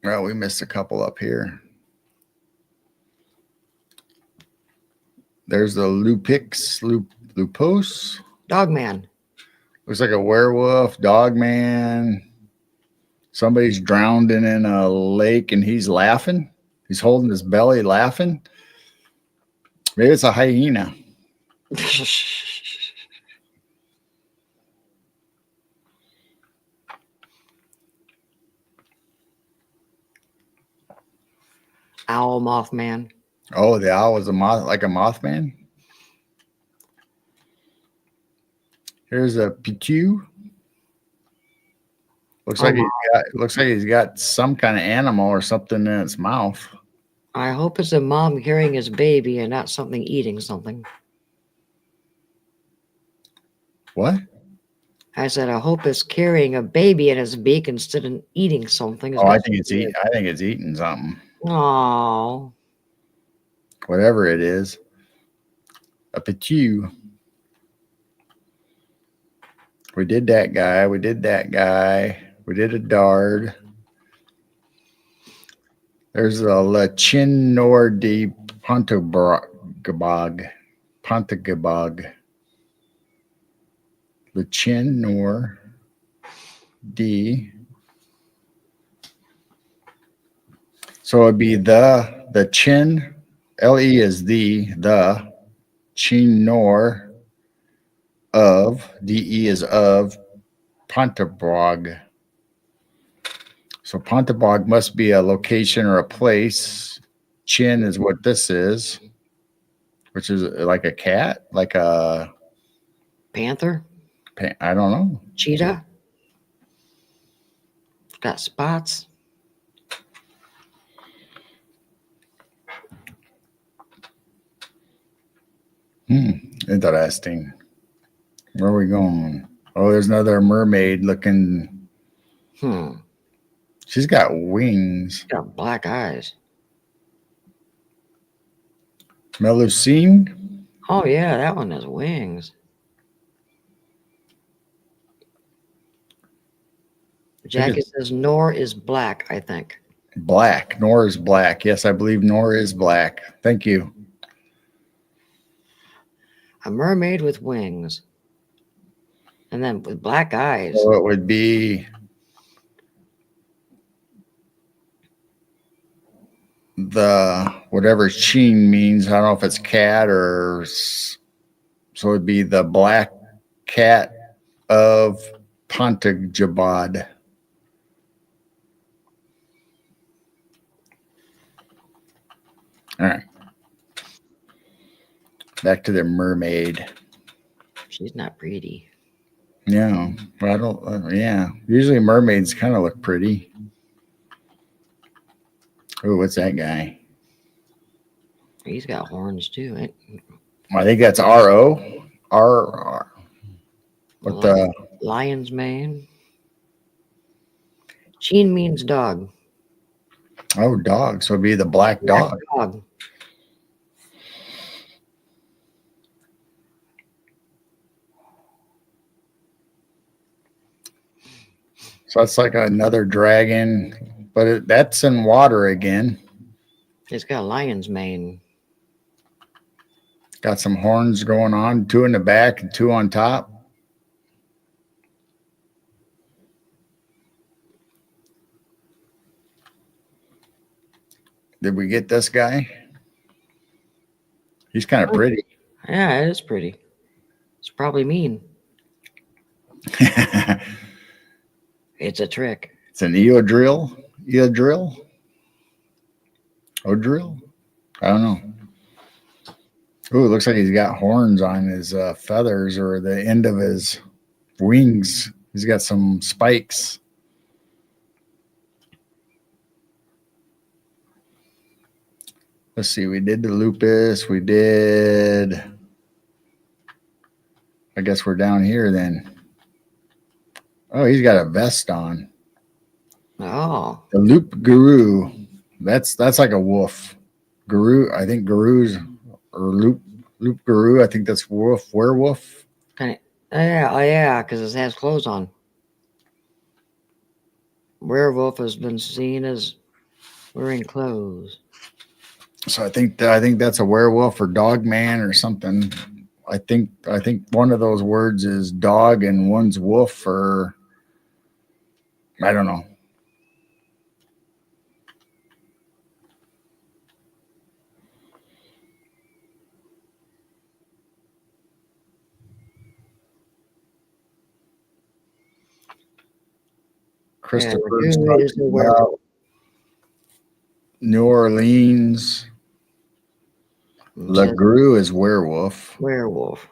B: Well, we missed a couple up here. There's the Lupos.
C: Dogman.
B: Looks like a werewolf, dog man. Somebody's drowned in a lake and he's laughing. He's holding his belly laughing. Maybe it's a hyena.
C: Owl Mothman.
B: Oh, the owl was a moth, like a mothman. Here's a pichu. Looks like he's got some kind of animal or something in its mouth.
C: I hope it's a mom carrying his baby and not something eating something.
B: What?
C: I said, I hope it's carrying a baby in its beak instead of eating something.
B: Oh, I think it's eating. I think it's eating something.
C: Oh,
B: Whatever it is. A pichu. We did that guy. We did that guy. We did a dard. There's a Lachinor de Pontagabog. Pontagabog. Lachinor de. So it'd be the chin. LE is the Chinor of DE is of Pontabog. So Pontabog must be a location or a place. Chin is what this is, which is like a cat, like a
C: panther,
B: I don't know.
C: cheetah. Got spots.
B: Interesting. Where are we going? Oh, there's another mermaid looking. She's got wings.
C: Got black eyes.
B: Melusine.
C: Oh yeah, that one has wings. Jackie says Nor is black, I think.
B: Black. Nor is black. Yes, I believe Nor is black. Thank you.
C: A mermaid with wings. And then with black eyes.
B: So it would be the whatever sheen means. I don't know if it's cat or so it'd be the black cat of Pontagjabad. All right. Back to the mermaid.
C: She's not pretty.
B: Yeah, but I don't. Yeah, usually mermaids kind of look pretty. Oh, what's that guy?
C: He's got horns too.
B: I think that's RO. R. What the?
C: Lion's mane. Sheen means dog.
B: Oh, dog. So it'd be the black dog.
C: Dog.
B: So that's like another dragon, but that's in water again.
C: It's got a lion's mane.
B: Got some horns going on, two in the back and two on top. Did we get this guy? He's kind of pretty.
C: Yeah, it is pretty. It's probably mean. It's a trick.
B: It's an Eodrill. Eodrill? Odrill? I don't know. Ooh, it looks like he's got horns on his feathers or the end of his wings. He's got some spikes. Let's see. We did the lupus. We did. I guess we're down here then. Oh, he's got a vest on.
C: Oh.
B: The loop guru. That's like a wolf. Guru. I think gurus or loop guru. I think that's werewolf.
C: Kind of. Oh yeah, because it has clothes on. Werewolf has been seen as wearing clothes.
B: So I think that's a werewolf or dog man or something. I think one of those words is dog and one's wolf, or I don't know. Christopher's talking about New Orleans. LeGru is werewolf.
C: Werewolf.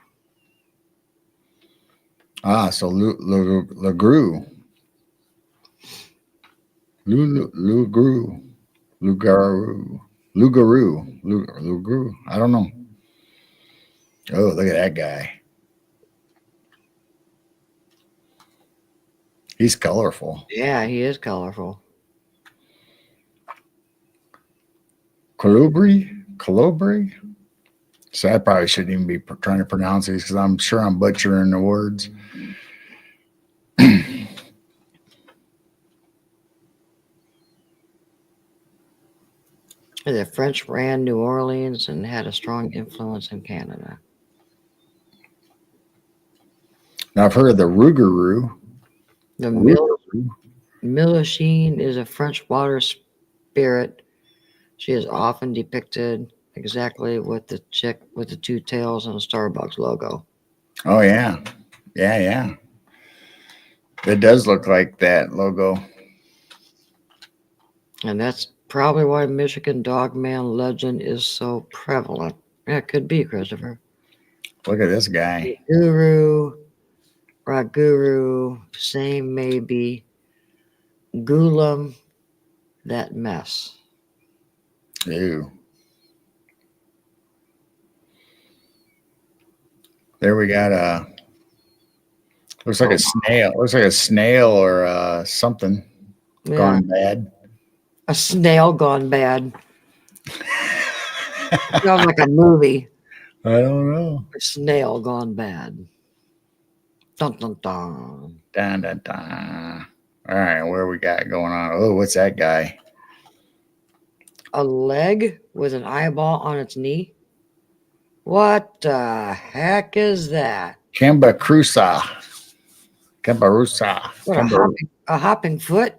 B: Ah, so LeGru. Lugaru. I don't know. Oh, look at that guy. He's colorful.
C: Yeah, he is colorful.
B: Colobri? So I probably shouldn't even be trying to pronounce these because I'm sure I'm butchering the words.
C: The French ran New Orleans and had a strong influence in Canada.
B: Now I've heard of the Rougarou.
C: The Milachine is a French water spirit. She is often depicted exactly with the chick with the two tails and a Starbucks logo.
B: Oh yeah. Yeah. It does look like that logo.
C: And that's probably why Michigan Dogman legend is so prevalent. Yeah, it could be, Christopher.
B: Look at this guy.
C: Raguru, same maybe. Gulam, that mess.
B: Ew. There we got a. Looks like a snail. Looks like a snail or something gone bad.
C: A snail gone bad. Sounds like a movie.
B: I don't know.
C: A snail gone bad. Dun dun dun.
B: Dun, dun, dun. All right, where we got going on? Oh, what's that guy?
C: A leg with an eyeball on its knee? What the heck is that?
B: Cambarusa.
C: What, a hopping foot?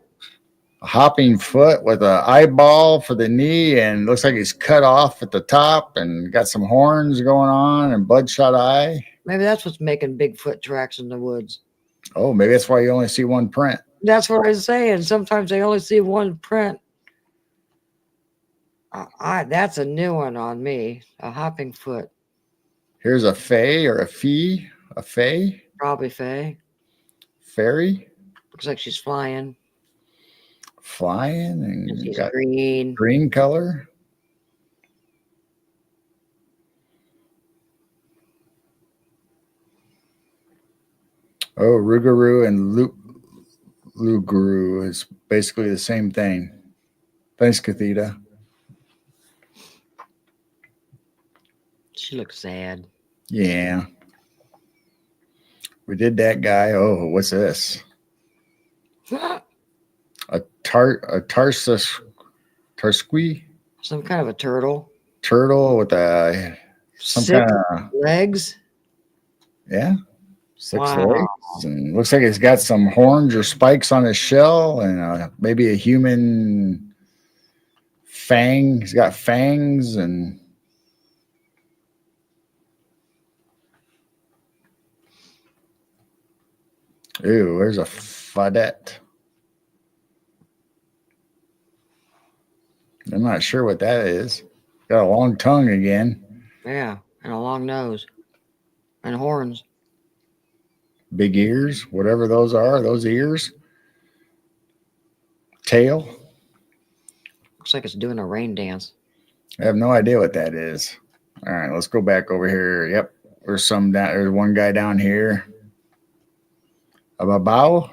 B: A hopping foot with an eyeball for the knee, and looks like he's cut off at the top and got some horns going on and bloodshot eye.
C: Maybe that's what's making Bigfoot tracks in the woods.
B: Oh, maybe that's why you only see one print.
C: That's what I was saying. Sometimes they only see one print. That's a new one on me. A hopping foot.
B: Here's a fae or a fee. A fae?
C: Probably fae.
B: Fairy?
C: Looks like she's flying.
B: Flying and
C: She's
B: got
C: green.
B: green color. Oh, Rougarou and Luguru is basically the same thing. Thanks, Cathita.
C: She looks sad.
B: Yeah. We did that guy. Oh, what's this? A tarsqui
C: Some kind of a turtle.
B: turtle with some kind of
C: legs.
B: Yeah, six
C: Wow.
B: legs, and looks like he's got some horns or spikes on his shell, and maybe a human fang. He's got fangs and ooh, there's a fadette. I'm not sure what that is. Got a long tongue again.
C: Yeah, and a long nose and horns.
B: Big ears, whatever those are, those ears. Tail.
C: Looks like it's doing a rain dance.
B: I have no idea what that is. All right, let's go back over here. Yep, there's one guy down here. A babao?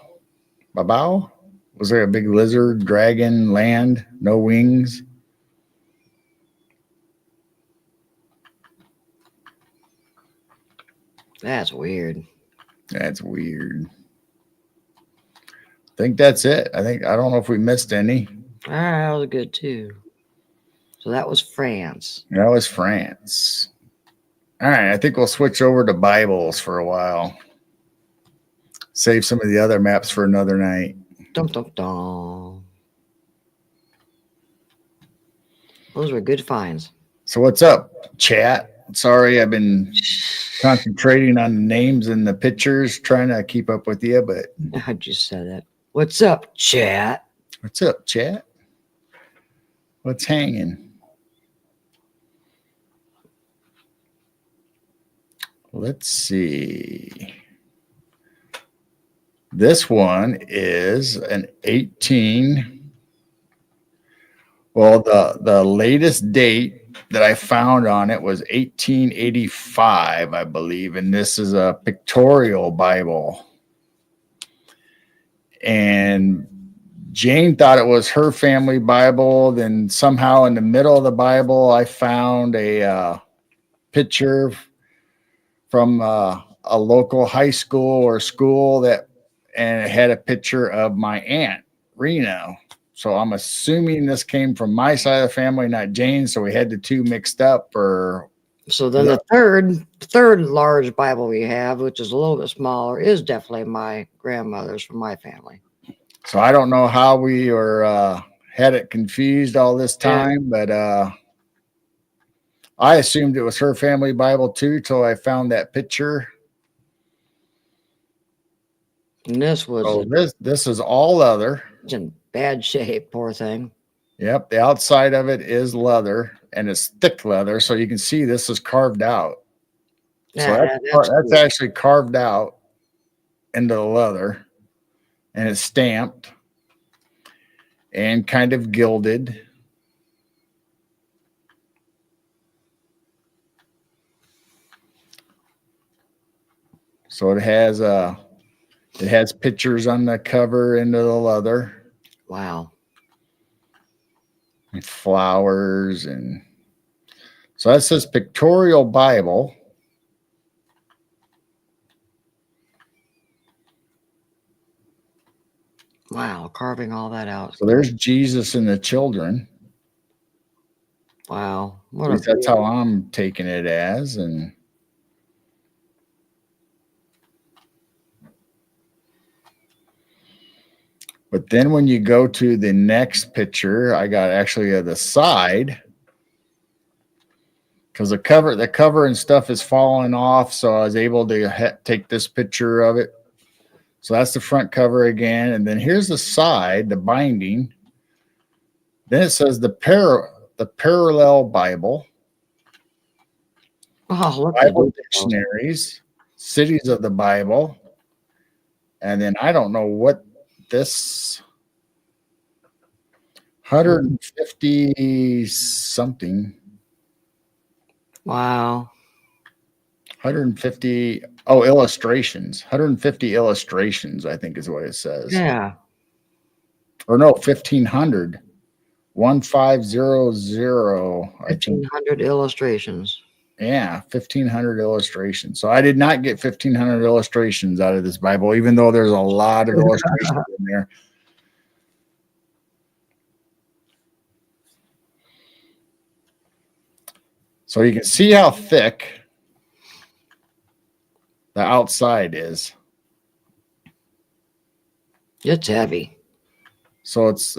B: Babao? Was there a big lizard, dragon, land, no wings?
C: That's weird.
B: That's weird. I think that's it. I don't know if we missed any.
C: All right, that was good too. So that was France.
B: That was France. All right, I think we'll switch over to Bibles for a while. Save some of the other maps for another night.
C: Dum dum dum. Those were good finds.
B: So what's up, chat? Sorry, I've been concentrating on the names and the pictures, trying to keep up with you, but
C: I just said that. What's up, chat?
B: what's up, chat? What's hanging? Let's see. This one is an 18. Well, the latest date that I found on it was 1885, I believe, and this is a pictorial Bible. And Jane thought it was her family Bible. Then somehow in the middle of the Bible, I found a picture from a local high school or school and it had a picture of my aunt, Reno. So I'm assuming this came from my side of the family, not Jane's. So we had the two mixed up.
C: So then the third large Bible we have, which is a little bit smaller, is definitely my grandmother's from my family.
B: So I don't know how we had it confused all this time, but I assumed it was her family Bible too till I found that picture.
C: And this was
B: this is all leather.
C: It's in bad shape, poor thing.
B: Yep, the outside of it is leather, and it's thick leather, so you can see this is carved out.
C: Yeah,
B: so that's actually carved out into the leather, and it's stamped and kind of gilded. So it has pictures on the cover into the leather.
C: Wow.
B: And flowers, and so that says pictorial Bible.
C: Wow, carving all that out.
B: So there's Jesus and the children.
C: Wow.
B: At least that's how I'm taking it as. And but then when you go to the next picture, I got actually the side, because the cover and stuff is falling off. So I was able to take this picture of it. So that's the front cover again. And then here's the side, the binding. Then it says the parallel Bible.
C: Oh, look
B: Bible dictionaries, cities of the Bible. And then I don't know what this 150 something.
C: Wow.
B: 150 illustrations. 150 illustrations, I think is what it says.
C: Yeah.
B: Or no, 1500. 1500.
C: 1,500 illustrations.
B: Yeah, 1,500 illustrations. So I did not get 1,500 illustrations out of this Bible, even though there's a lot of illustrations in there. So you can see how thick the outside is.
C: It's heavy.
B: So it's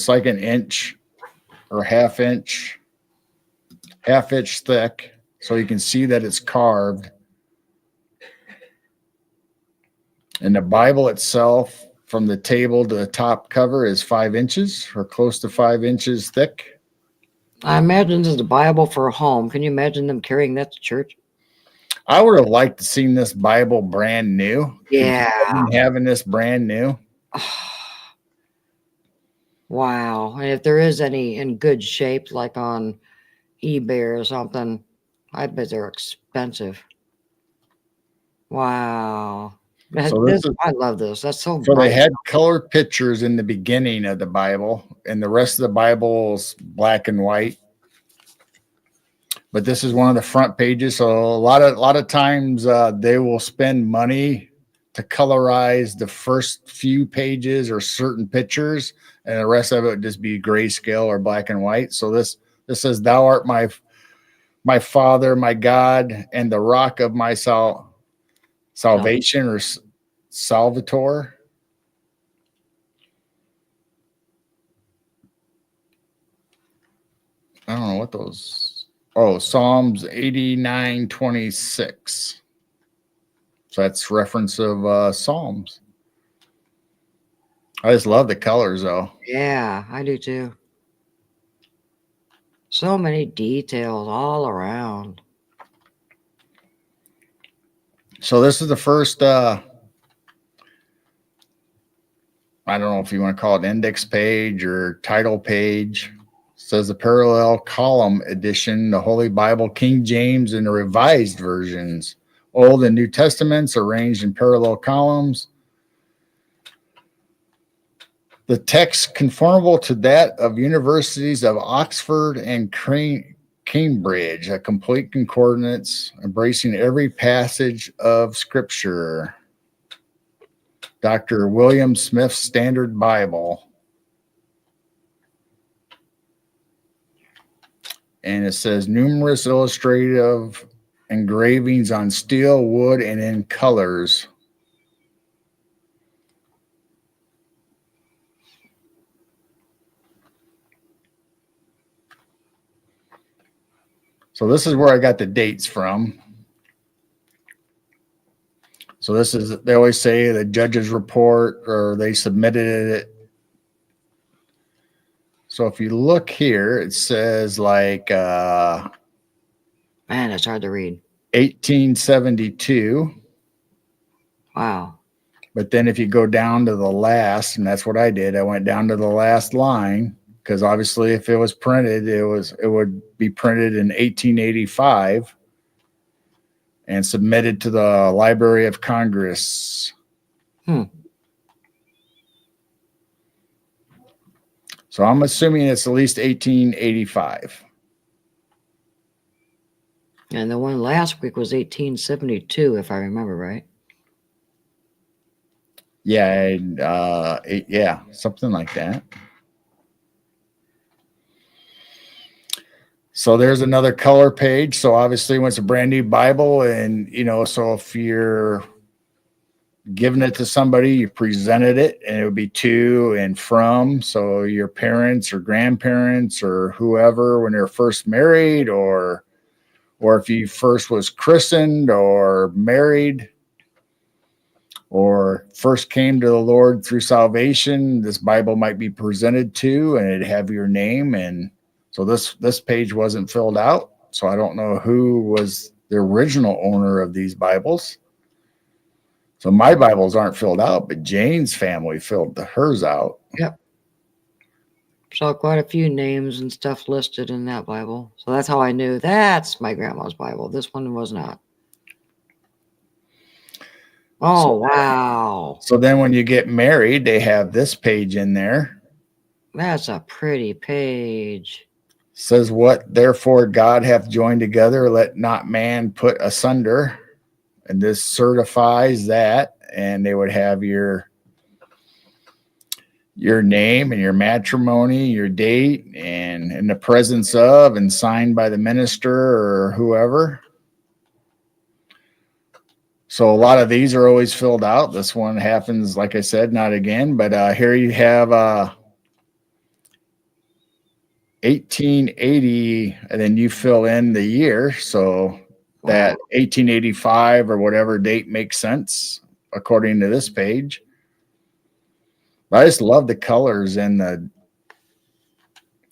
B: like an inch or half inch thick, so you can see that it's carved. And the Bible itself, from the table to the top cover, is 5 inches or close to 5 inches thick.
C: I imagine this is a Bible for a home. Can you imagine them carrying that to church?
B: I would have liked to seen this Bible brand new.
C: Yeah.
B: Having this brand new.
C: Wow. And if there is any in good shape, like on eBay or something, I bet they're expensive. Wow.
B: So
C: I love this. That's so
B: So
C: bright.
B: they had color pictures in the beginning of the Bible, and the rest of the Bible is black and white. But this is one of the front pages. So a lot of times they will spend money to colorize the first few pages or certain pictures, and the rest of it would just be grayscale or black and white. So this says, "Thou art my Father, my God, and the rock of my salvation," or Salvator. I don't know what those. Oh, Psalms 89:26. So that's reference of Psalms. I just love the colors, though.
C: Yeah, I do too. So many details all around.
B: So this is the first. I don't know if you want to call it index page or title page. It says the parallel column edition, the Holy Bible, King James, and the Revised versions. Old and New Testaments arranged in parallel columns. The text conformable to that of universities of Oxford and Cambridge, a complete concordance embracing every passage of Scripture. Dr. William Smith's Standard Bible. And it says numerous illustrative engravings on steel, wood, and in colors. So this is where I got the dates from. So this is, they always say the judge's report, or they submitted it. So if you look here, it says like
C: Man, it's hard to read.
B: 1872.
C: Wow.
B: But then if you go down to the last, and that's what I did, I went down to the last line, because obviously if it was printed, it would be printed in 1885 and submitted to the Library of Congress. So I'm assuming it's at least 1885.
C: And the one last week was 1872, if I remember right.
B: Yeah, yeah, something like that. So there's another color page. So obviously when it's a brand new Bible, and so if you're giving it to somebody, you presented it, and it would be to and from. So your parents or grandparents or whoever, when they're first married, or if you first was christened or married, or first came to the Lord through salvation, this Bible might be presented to, and it'd have your name. And so this page wasn't filled out. So I don't know who was the original owner of these Bibles. So my Bibles aren't filled out, but Jane's family filled hers out.
C: Yep. Saw quite a few names and stuff listed in that Bible. So that's how I knew that's my grandma's Bible. This one was not. Oh, wow.
B: So then when you get married, they have this page in there.
C: That's a pretty page.
B: Says, what therefore God hath joined together, let not man put asunder. And this certifies that. And they would have your name and your matrimony, your date, and in the presence of, and signed by the minister or whoever. So a lot of these are always filled out. This one happens, like I said, not again. But here you have 1880, and then you fill in the year. So that 1885 or whatever date makes sense according to this page. I just love the colors and the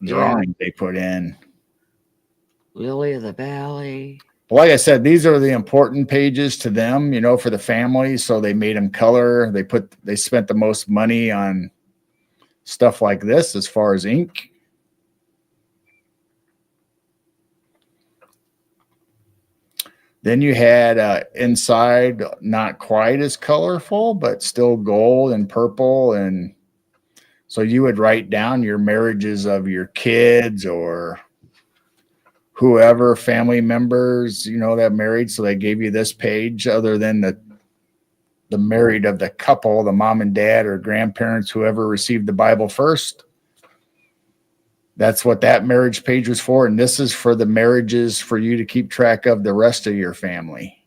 B: drawing they put in.
C: Lily of the Valley.
B: Like I said, these are the important pages to them, for the family. So they made them color. They spent the most money on stuff like this as far as ink. Then you had inside, not quite as colorful, but still gold and purple. And so you would write down your marriages of your kids or whoever, family members, that married. So they gave you this page other than the married of the couple, the mom and dad or grandparents, whoever received the Bible first. That's what that marriage page was for. And this is for the marriages for you to keep track of the rest of your family.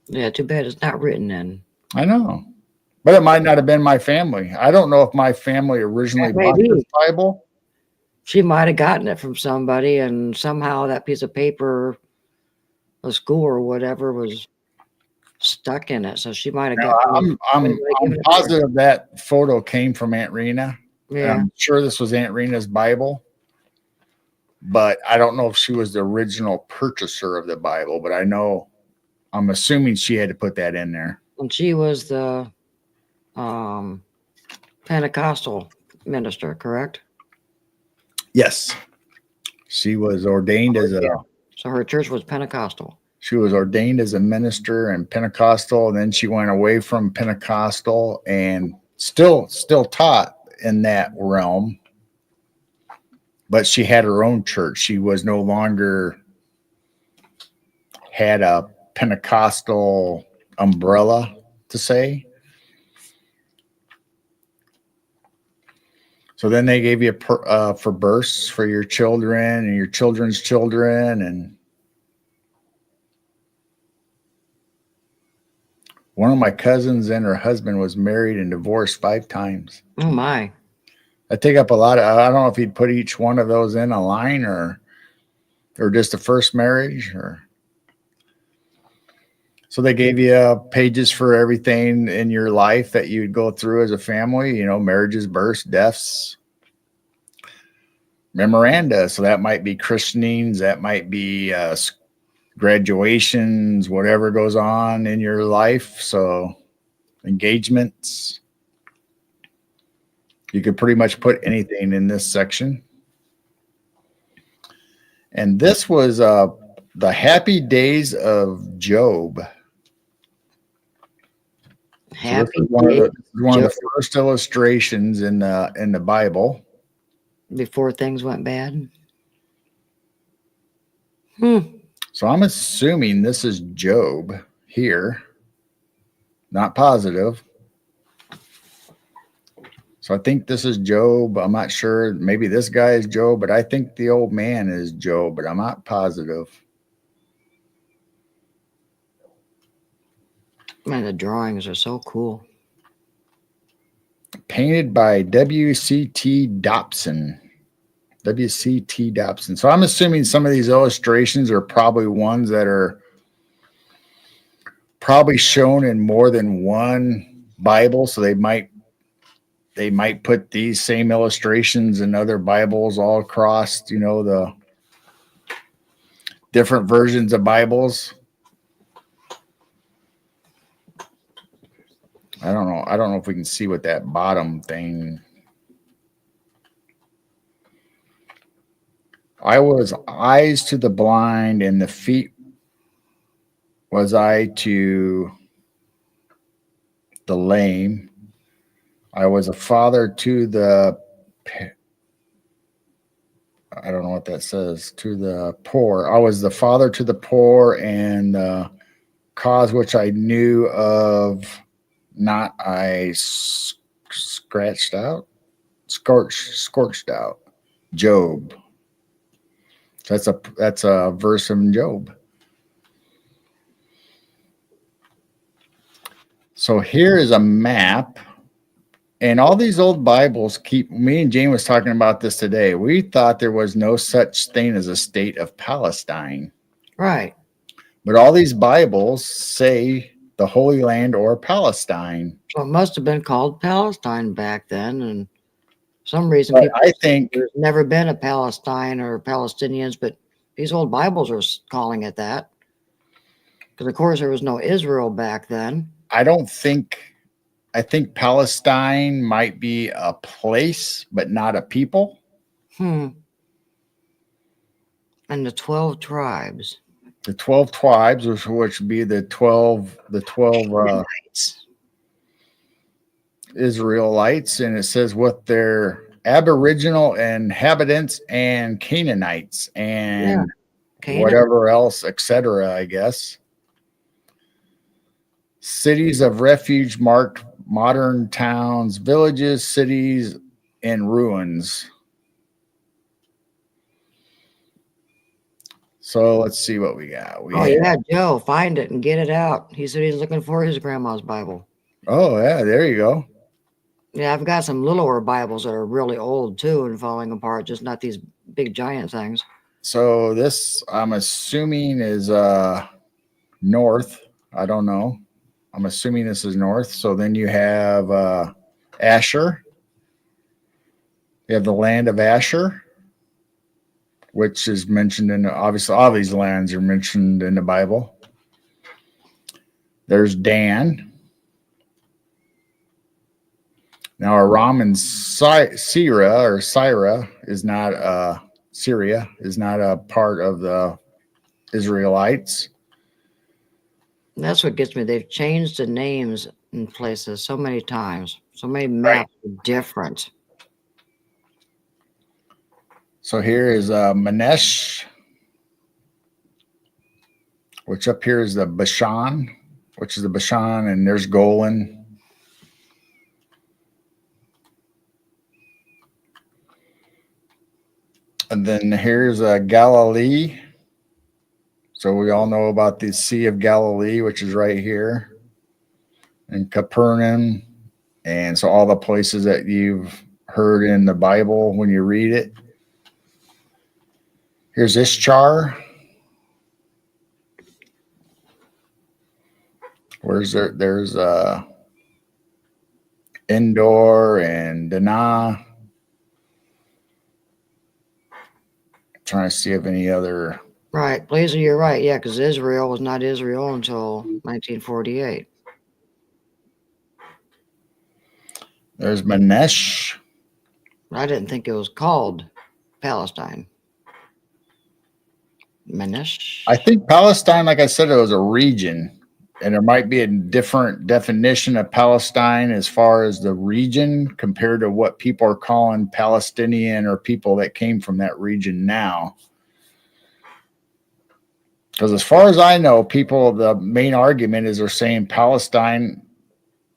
C: Yeah, too bad it's not written in.
B: I know. But it might not have been my family. I don't know if my family originally bought this Bible.
C: She might have gotten it from somebody, and somehow that piece of paper, a school or whatever, was stuck in it. So she might have gotten
B: I'm positive that photo came from Aunt Rena.
C: Yeah.
B: I'm sure this was Aunt Rena's Bible. But I don't know if she was the original purchaser of the Bible, but I'm assuming she had to put that in there.
C: And she was the Pentecostal minister, correct?
B: Yes. She was ordained as
C: So her church was Pentecostal.
B: She was ordained as a minister and Pentecostal, and then she went away from Pentecostal and still taught in that realm. But she had her own church. She was no longer had a Pentecostal umbrella to say. So then they gave you for births for your children and your children's children. And one of my cousins and her husband was married and divorced 5 times.
C: Oh, my.
B: I take up a lot of, I don't know if he'd put each one of those in a line or just the first marriage or. So they gave you pages for everything in your life that you'd go through as a family, marriages, births, deaths, memoranda. So that might be christenings, that might be graduations, whatever goes on in your life. So engagements. You could pretty much put anything in this section. And this was the happy days of Job. So this is one of the first illustrations in the Bible.
C: Before things went bad.
B: So I'm assuming this is Job here. Not positive. So I think this is Job. I'm not sure. Maybe this guy is Job, but I think the old man is Job, but I'm not positive.
C: Man, the drawings are so cool.
B: Painted by W.C.T. Dobson. W.C.T. Dobson. So I'm assuming some of these illustrations are probably ones that are probably shown in more than one Bible. So they might put these same illustrations in other Bibles all across, the different versions of Bibles. I don't know. I don't know if we can see what that bottom thing. I was eyes to the blind and the feet was I to the lame. I was a father to the, I don't know what that says, to the poor. I was the father to the poor and the cause which I knew of not I scorched out. Job. So that's a verse from Job. So here is a map And all these old Bibles keep, me and Jane was talking about this today. We thought there was no such thing as a state of Palestine.
C: Right.
B: But all these Bibles say the Holy Land or Palestine.
C: So it must have been called Palestine back then. And for some reason
B: But
C: people
B: I
C: say
B: think,
C: there's never been a Palestine or Palestinians, but these old Bibles are calling it that. Because of course there was no Israel back then.
B: I think Palestine might be a place, but not a people.
C: And the 12 tribes.
B: The 12 tribes, which would be the 12 Israelites, and it says what their Aboriginal inhabitants and Canaanites and whatever else, etc. I guess. Cities of refuge marked modern towns, villages, cities, and ruins. So let's see what we got.
C: Yeah, Joe, find it and get it out. He said he's looking for his grandma's Bible.
B: Oh, yeah, there you go.
C: Yeah, I've got some littler Bibles that are really old too and falling apart, just not these big giant things.
B: So this, I'm assuming, is north. I don't know. I'm assuming this is north. So then you have Asher. You have the land of Asher, which is mentioned in, obviously, all these lands are mentioned in the Bible. There's Dan. Now, Aram and Syria is not Syria is not a part of the Israelites.
C: That's what gets me. They've changed the names in places so many times. So many maps are different.
B: So here is Manesh, which up here is the Bashan, which is the Bashan, and there's Golan. And then here's Galilee. So we all know about the Sea of Galilee, which is right here, and Capernaum. And so all the places that you've heard in the Bible when you read it. Here's Ishchar. Where's there? There's Endor and Dana. Trying to see if any other.
C: Right. Blazer, you're right. Yeah, because Israel was not Israel until 1948.
B: There's Manesh.
C: I didn't think it was called Palestine. Manesh?
B: I think Palestine, like I said, it was a region. And there might be a different definition of Palestine as far as the region compared to what people are calling Palestinian or people that came from that region now. Because as far as I know, people, the main argument is they're saying Palestine,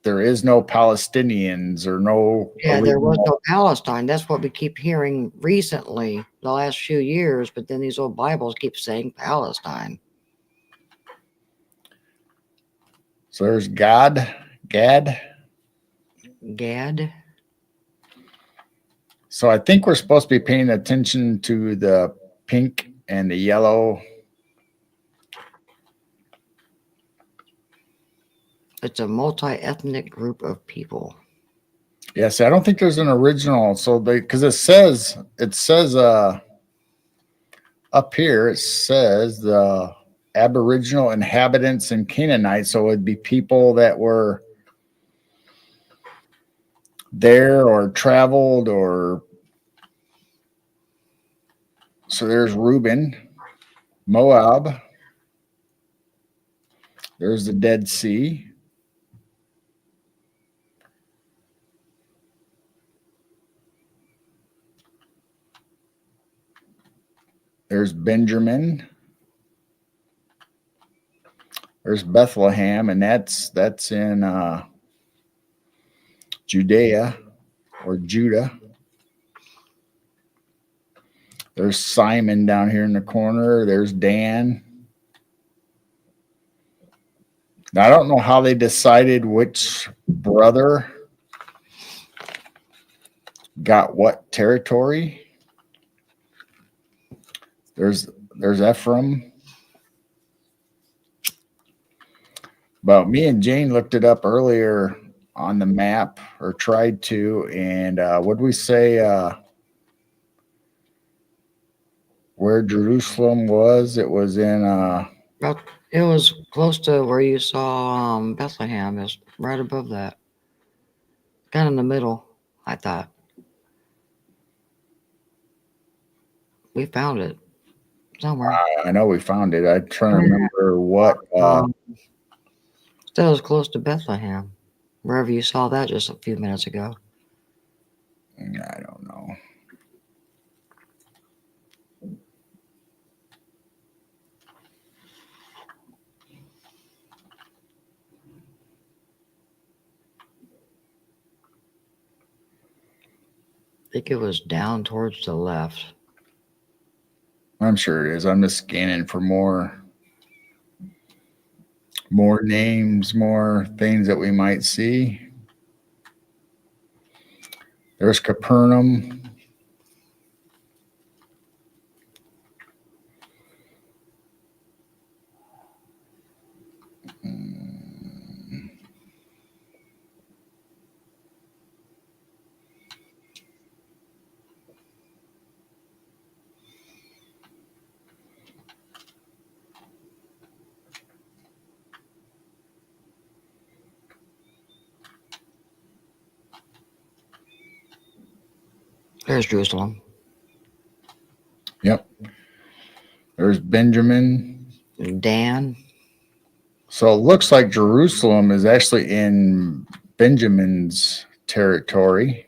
B: there is no Palestinians or no.
C: Yeah, there was no Palestine. That's what we keep hearing recently, the last few years. But then these old Bibles keep saying Palestine.
B: So there's Gad. So I think we're supposed to be paying attention to the pink and the yellow.
C: It's a multi-ethnic group of people.
B: Yes, I don't think there's an original. So because it says up here, it says the Aboriginal inhabitants and Canaanites. So it'd be people that were there or traveled or. So there's Reuben, Moab. There's the Dead Sea. There's Benjamin. There's Bethlehem, and that's in Judea or Judah. There's Simon down here in the corner. There's Dan. Now, I don't know how they decided which brother got what territory? There's Ephraim. But me and Jane looked it up earlier on the map, or tried to, and what did we say? Where Jerusalem was? It was in.
C: It was close to where you saw Bethlehem. Is right above that, kind of in the middle. I thought we found it somewhere.
B: I know we found it. I'm trying to remember what.
C: Still as close to Bethlehem, wherever you saw that just a few minutes ago.
B: I don't know.
C: I think it was down towards the left.
B: I'm sure it is. I'm just scanning for more names, more things that we might see. There's Capernaum.
C: There's Jerusalem.
B: Yep. There's Benjamin.
C: Dan.
B: So it looks like Jerusalem is actually in Benjamin's territory.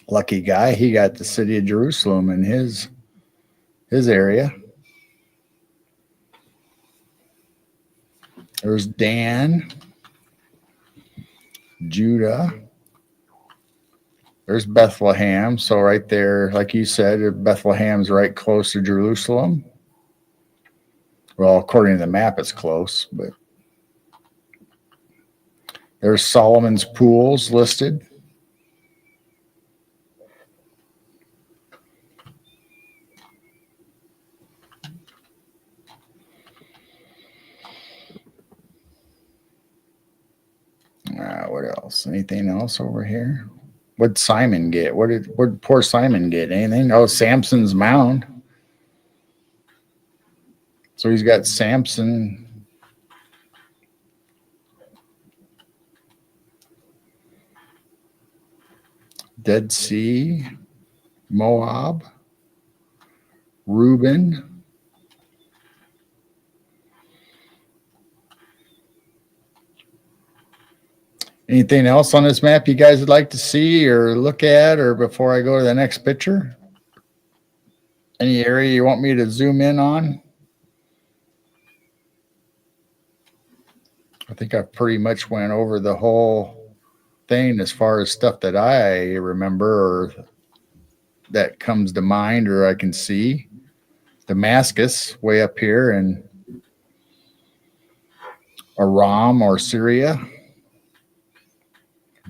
B: Lucky guy, he got the city of Jerusalem in his area. There's Dan, Judah. There's Bethlehem. So right there, like you said, Bethlehem's right close to Jerusalem. Well, according to the map, it's close, but there's Solomon's pools listed. What else? Anything else over here? What'd Simon get? What did poor Simon get? Anything? Oh, Samson's mound. So he's got Samson. Dead Sea, Moab, Reuben. Anything else on this map you guys would like to see or look at, or before I go to the next picture? Any area you want me to zoom in on? I think I pretty much went over the whole thing as far as stuff that I remember or that comes to mind or I can see. Damascus way up here and Aram or Syria.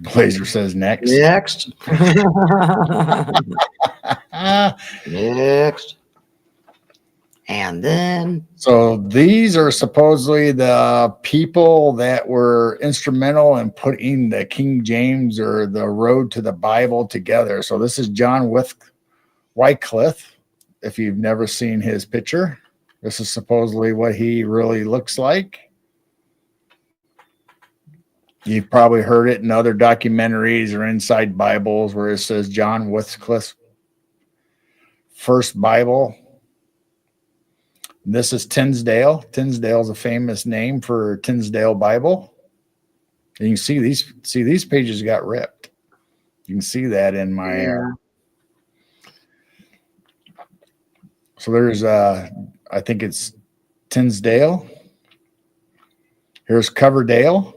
B: Blazer says next.
C: Next. Next. And then.
B: So these are supposedly the people that were instrumental in putting the King James or the Road to the Bible together. So this is John Wycliffe. If you've never seen his picture, this is supposedly what he really looks like. You've probably heard it in other documentaries or inside Bibles where it says John Wycliffe's first Bible. This is Tinsdale. Tinsdale is a famous name for Tinsdale Bible. And you can see these pages got ripped. You can see that in my. So there's I think it's Tinsdale. Here's Coverdale.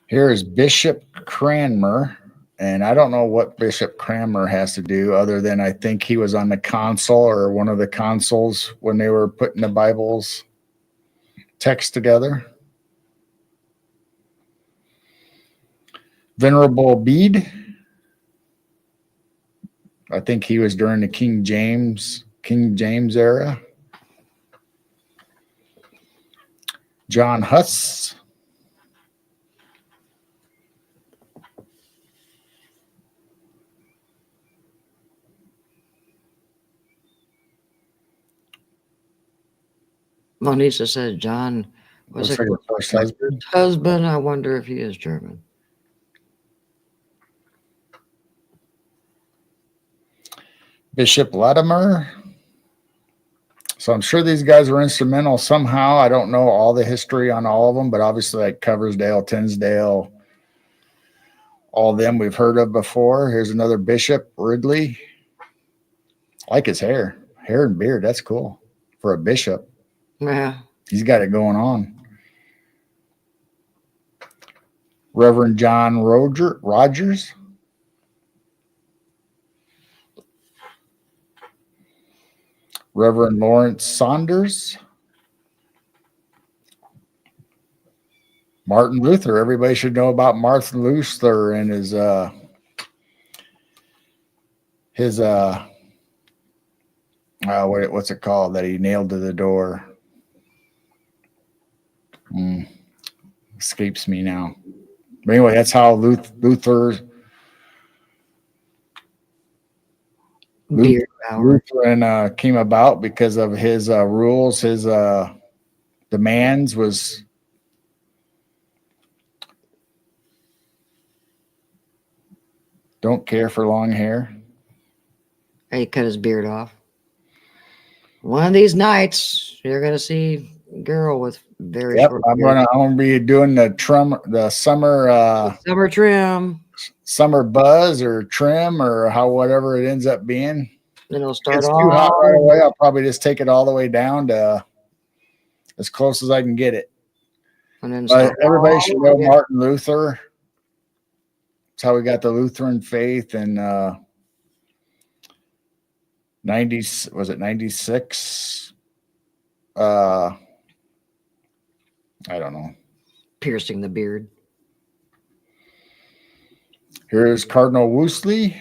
B: Here is Bishop Cranmer. And I don't know what Bishop Cranmer has to do other than I think he was on the council or one of the councils when they were putting the Bible's text together. Venerable Bede. I think he was during the King James era. John Huss.
C: Monisa said John was
B: Looks like her first husband.
C: husband. I wonder if he is German.
B: Bishop Latimer. So I'm sure these guys were instrumental somehow. I don't know all the history on all of them, but obviously like Coversdale, Tinsdale, all of them we've heard of before. Here's another Bishop, Ridley. I like his hair and beard. That's cool for a bishop.
C: Yeah.
B: He's got it going on. Reverend John Rogers. Reverend Lawrence Saunders. Martin Luther. Everybody should know about Martin Luther and his what's it called that he nailed to the door? Escapes me now. But anyway, that's how Lutheran came about because of his rules, his demands was don't care for long hair.
C: He cut his beard off. One of these nights, you're gonna see a girl with very
B: Yep,
C: short
B: I'm
C: beard.
B: gonna be doing the
C: Summer trim.
B: summer buzz or trim or whatever it ends up being.
C: Then it'll
B: If
C: start
B: it's too hot right away, I'll probably just take it all the way down to as close as I can get it.
C: And then
B: But everybody should know
C: again.
B: Martin Luther. That's how we got the Lutheran faith in 96? I don't know.
C: Piercing the beard.
B: Here's Cardinal Woosley.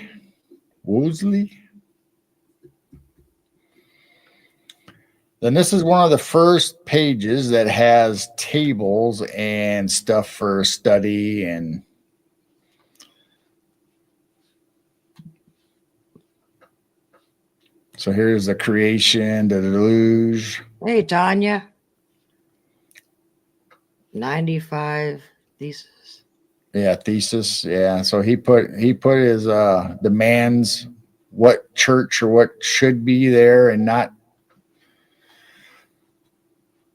B: Then this is one of the first pages that has tables and stuff for study and so here's the creation, the deluge.
C: Hey, Tanya. 95 thesis.
B: Yeah, thesis. Yeah. So he put his demands, what church or what should be there and not.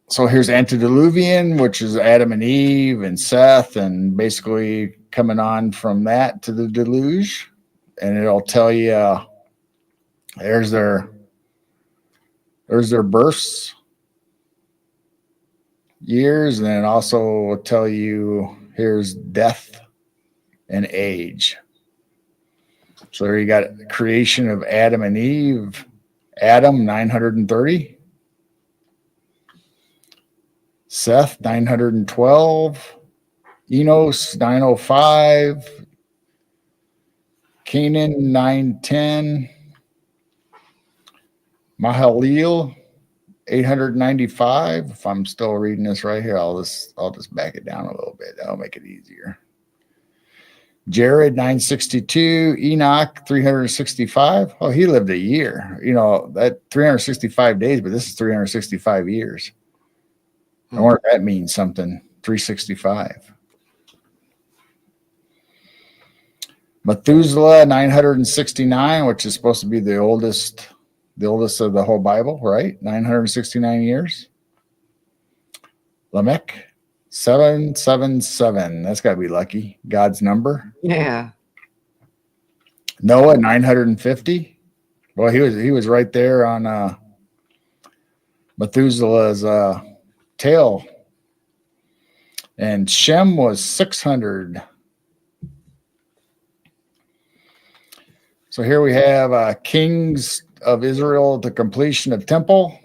B: So here's antediluvian, which is Adam and Eve and Seth, and basically coming on from that to the deluge. And it'll tell you there's their births years, and then it also will tell you here's death and age. So there you got the creation of Adam and Eve. Adam 930, Seth 912, Enos 905, Canaan 910, Mahalalel 895. If I'm still reading this right here, I'll just back it down a little bit. That'll make it easier. Jared 962, Enoch 365. Oh, he lived a year. You know, that 365 days, but this is 365 years. I wonder if that means something. 365. Methuselah 969, which is supposed to be the oldest of the whole Bible, right? 969 years. Lamech 777. That's got to be lucky. God's number.
C: Yeah.
B: Noah 950. Well, he was right there on Methuselah's tail. And Shem was 600. So here we have kings of Israel at the completion of temple.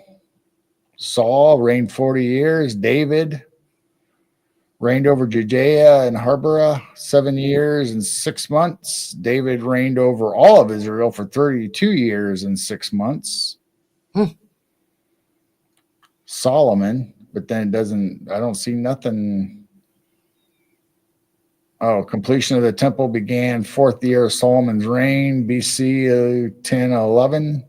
B: Saul reigned 40 years. David reigned over Judea and Harbora 7 years and 6 months. David reigned over all of Israel for 32 years and 6 months. Solomon, but then I don't see nothing. Oh, completion of the temple began 4th year of Solomon's reign, BC 1011.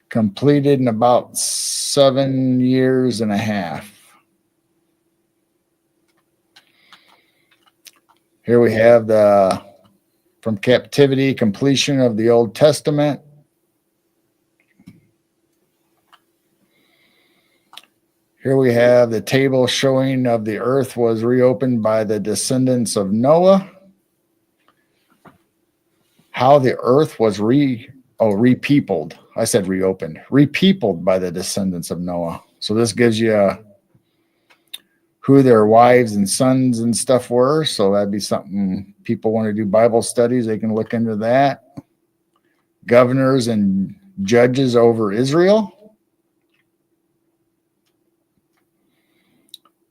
B: Completed in about 7 years and a half. Here we have the from captivity completion of the Old Testament. Here we have the table showing of the earth was reopened by the descendants of Noah. How the earth was repeopled. I said reopened. Repeopled by the descendants of Noah. So this gives you who their wives and sons and stuff were. So that'd be something people want to do Bible studies. They can look into that. Governors and judges over Israel.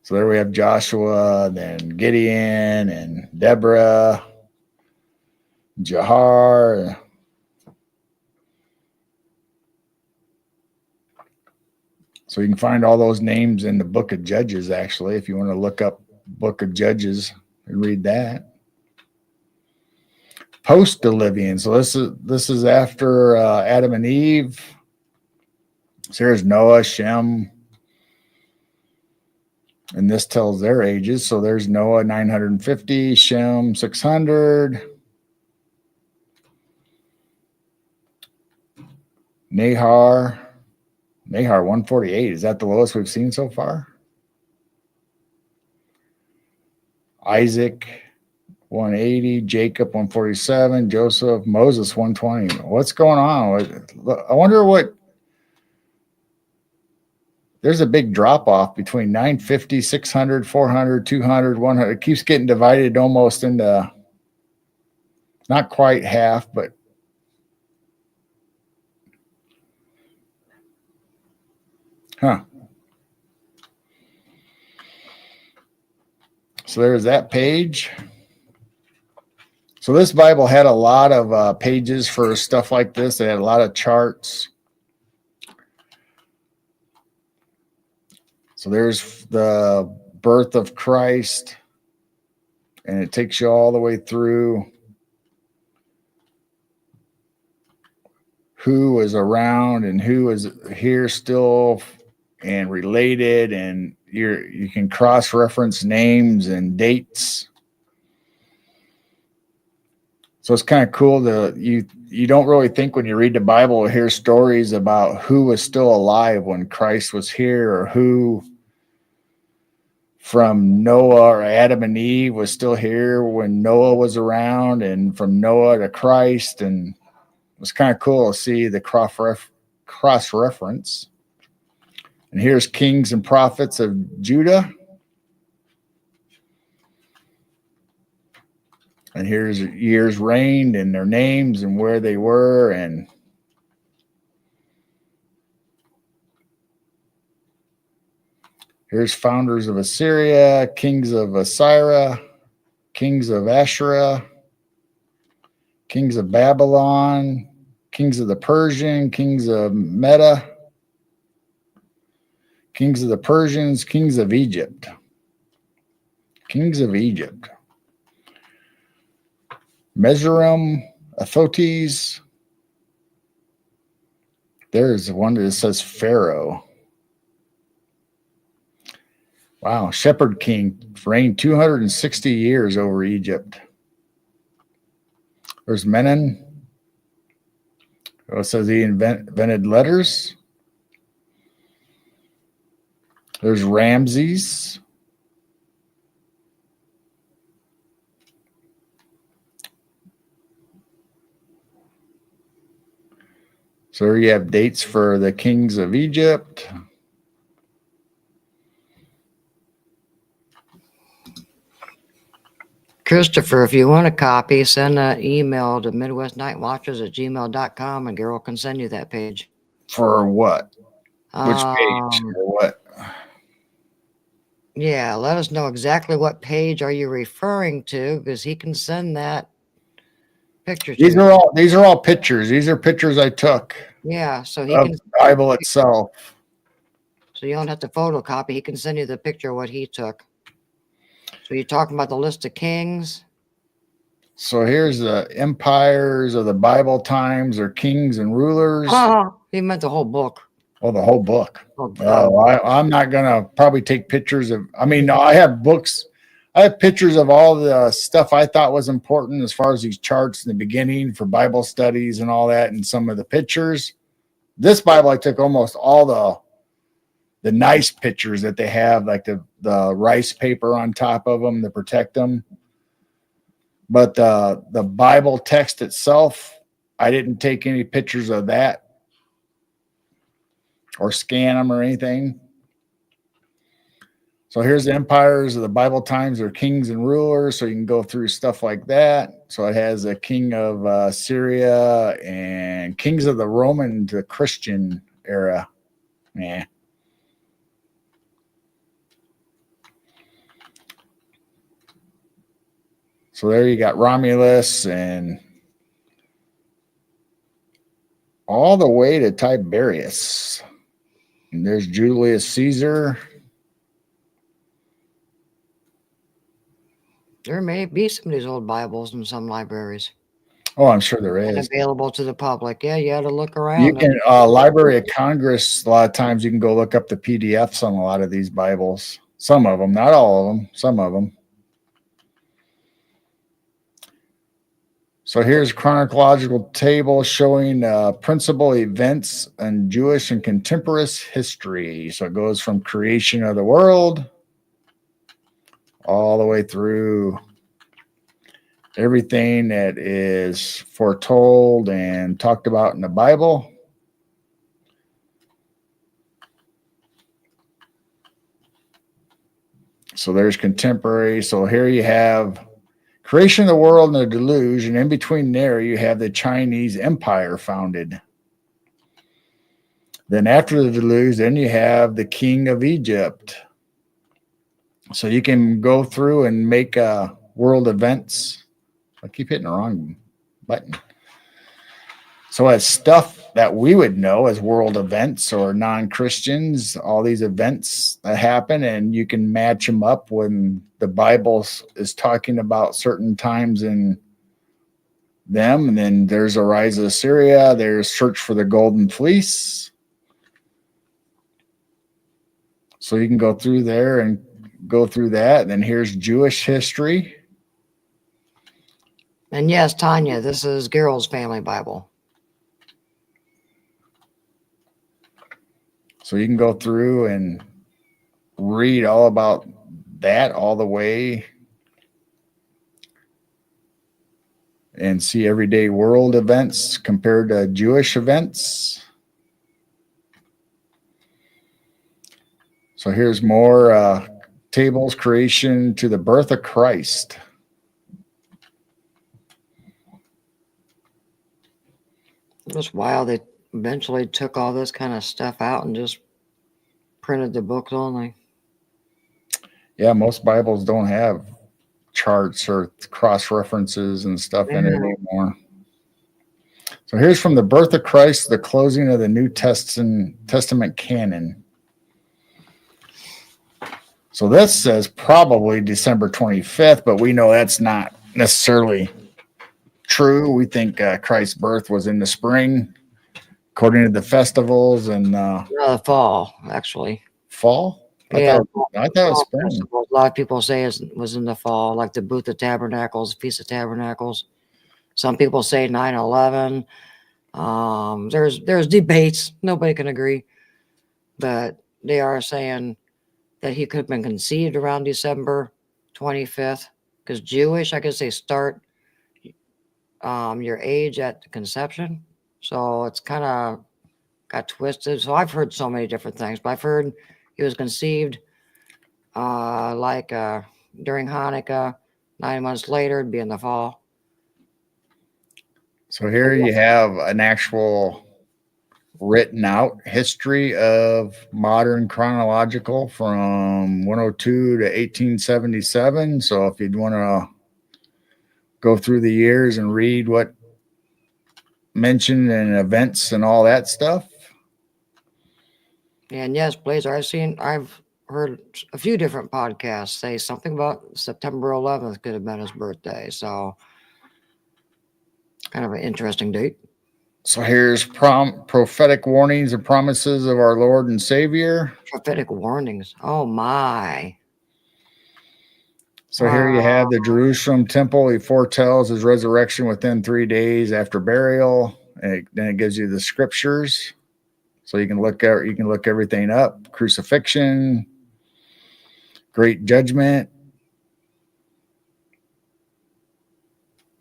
B: So there we have Joshua, then Gideon and Deborah, Jahar. So you can find all those names in the book of Judges, actually, if you want to look up book of Judges and read that. Post-Diluvian. So this is after Adam and Eve. So here's Noah, Shem, and this tells their ages. So there's Noah 950, Shem 600, Nahar 148. Is that the lowest we've seen so far? Isaac 180, Jacob 147, Joseph, Moses 120. What's going on? I wonder what. There's a big drop off between 950, 600, 400, 200, 100. It keeps getting divided almost into not quite half, but So there's that page. So this Bible had a lot of pages for stuff like this. It had a lot of charts. So there's the birth of Christ, and it takes you all the way through who was around and who is here still and related, and you can cross-reference names and dates. So it's kind of cool you don't really think when you read the Bible or hear stories about who was still alive when Christ was here, or who from Noah or Adam and Eve was still here when Noah was around, and from Noah to Christ. And it was kind of cool to see the cross-reference. And here's kings and prophets of Judah. And here's years reigned and their names and where they were. And here's founders of Assyria, kings of Assyria, kings of Asherah, kings of Babylon, kings of the Persian, kings of Media, kings of the Persians, kings of Egypt. Kings of Egypt. Mesuram, Athotes. There's one that says Pharaoh. Wow, Shepherd King reigned 260 years over Egypt. There's Menon. It says he invented letters. There's Ramses. So there you have dates for the kings of Egypt.
C: Christopher, if you want a copy, send an email to midwestnightwatchers@gmail.com and Gerald can send you that page.
B: For what? Which page or what?
C: Yeah, let us know exactly what page are you referring to, because he can send that picture to
B: These
C: you.
B: are all pictures. These are pictures I took
C: Yeah, so he
B: of
C: can.
B: the Bible itself.
C: So you don't have to photocopy. He can send you the picture of what he took. So you're talking about the list of kings?
B: So here's the empires of the Bible times, or kings and rulers.
C: Oh, he meant the whole book.
B: Oh, the whole book.
C: Oh,
B: I'm not gonna probably take pictures of. I mean, I have books. I have pictures of all the stuff I thought was important as far as these charts in the beginning for Bible studies and all that, and some of the pictures. This Bible, I took almost all the nice pictures that they have, like the rice paper on top of them to protect them. But the Bible text itself, I didn't take any pictures of that or scan them or anything. So here's the empires of the Bible times, or kings and rulers. So you can go through stuff like that. So it has a king of Syria and kings of the Roman to Christian era. Yeah. So there you got Romulus and all the way to Tiberius. And there's Julius Caesar.
C: there may be some of these old Bibles in some libraries.
B: Oh, I'm sure there
C: And
B: is.
C: available to the public. Yeah, you got to look around.
B: You can Library of Congress. A lot of times you can go look up the PDFs on a lot of these Bibles. Some of them, not all of them. Some of them. So here's a chronological table showing principal events in Jewish and contemporary history. So it goes from creation of the world all the way through everything that is foretold and talked about in the Bible. So there's contemporary. So here you have creation of the world and the deluge, and in between there you have the Chinese Empire founded. Then after the deluge, then you have the king of Egypt. So you can go through and make world events. I keep hitting the wrong button. So as stuff that we would know as world events or non-Christians, all these events that happen, and you can match them up when the Bible is talking about certain times in them. And then there's a rise of Assyria. There's search for the golden fleece. So you can go through there and go through that. And then here's Jewish history.
C: And yes, Tanya, this is Gerald's family Bible.
B: So you can go through and read all about that all the way and see everyday world events compared to Jewish events. So here's more tables, creation to the birth of Christ.
C: It's wild they eventually took all this kind of stuff out and just printed the books only.
B: Yeah, most Bibles don't have charts or cross references and stuff in it anymore. So here's from the birth of Christ, the closing of the New Testament canon. So this says probably December 25th, but we know that's not necessarily true. We think Christ's birth was in the spring, according to the festivals and
C: The fall, actually.
B: fall. I thought it was spring.
C: Festivals. A lot of people say it was in the fall, like the Booth of Tabernacles, Feast of Tabernacles. Some people say 9/11. There's debates. Nobody can agree, but they are saying that he could have been conceived around December 25th, because Jewish, I guess they start your age at the conception. So it's kind of got twisted. So I've heard so many different things, but I've heard he was conceived during Hanukkah, 9 months later, it'd be in the fall.
B: So here you have an actual written out history of modern chronological from 102 to 1877. So if you'd want to go through the years and read what mentioned and events and all that stuff.
C: And yes, Blazer, I've heard a few different podcasts say something about September 11th could have been his birthday. So kind of an interesting date.
B: So here's prophetic warnings and promises of our Lord and Savior.
C: Prophetic warnings. Oh my.
B: So here you have the Jerusalem temple. He foretells his resurrection within 3 days after burial. And then it gives you the scriptures. So you can look everything up. Crucifixion, great judgment.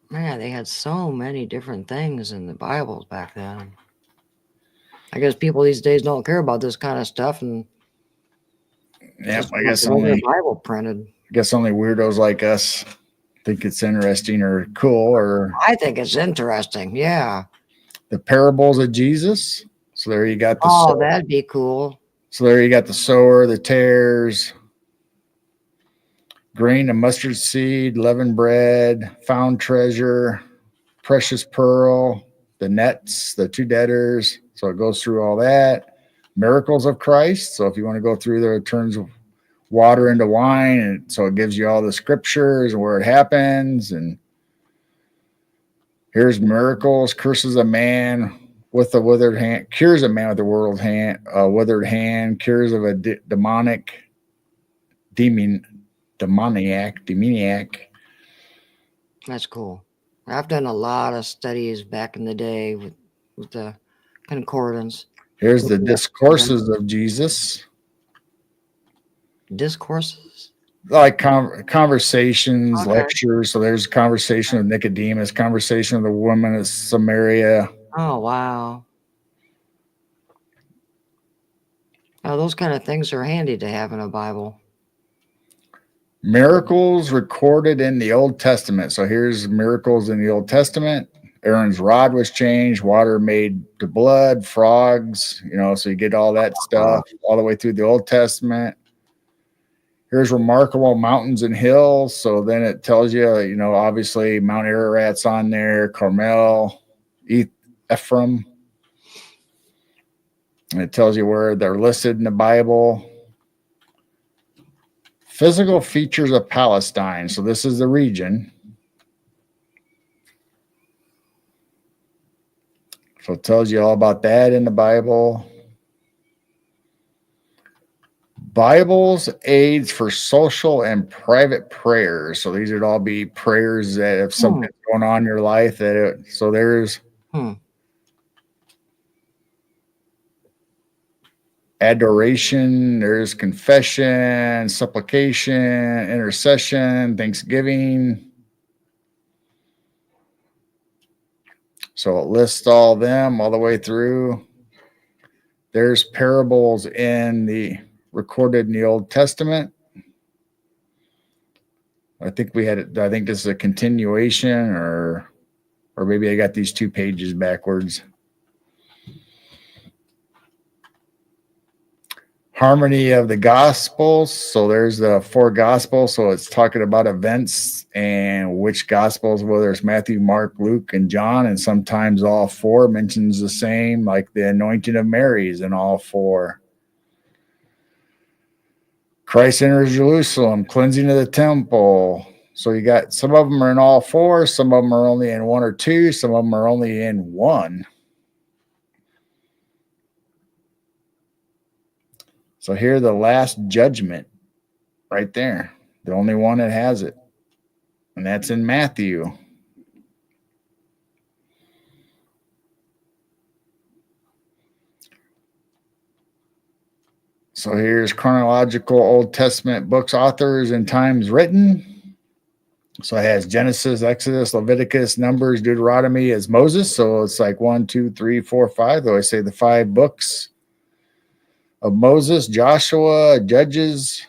C: Man, they had so many different things in the Bibles back then. I guess people these days don't care about this kind of stuff, and
B: yeah, I guess only
C: Bible printed.
B: I guess only weirdos like us think it's interesting or cool. Or
C: I think it's interesting. Yeah.
B: The parables of Jesus. So there you got the.
C: Oh, that'd be cool.
B: So there you got the sower, the tares, grain of mustard seed, leavened bread, found treasure, precious pearl, the nets, the 2 debtors. So it goes through all that. Miracles of Christ. So if you want to go through there, it turns water into wine. And so it gives you all the scriptures and where it happens. And here's miracles, curses a man with a withered hand, cures a man with a withered hand, cures of a demoniac.
C: That's cool. I've done a lot of studies back in the day with the concordance.
B: Here's the discourses of Jesus.
C: Discourses?
B: Like conversations, lectures. So there's a conversation with Nicodemus, conversation with the woman of Samaria.
C: Oh, wow. Oh, those kind of things are handy to have in a Bible.
B: Miracles recorded in the Old Testament. So here's miracles in the Old Testament. Aaron's rod was changed, water made to blood, frogs, so you get all that stuff all the way through the Old Testament. Here's remarkable mountains and hills. So then it tells you, obviously Mount Ararat's on there, Carmel, Ephraim. And it tells you where they're listed in the Bible. Physical features of Palestine. So this is the region. So it tells you all about that in the Bible. Bible's aids for social and private prayers. So these would all be prayers that if something's going on in your life, so there's adoration, there's confession, supplication, intercession, thanksgiving. So it lists all of them all the way through. There's parables recorded in the Old Testament. I think this is a continuation, or maybe I got these 2 pages backwards. Harmony of the Gospels. So there's the 4 Gospels. So it's talking about events and which Gospels, whether it's Matthew, Mark, Luke, and John, and sometimes all 4 mentions the same, like the anointing of Mary is in all 4. Christ enters Jerusalem, cleansing of the temple. So you got some of them are in all 4, some of them are only in 1 or 2, some of them are only in 1. So here, the last judgment right there, the only one that has it, and that's in Matthew. So here's chronological Old Testament books, authors, and times written. So it has Genesis, Exodus, Leviticus, Numbers, Deuteronomy as Moses. So it's like 1, 2, 3, 4, 5. Though I say the 5 books of Moses, Joshua, Judges,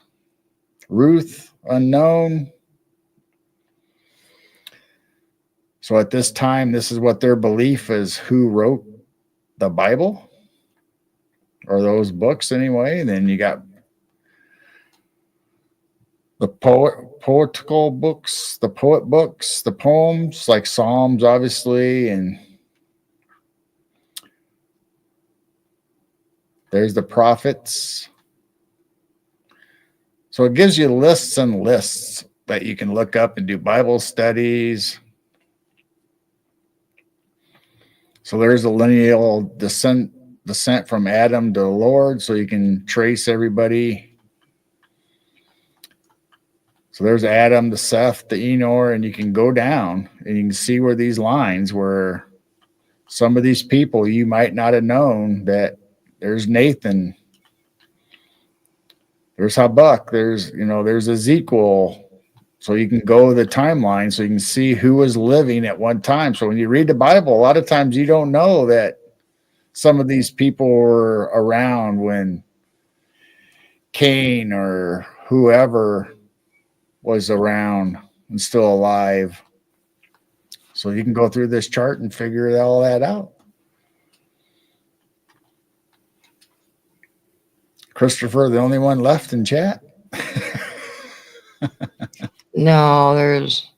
B: Ruth, unknown. So at this time, this is what their belief is: who wrote the Bible or those books anyway. And then you got the poetical books, the poet books, the poems like Psalms, obviously, and there's the prophets. So it gives you lists and lists that you can look up and do Bible studies. So there's a lineal descent from Adam to the Lord, so you can trace everybody. So there's Adam, the Seth, the Enor, and you can go down and you can see where these lines where some of these people you might not have known that there's Nathan, there's Habakkuk, there's Ezekiel. So you can go the timeline so you can see who was living at one time. So when you read the Bible, a lot of times you don't know that some of these people were around when Cain or whoever was around and still alive. So you can go through this chart and figure all that out. Christopher, the only one left in chat?
C: No, there's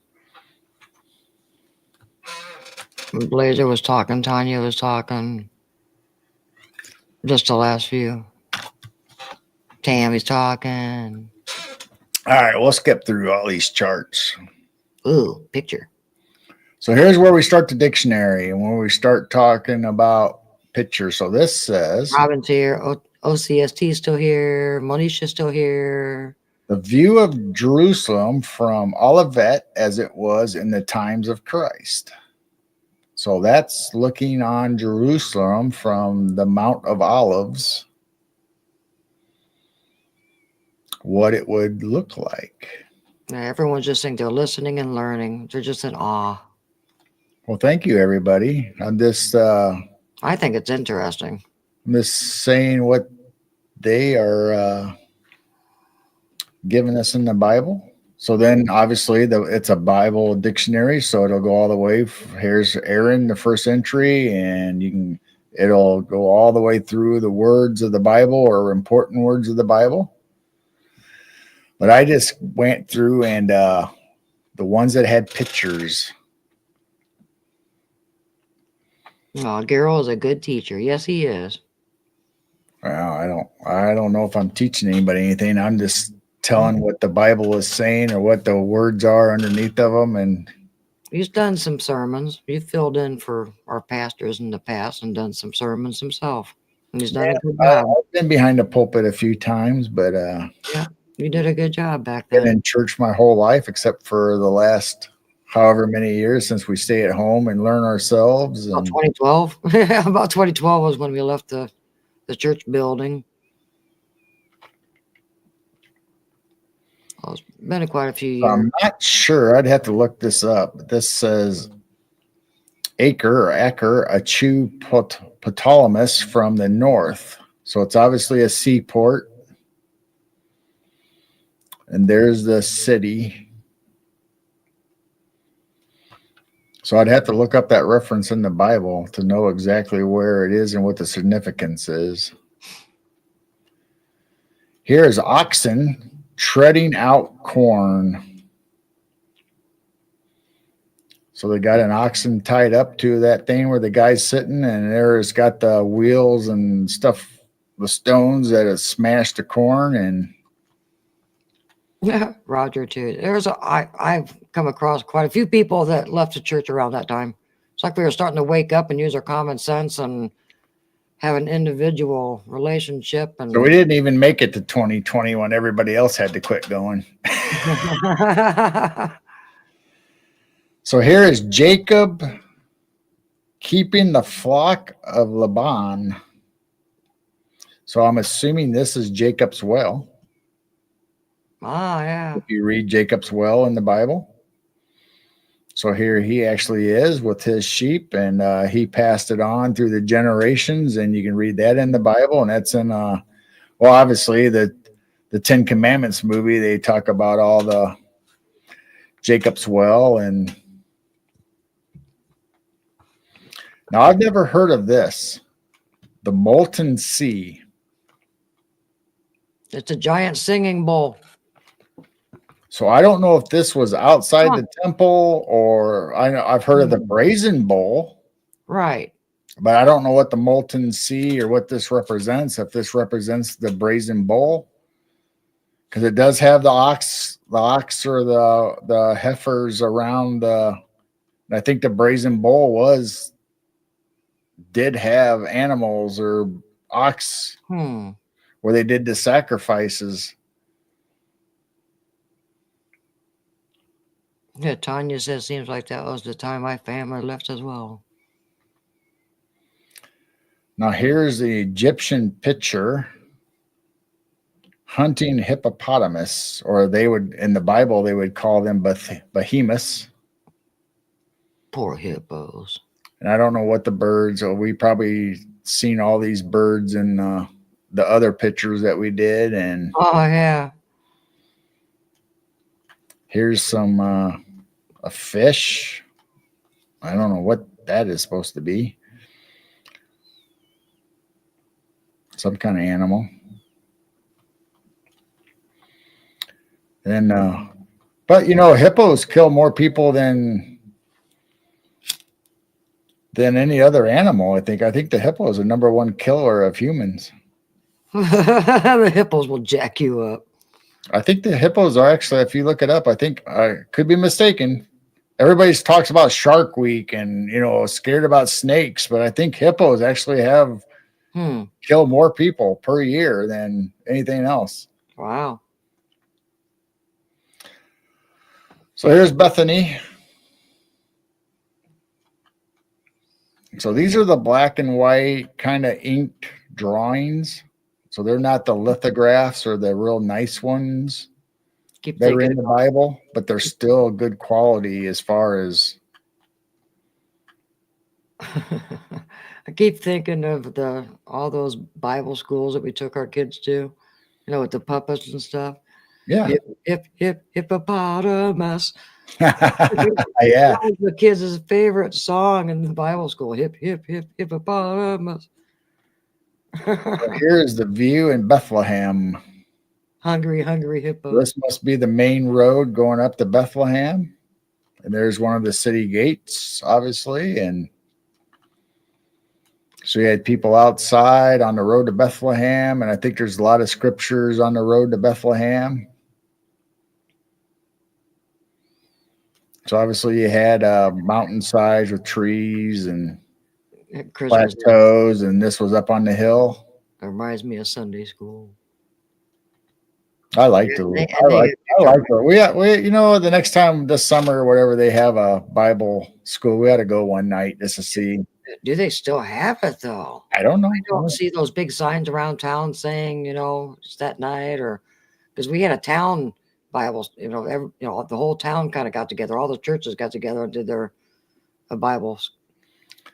C: Blazer was talking, Tanya was talking. Just the last few. Tammy's talking.
B: All right, we'll skip through all these charts.
C: Ooh, picture.
B: So here's where we start the dictionary and where we start talking about pictures. So this says
C: Robin's here. OCST still here. Monisha's still here.
B: the view of Jerusalem from Olivet as it was in the times of Christ. So that's looking on Jerusalem from the Mount of Olives, what it would look like.
C: Everyone's just saying they're listening and learning. They're just in awe.
B: Well, thank you, everybody. I'm just
C: I think it's interesting.
B: saying what they are giving us in the Bible. So then, obviously, it's a Bible dictionary, so it'll go all the way. Here's Aaron, the first entry, and it'll go all the way through the words of the Bible or important words of the Bible. But I just went through and the ones that had pictures.
C: Oh, Gerald is a good teacher. Yes, he is.
B: Well, I don't know if I'm teaching anybody anything. I'm just telling what the Bible is saying or what the words are underneath of them. And
C: he's done some sermons. He filled in for our pastors in the past and done some sermons himself. And he's done a good job.
B: I've been behind the pulpit a few times, but
C: yeah, you did a good job back
B: then.
C: then.
B: Been in church my whole life, except for the last however many years since we stay at home and learn ourselves.
C: About 2012. About 2012 was when we left the church building. Well, it's been quite a few years.
B: I'm not sure. I'd have to look this up. But this says Acre, a Chew Ptolemus from the north. So it's obviously a seaport. And there's the city. So I'd have to look up that reference in the Bible to know exactly where it is and what the significance is. Here is oxen treading out corn. So they got an oxen tied up to that thing where the guy's sitting, and there's got the wheels and stuff, the stones that have smashed the corn. And
C: yeah, Roger too. I've come across quite a few people that left the church around that time. It's like we were starting to wake up and use our common sense and have an individual relationship. And
B: so we didn't even make it to 2020 when everybody else had to quit going. So here is Jacob keeping the flock of Laban. So I'm assuming this is Jacob's well.
C: Ah, yeah.
B: If you read Jacob's well in the Bible. So here he actually is with his sheep, and he passed it on through the generations, and you can read that in the Bible. And that's in, well, obviously the Ten Commandments movie, they talk about all the Jacob's well, and Now, I've never heard of this. The molten sea.
C: It's a giant singing bowl.
B: So I don't know if this was outside
C: Huh.
B: the temple, or I've heard of the brazen bowl,
C: Right.
B: but I don't know what the molten sea or what this represents. If this represents the brazen bowl, because it does have the ox or the heifers around the. I think the brazen bowl did have animals or ox where they did the sacrifices.
C: Yeah, Tanya says seems like that was the time my family left as well.
B: Now here's the Egyptian picture hunting hippopotamus, or they would in the Bible they would call them behemoths.
C: Poor hippos.
B: And I don't know what the birds. Or we probably seen all these birds in the other pictures that we did. And
C: oh yeah,
B: here's some a fish. I don't know what that is supposed to be. Some kind of animal. And but hippos kill more people than any other animal. I think the hippo is the number one killer of humans.
C: the hippos will jack you up.
B: I think the hippos are actually, if you look it up, I think I could be mistaken. Everybody talks about Shark Week and scared about snakes, but I think hippos actually have kill more people per year than anything else.
C: Wow.
B: So here's Bethany. So these are the black and white kind of inked drawings. So they're not the lithographs or the real nice ones that are in the Bible, but they're still good quality as far as.
C: I keep thinking of all those Bible schools that we took our kids to, with the puppets and stuff.
B: Yeah.
C: Hippopotamus.
B: Yeah.
C: That was the kids' favorite song in the Bible school. Hippopotamus.
B: So here's the view in Bethlehem.
C: Hungry hippos.
B: This must be the main road going up to Bethlehem. And there's one of the city gates, obviously. And so you had people outside on the road to Bethlehem. And I think there's a lot of scriptures on the road to Bethlehem. So obviously you had mountainsides with trees and plateaus, and this was up on the hill.
C: It reminds me of Sunday school.
B: I like it. I like it. We the next time this summer or whatever they have a Bible school, we had to go one night just to see.
C: Do they still have it though?
B: I don't know.
C: I don't see those big signs around town saying it's that night, or because we had a town Bible, the whole town kind of got together. All the churches got together and did a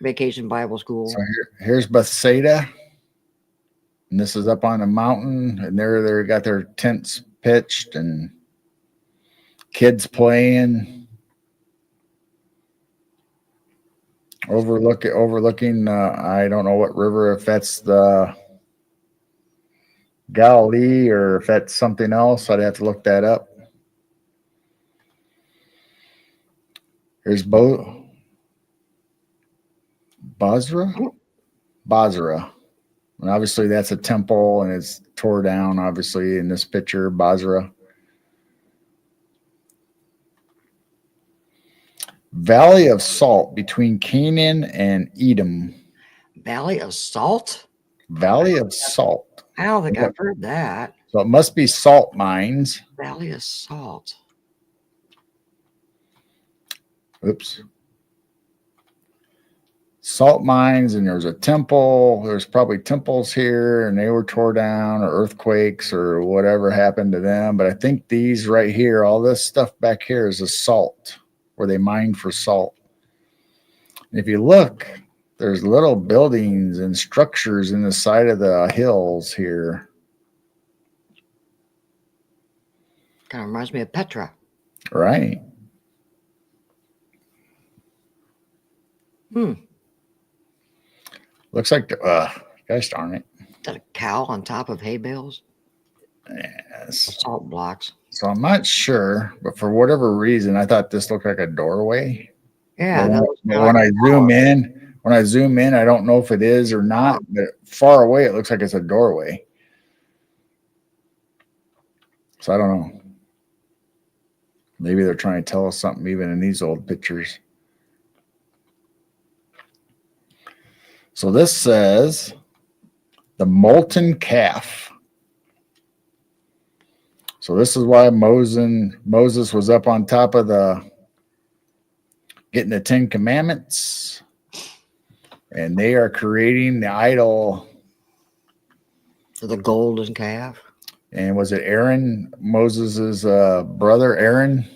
C: vacation Bible school.
B: So here's Bethsaida, and this is up on a mountain, and they got their tents pitched and kids playing, overlooking. I don't know what river, if that's the Galilee or if that's something else. I'd have to look that up. Here's Basra. And obviously that's a temple and it's tore down, obviously, in this picture, Basra. Valley of Salt between Canaan and Edom.
C: Valley of Salt?
B: Valley of Salt.
C: I don't think I've heard that.
B: So it must be salt mines.
C: Valley of Salt.
B: Oops. Salt mines, and there's a temple. There's probably temples here, and they were tore down, or earthquakes, or whatever happened to them. But I think these right here, all this stuff back here is a salt, where they mine for salt. And if you look, there's little buildings and structures in the side of the hills here.
C: Kind of reminds me of Petra.
B: Right. Looks like, gosh darn it.
C: Is that a cow on top of hay bales?
B: Yes.
C: Salt blocks.
B: So I'm not sure, but for whatever reason, I thought this looked like a doorway.
C: Yeah.
B: But when I zoom in, I don't know if it is or not, but far away, it looks like it's a doorway. So I don't know. Maybe they're trying to tell us something even in these old pictures. So this says the molten calf. So this is why Moses was up on top of getting the 10 Commandments. And they are creating the idol.
C: The golden calf.
B: And was it Aaron, Moses's brother, Aaron?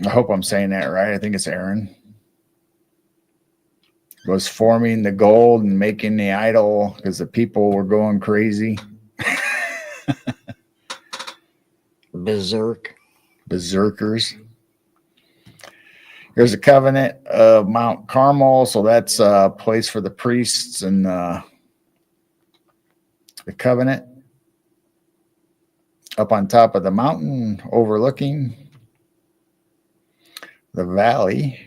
B: I hope I'm saying that right. I think it's Aaron. Was forming the gold and making the idol because the people were going crazy. Berserkers. Here's a covenant of Mount Carmel. So that's a place for the priests and the covenant. Up on top of the mountain, overlooking the valley.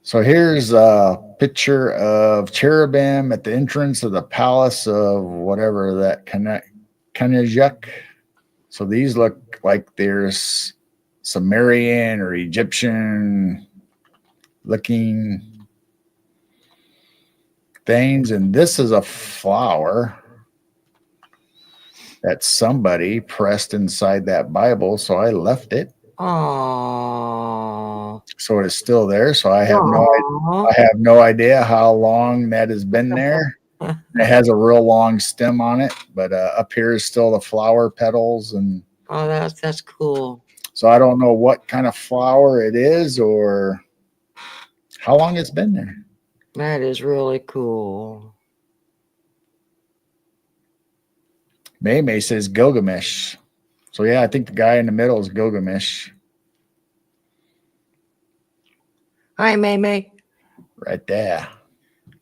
B: So here's a picture of cherubim at the entrance of the palace of whatever that Kanajak. So these look like there's Sumerian or Egyptian looking things. And this is a flower that somebody pressed inside that Bible. So I left it.
C: Oh.
B: So it is still there. So I have no idea how long that has been there. It has a real long stem on it, but up here is still the flower petals. And
C: oh, that's cool.
B: So I don't know what kind of flower it is or how long it's been there.
C: That is really cool.
B: May says Gilgamesh. So yeah, I think the guy in the middle is Gilgamesh.
C: Hi, May.
B: Right there.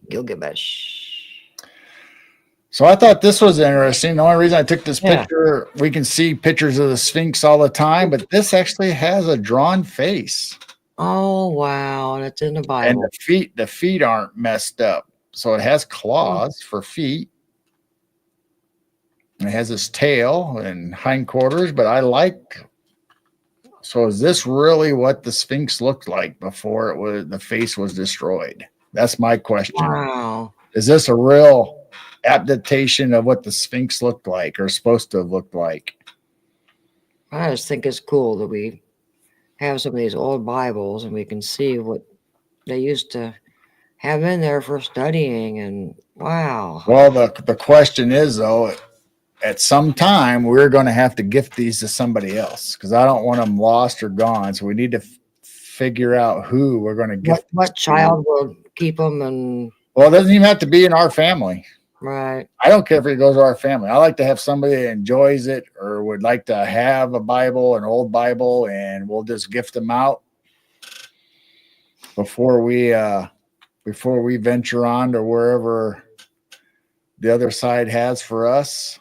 C: Gilgamesh.
B: So I thought this was interesting. The only reason I took this picture, we can see pictures of the Sphinx all the time, but this actually has a drawn face.
C: Oh, wow. And it's in the Bible.
B: And the feet aren't messed up. So it has claws for feet. It has its tail and hindquarters, but so is this really what the Sphinx looked like before the face was destroyed? That's my question.
C: Wow.
B: Is this a real adaptation of what the Sphinx looked like or supposed to have looked like?
C: I just think it's cool that we have some of these old Bibles and we can see what they used to have in there for studying. And wow.
B: Well, the question is, though, at some time, we're going to have to gift these to somebody else because I don't want them lost or gone. So we need to figure out who we're going to gift.
C: What child will keep them? And
B: well, it doesn't even have to be in our family.
C: Right.
B: I don't care if it goes to our family. I like to have somebody that enjoys it or would like to have a Bible, an old Bible, and we'll just gift them out before we venture on to wherever the other side has for us.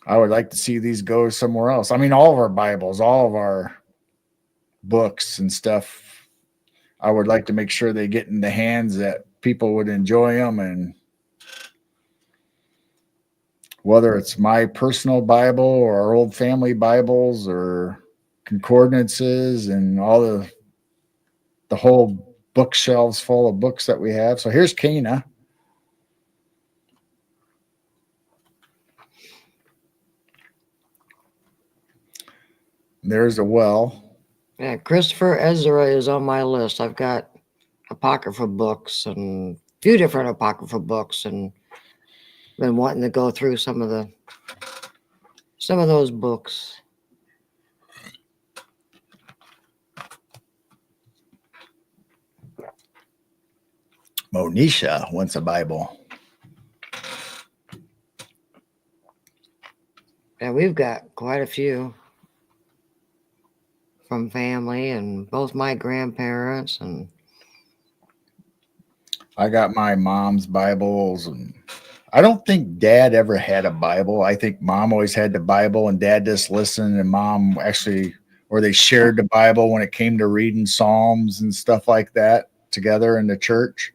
B: I would like to see these go somewhere else. I mean, all of our Bibles, all of our books and stuff, I would like to make sure they get in the hands that people would enjoy them. And whether it's my personal Bible or our old family Bibles or concordances and all the whole bookshelves full of books that we have. So here's Cana. There's a well.
C: Yeah, Christopher Ezra is on my list. I've got apocryphal books and a few different apocryphal books, and been wanting to go through some of those books.
B: Monisha wants a Bible.
C: Yeah, we've got quite a few from family and both my grandparents. And
B: I got my mom's Bibles, and I don't think Dad ever had a Bible. I think Mom always had the Bible, and Dad just listened, and Mom actually, or they shared the Bible when it came to reading Psalms and stuff like that together in the church.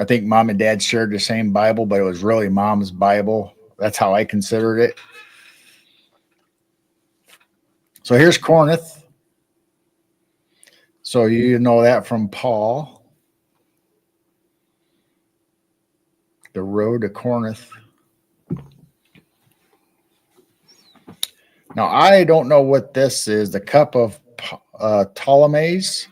B: I think Mom and Dad shared the same Bible, but it was really Mom's Bible. That's how I considered it. So here's Corinth. So you know that from Paul. The road to Corinth. Now, I don't know what this is. The cup of Ptolemy's.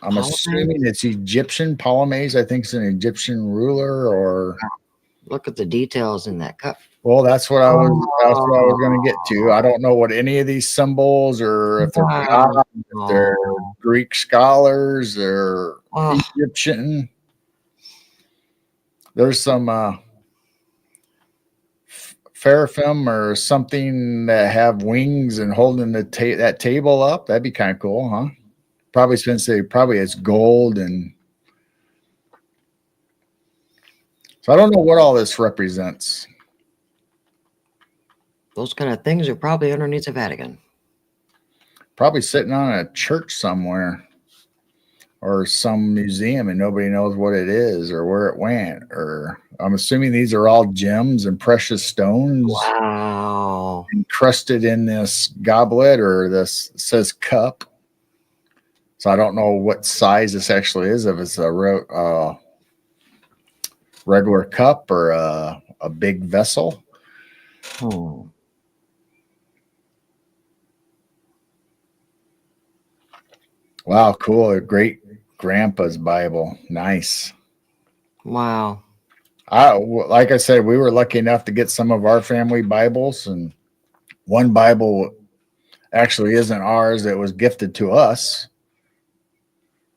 B: I'm assuming it's Egyptian. Ptolemy's, I think, it's an Egyptian ruler, or
C: look at the details in that cup.
B: well, that's what I was going to get to. I don't know what any of these symbols, or if they're gods, if they're Greek scholars or Egyptian. There's some seraphim or something that have wings and holding that table up. That'd be kind of cool, huh? Probably since probably it's gold, and so I don't know what all this represents.
C: Those kind of things are probably underneath the Vatican.
B: Probably sitting on a church somewhere or some museum, and nobody knows what it is or where it went. Or I'm assuming these are all gems and precious stones.
C: Wow.
B: Encrusted in this goblet, or this says cup. So I don't know what size this actually is, if it's a regular cup or a big vessel. Wow, cool. A great grandpa's Bible. Nice.
C: Wow.
B: Like I said, we were lucky enough to get some of our family Bibles, and one Bible actually isn't ours. It was gifted to us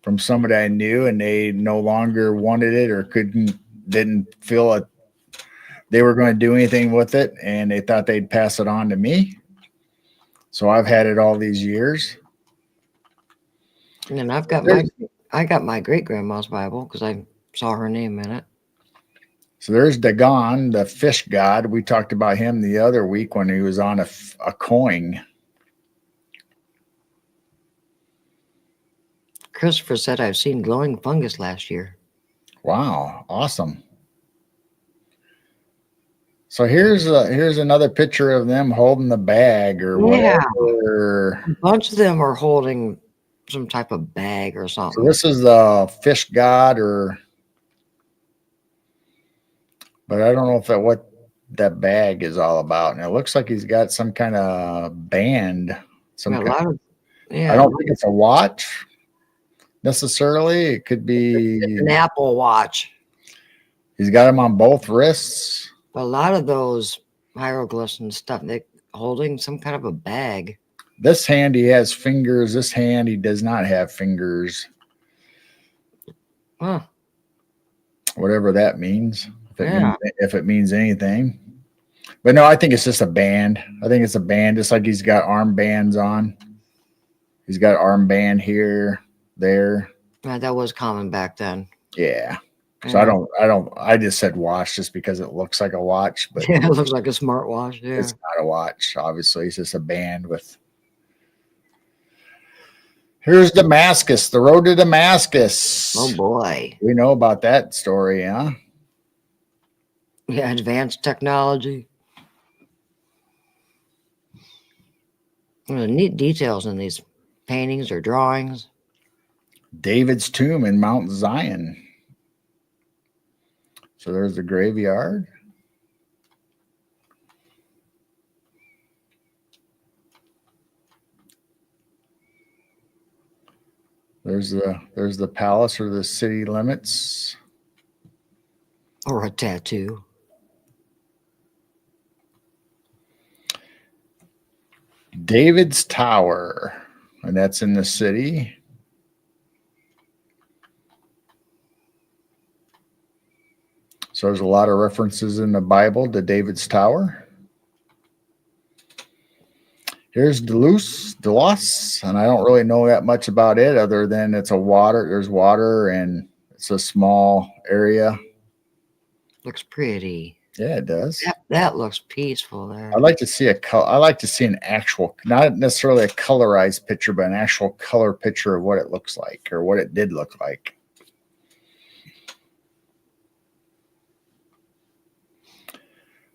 B: from somebody I knew, and they no longer wanted it or didn't feel it. They were going to do anything with it, and they thought they'd pass it on to me. So I've had it all these years.
C: And then I got my great grandma's Bible because I saw her name in it.
B: So there's Dagon, the fish god. We talked about him the other week when he was on a coin.
C: Christopher said I've seen glowing fungus last year.
B: Wow, awesome. So here's another picture of them holding the bag or whatever.
C: A bunch of them are holding some type of bag or something.
B: So this is the fish god, but I don't know if what that bag is all about. And it looks like he's got some kind of band. I don't think it's a watch necessarily. It could be
C: an Apple Watch.
B: He's got them on both wrists.
C: A lot of those hieroglyphs and stuff, they're holding some kind of a bag.
B: This hand, he has fingers. This hand, he does not have fingers.
C: Huh.
B: Whatever that means. If it means anything. But no, I think it's just a band. I think it's a band, just like he's got armbands on. He's got armband here, there.
C: Yeah, that was common back then.
B: Yeah. So I just said watch just because it looks like a watch, but
C: yeah, it looks like a smartwatch. Yeah.
B: It's not a watch, obviously. It's just a band with. Here's Damascus, the road to Damascus.
C: Oh boy.
B: We know about that story, huh?
C: Yeah, advanced technology. Neat details in these paintings or drawings.
B: David's tomb in Mount Zion. So there's the graveyard. There's the palace or the city limits.
C: Or a tattoo.
B: David's Tower, and that's in the city. So there's a lot of references in the Bible to David's Tower. Here's Delos, and I don't really know that much about it other than it's a water. There's water, and it's a small area.
C: Looks pretty.
B: Yeah, it does.
C: That looks peaceful there.
B: I'd like to see I like to see an actual, not necessarily a colorized picture, but an actual color picture of what it looks like or what it did look like.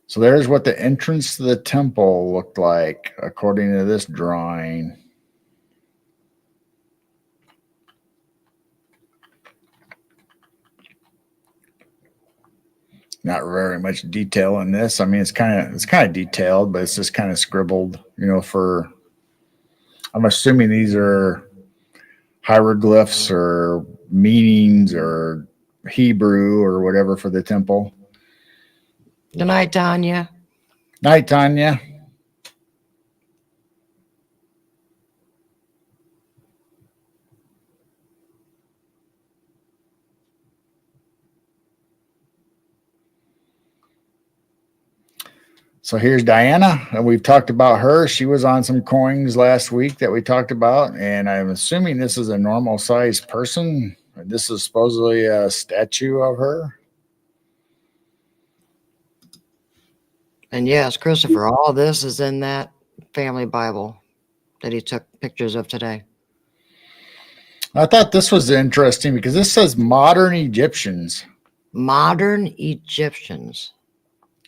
B: So there's what the entrance to the temple looked like according to this drawing. Not very much detail in this. I mean, it's kind of detailed, but it's just kind of scribbled, I'm assuming these are hieroglyphs or meanings or Hebrew or whatever for the temple.
C: Good night, Tanya.
B: Night, Tanya. So here's Diana, and we've talked about her. She was on some coins last week that we talked about, and I'm assuming this is a normal sized person. This is supposedly a statue of her.
C: And yes, Christopher, all this is in that family Bible that he took pictures of today.
B: I thought this was interesting because this says modern Egyptians.
C: Modern Egyptians.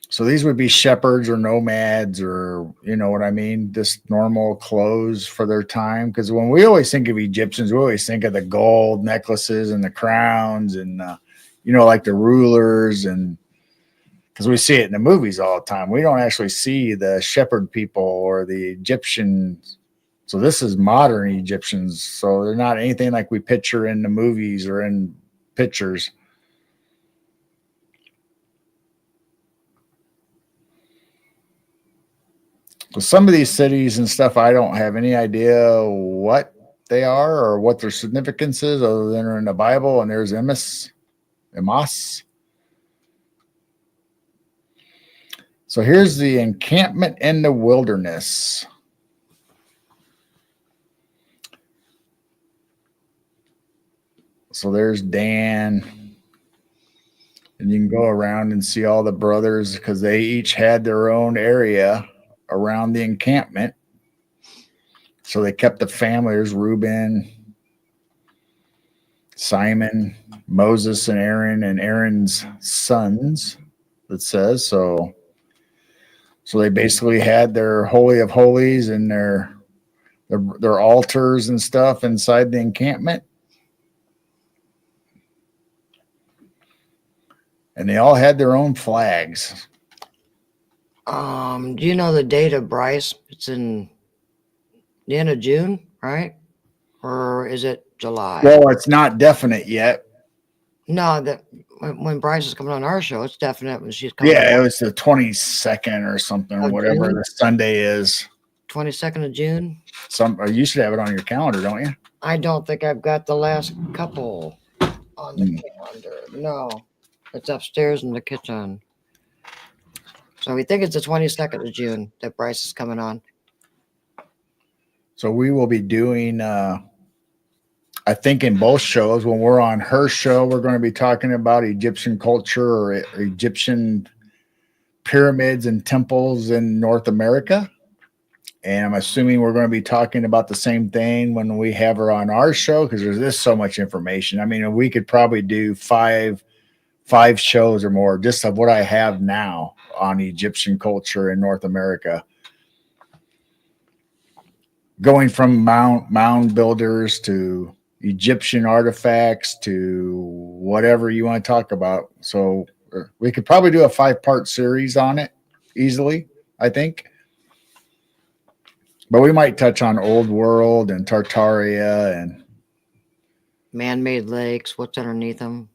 B: So these would be shepherds or nomads or, you know what I mean? Just normal clothes for their time. Because when we always think of Egyptians, we always think of the gold necklaces and the crowns and, like the rulers. And because we see it in the movies all the time. We don't actually see the shepherd people or the Egyptians. So this is modern Egyptians. So they're not anything like we picture in the movies or in pictures. With some of these cities and stuff, I don't have any idea what they are or what their significance is other than they're in the Bible. And there's Emmaus. So here's the encampment in the wilderness. So there's Dan. And you can go around and see all the brothers because they each had their own area around the encampment. So they kept the family. There's Reuben, Simon, Moses, and Aaron's sons, it says. So they basically had their Holy of Holies and their altars and stuff inside the encampment. And they all had their own flags.
C: Do you know the date of Bryce? It's in the end of June, right? Or is it July?
B: Well, it's not definite yet.
C: No, that when Bryce is coming on our show, it's definite when she's coming.
B: Yeah, it was the 22nd or something, or whatever the Sunday is.
C: 22nd of June.
B: You should have it on your calendar, don't you?
C: I don't think I've got the last couple on the calendar. No, it's upstairs in the kitchen. So we think it's the 22nd of June that Bryce is coming on.
B: So we will be doing, I think in both shows, when we're on her show, we're going to be talking about Egyptian culture or Egyptian pyramids and temples in North America. And I'm assuming we're going to be talking about the same thing when we have her on our show because there's so much information. I mean, we could probably do five shows or more just of what I have now on Egyptian culture in North America. Going from mound builders to Egyptian artifacts to whatever you want to talk about. So we could probably do a 5-part series on it easily, I think. But we might touch on Old World and Tartaria and
C: man-made lakes. What's underneath them?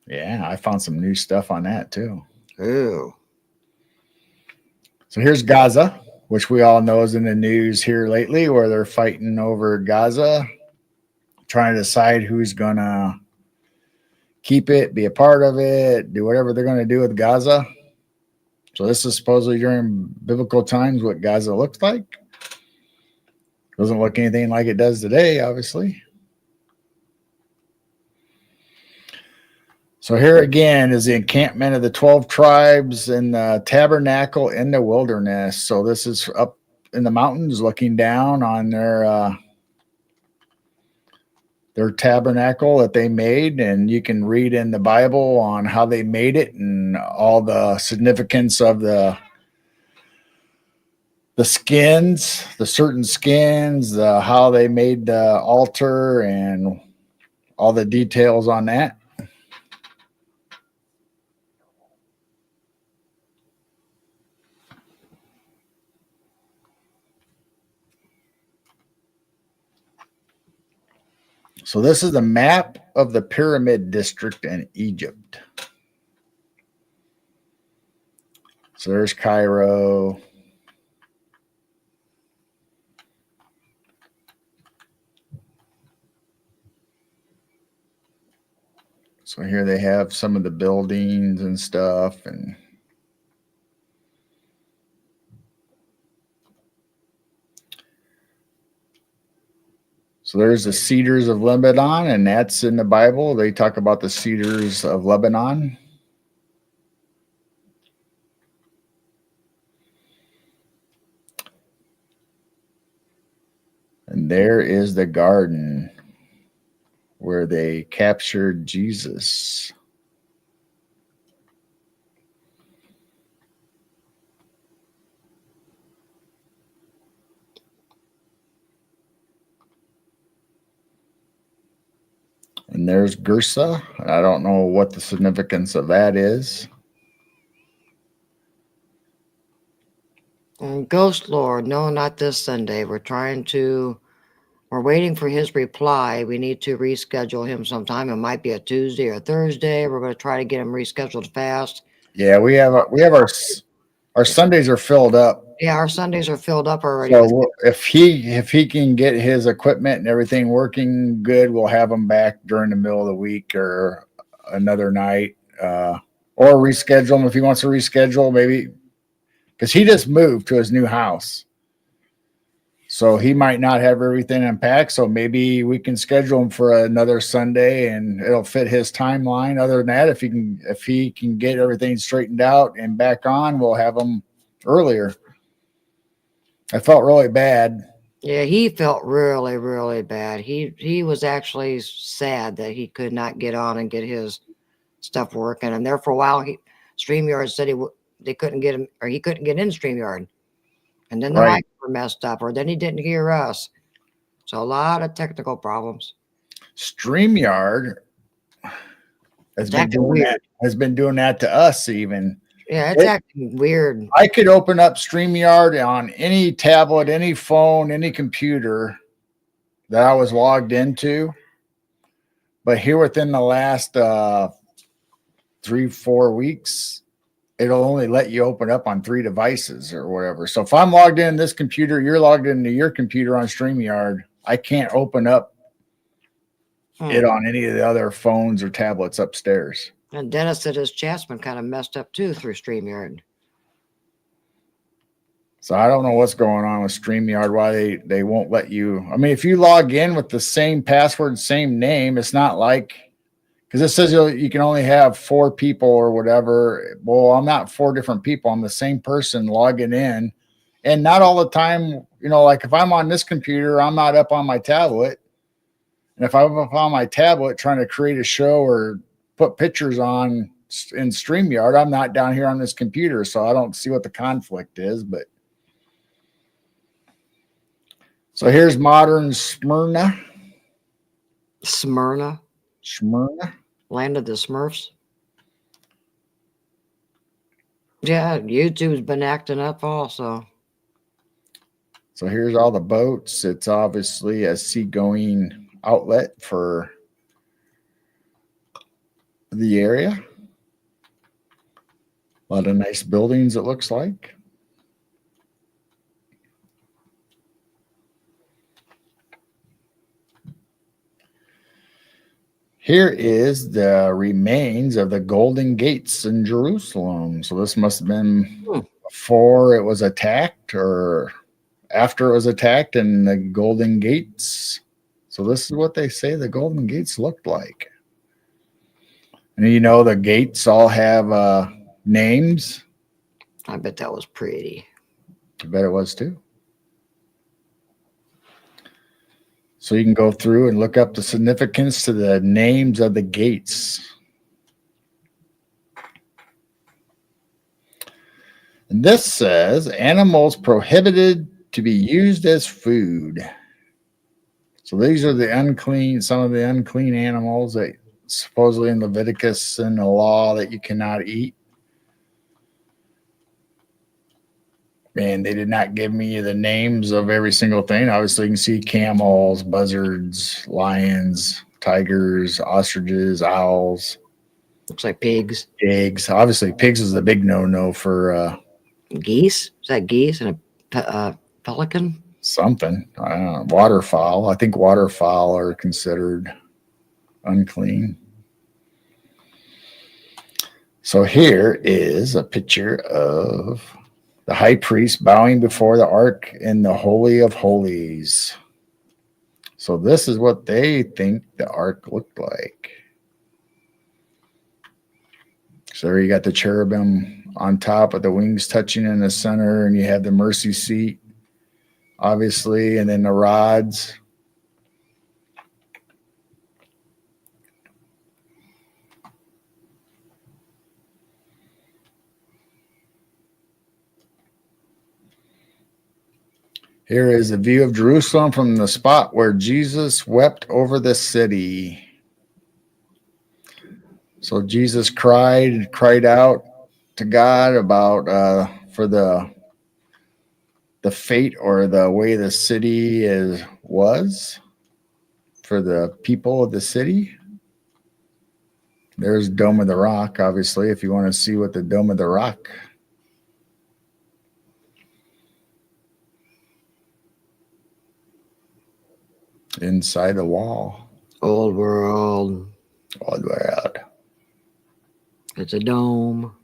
B: Yeah, I found some new stuff on that too.
C: Ooh.
B: So here's Gaza, which we all know is in the news here lately, where they're fighting over Gaza, trying to decide who's going to keep it, be a part of it, do whatever they're going to do with Gaza. So this is supposedly during biblical times what Gaza looks like. Doesn't look anything like it does today, obviously. So here again is the encampment of the 12 tribes and the tabernacle in the wilderness. So this is up in the mountains looking down on their tabernacle that they made, and you can read in the Bible on how they made it and all the significance of the skins, the certain skins, how they made the altar, and all the details on that. So this is the map of the Pyramid District in Egypt. So there's Cairo. So here they have some of the buildings and stuff, and so there's the cedars of Lebanon, and that's in the Bible. They talk about the cedars of Lebanon. And there is the garden where they captured Jesus. And there's Gersa. I don't know what the significance of that is.
C: And Ghost Lord, no, not this Sunday. We're waiting for his reply. We need to reschedule him sometime. It might be a Tuesday or Thursday. We're going to try to get him rescheduled fast.
B: Yeah, we have our Sundays are filled up.
C: Yeah, our Sundays are filled up already.
B: So if he can get his equipment and everything working good, we'll have him back during the middle of the week or another night, or reschedule him if he wants to reschedule, maybe, because he just moved to his new house. So he might not have everything unpacked. So maybe we can schedule him for another Sunday and it'll fit his timeline. Other than that, if he can get everything straightened out and back on, we'll have him earlier. I felt really bad.
C: Yeah, he felt really, really bad. He was actually sad that he could not get on and get his stuff working. And there for a while, StreamYard said they couldn't get him, or he couldn't get in StreamYard. And then the mics were messed up, or then he didn't hear us. So a lot of technical problems.
B: StreamYard has been doing that to us even.
C: Yeah, it's acting weird.
B: I could open up StreamYard on any tablet, any phone, any computer that I was logged into. But here within the last 3-4 weeks, it'll only let you open up on 3 devices or whatever. So if I'm logged in this computer, you're logged into your computer on StreamYard, I can't open up it on any of the other phones or tablets upstairs.
C: And Dennis said his chat's been kind of messed up too through StreamYard.
B: So I don't know what's going on with StreamYard, why they won't let you. I mean, if you log in with the same password, same name, it's not like, because it says you can only have 4 people or whatever. Well, I'm not 4 different people. I'm the same person logging in. And not all the time, like if I'm on this computer, I'm not up on my tablet. And if I'm up on my tablet trying to create a show or put pictures on in StreamYard, I'm not down here on this computer. So I don't see what the conflict is. But so here's modern Smyrna.
C: Smyrna. Land of the Smurfs. Yeah, YouTube's been acting up also.
B: So here's all the boats. It's obviously a seagoing outlet for the area. A lot of nice buildings, it looks like. Here is the remains of the Golden Gates in Jerusalem. So this must have been before it was attacked, or after it was attacked and the Golden Gates. So this is what they say the Golden Gates looked like. And the gates all have names.
C: I bet that was pretty.
B: I bet it was too. So you can go through and look up the significance to the names of the gates. And this says animals prohibited to be used as food. So these are some of the unclean animals that supposedly in Leviticus and the law that you cannot eat. And they did not give me the names of every single thing. Obviously, you can see camels, buzzards, lions, tigers, ostriches, owls.
C: Looks like pigs.
B: Pigs. Obviously, pigs is a big no-no for
C: geese. Is that geese and a pelican?
B: Something. I don't know. Waterfowl. I think waterfowl are considered unclean. So here is a picture of the high priest bowing before the ark in the Holy of Holies. So this is what they think the ark looked like. So there you got the cherubim on top with the wings touching in the center, and you have the mercy seat, obviously, and then the rods. Here is a view of Jerusalem from the spot where Jesus wept over the city. So Jesus cried out to God about for the fate or the way the city was for the people of the city. There's Dome of the Rock, obviously, if you want to see what the Dome of the Rock. Inside the wall.
C: Old world.
B: Old world.
C: It's a dome.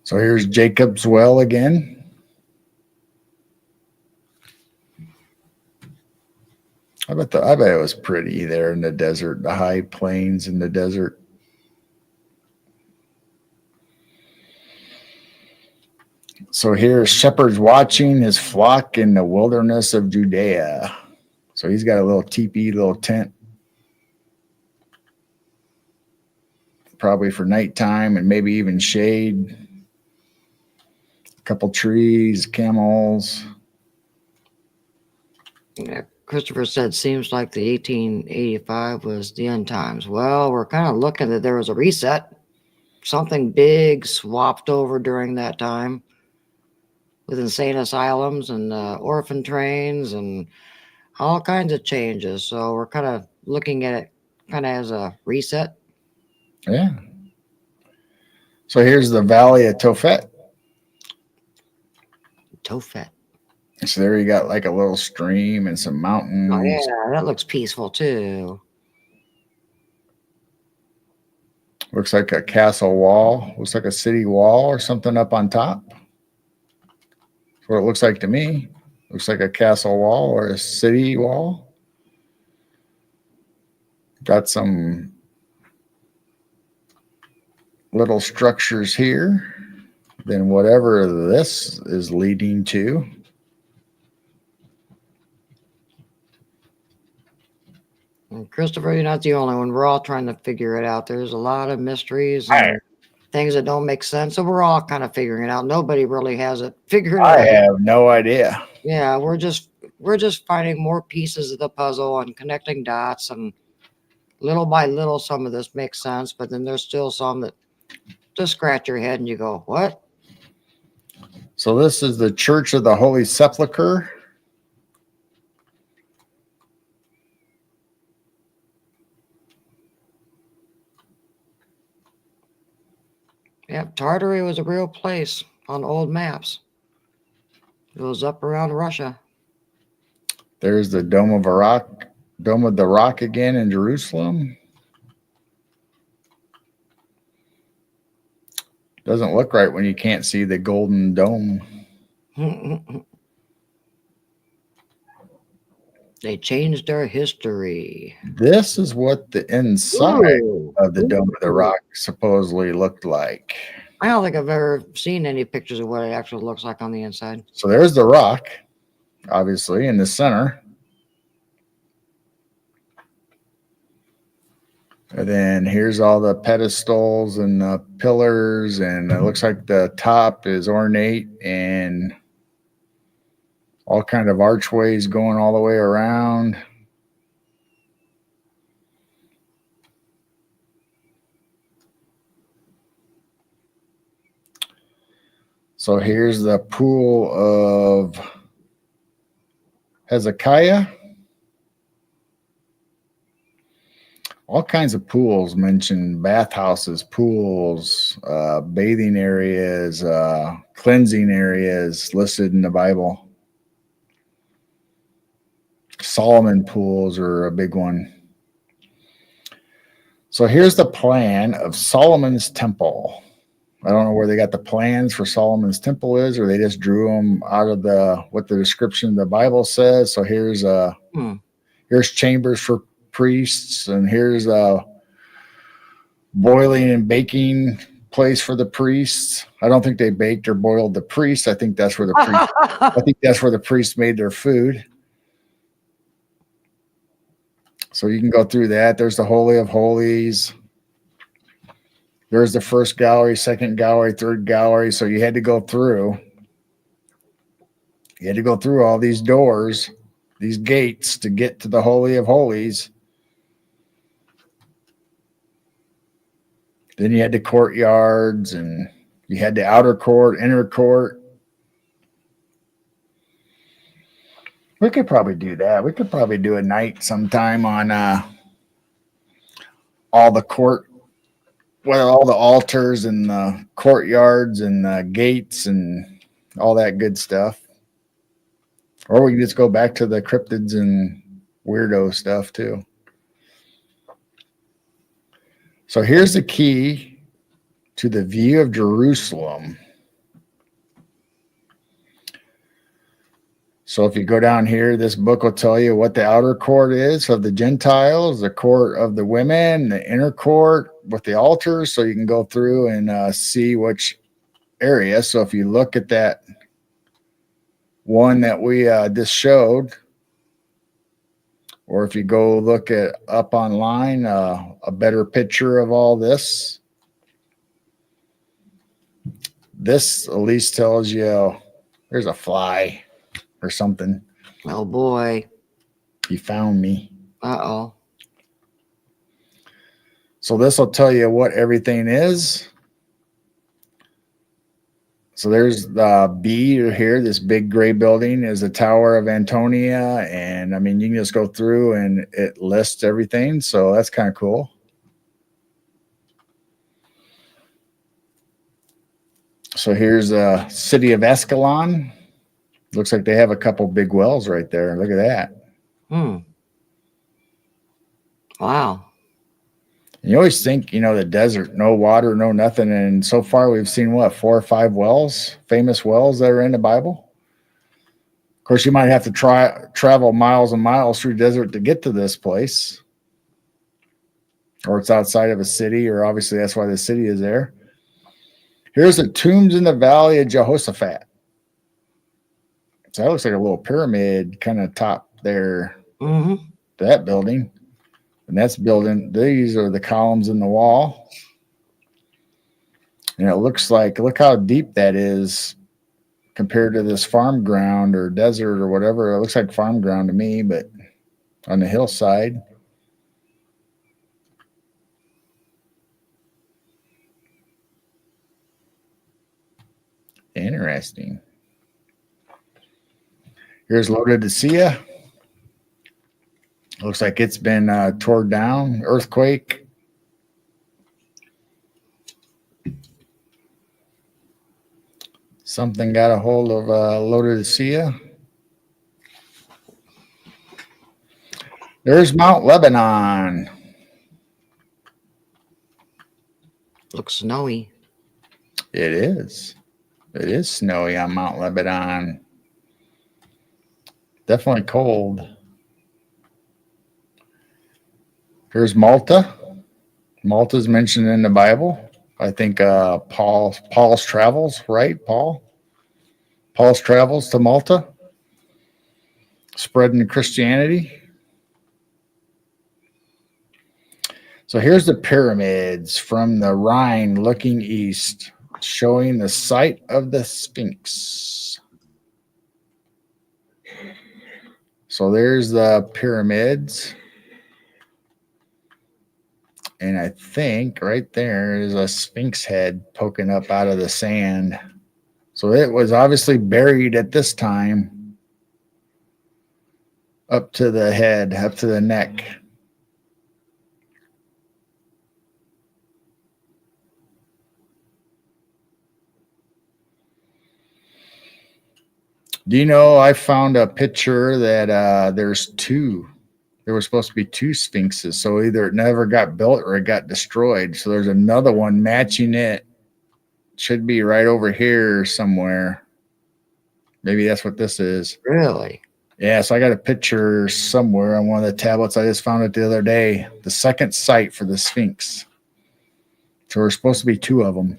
B: So here's Jacob's well again. I bet it was pretty there in the desert, the high plains in the desert. So here's shepherds watching his flock in the wilderness of Judea. So he's got a little teepee, little tent, probably for nighttime and maybe even shade. A couple trees, camels.
C: Yeah, Christopher said, seems like the 1885 was the end times. Well, we're kind of looking that there was a reset. Something big swapped over during that time with insane asylums and orphan trains and all kinds of changes. So we're kind of looking at it kind of as a reset.
B: Yeah. So here's the Valley of Tophet.
C: Tophet.
B: So there you got like a little stream and some mountains.
C: Oh, yeah, that looks peaceful too.
B: Looks like a castle wall. Looks like a city wall or something up on top. That's what it looks like to me. Looks like a castle wall or a city wall. Got some little structures here. Then whatever this is leading to.
C: And Christopher, you're not the only one. We're all trying to figure it out. There's a lot of mysteries and things that don't make sense. So we're all kind of figuring it out. Nobody really has it figured out.
B: I have no idea.
C: Yeah, we're just finding more pieces of the puzzle and connecting dots, and little by little some of this makes sense, but then there's still some that just scratch your head and you go, what?
B: So this is the Church of the Holy Sepulchre.
C: Yep, Tartary was a real place on old maps. It was up around Russia.
B: There's the Dome of the Rock again in Jerusalem. Doesn't look right when you can't see the golden dome.
C: They changed our history.
B: This is what the inside
C: Ooh.
B: of the Dome of the
C: Ooh.
B: Rock supposedly looked like.
C: I don't think I've ever seen any pictures of what it actually looks like on the inside.
B: So there's the rock, obviously, in the center. And then here's all the pedestals and the pillars, and it looks like the top is ornate and all kind of archways going all the way around. So here's the pool of Hezekiah. All kinds of pools mentioned, bathhouses, pools, bathing areas, cleansing areas listed in the Bible. Solomon pools are a big one. So here's the plan of Solomon's temple. I don't know where they got the plans for Solomon's temple is, or they just drew them out of what the description of the Bible says. So here's here's chambers for priests, and here's boiling and baking place for the priests. I don't think they baked or boiled the priests. I think that's where the priests. I think that's where the priests made their food. So you can go through that. There's the Holy of Holies. There's the first gallery, second gallery, third gallery. So you had to go through. You had to go through all these doors, these gates to get to the Holy of Holies. Then you had the courtyards, and you had the outer court, inner court. We could probably do that. We could probably do a night sometime on all the court, well, all the altars and the courtyards and the gates and all that good stuff. Or we can just go back to the cryptids and weirdo stuff too. So here's the key to the view of Jerusalem. So if you go down here, this book will tell you what the outer court is of the Gentiles, the court of the women, the inner court with the altars. So you can go through and see which area. So if you look at that one that we just showed, or if you go look at up online, a better picture of all this, this at least tells you there's a fly or something.
C: Oh boy.
B: He found me.
C: Uh-oh.
B: So this will tell you what everything is. So there's the B here. This big gray building is the Tower of Antonia. And I mean, you can just go through and it lists everything. So that's kind of cool. So here's the city of Ascalon. Looks like they have a couple big wells right there. Look at that.
C: Wow.
B: And you always think, the desert, no water, no nothing. And so far we've seen 4 or 5 wells, famous wells that are in the Bible. Of course, you might have to travel miles and miles through desert to get to this place. Or it's outside of a city, or obviously that's why the city is there. Here's the tombs in the valley of Jehoshaphat. So that looks like a little pyramid kind of top there.
C: Mm-hmm.
B: That building. And that's building. These are the columns in the wall. And it looks like, look how deep that is compared to this farm ground or desert or whatever. It looks like farm ground to me, but on the hillside. Interesting. Here's Laodicea. Looks like it's been torn down. Earthquake. Something got a hold of Laodicea. There's Mount Lebanon.
C: Looks snowy.
B: It is. It is snowy on Mount Lebanon. Definitely cold. Here's Malta. Malta's mentioned in the Bible. I think Paul's travels, right? Paul's travels to Malta, spreading Christianity. So here's the pyramids from the Rhine looking east, showing the site of the Sphinx. So there's the pyramids. And I think right there is a Sphinx head poking up out of the sand. So it was obviously buried at this time up to the head, up to the neck. Do you know I found a picture that there were supposed to be two Sphinxes. So either it never got built or it got destroyed. So there's another one matching it. Should be right over here somewhere. Maybe that's what this is.
C: Really?
B: Yeah, so I got a picture somewhere on one of the tablets. I just found it the other day. The second site for the Sphinx. So there's supposed to be two of them.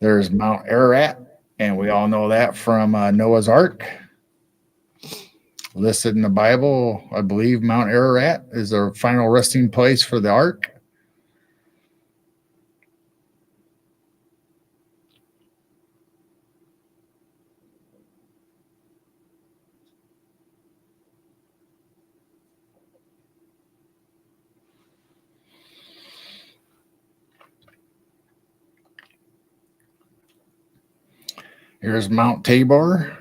B: There's Mount Ararat, and we all know that from Noah's Ark. Listed in the Bible, I believe Mount Ararat is the final resting place for the ark. Here's Mount Tabor,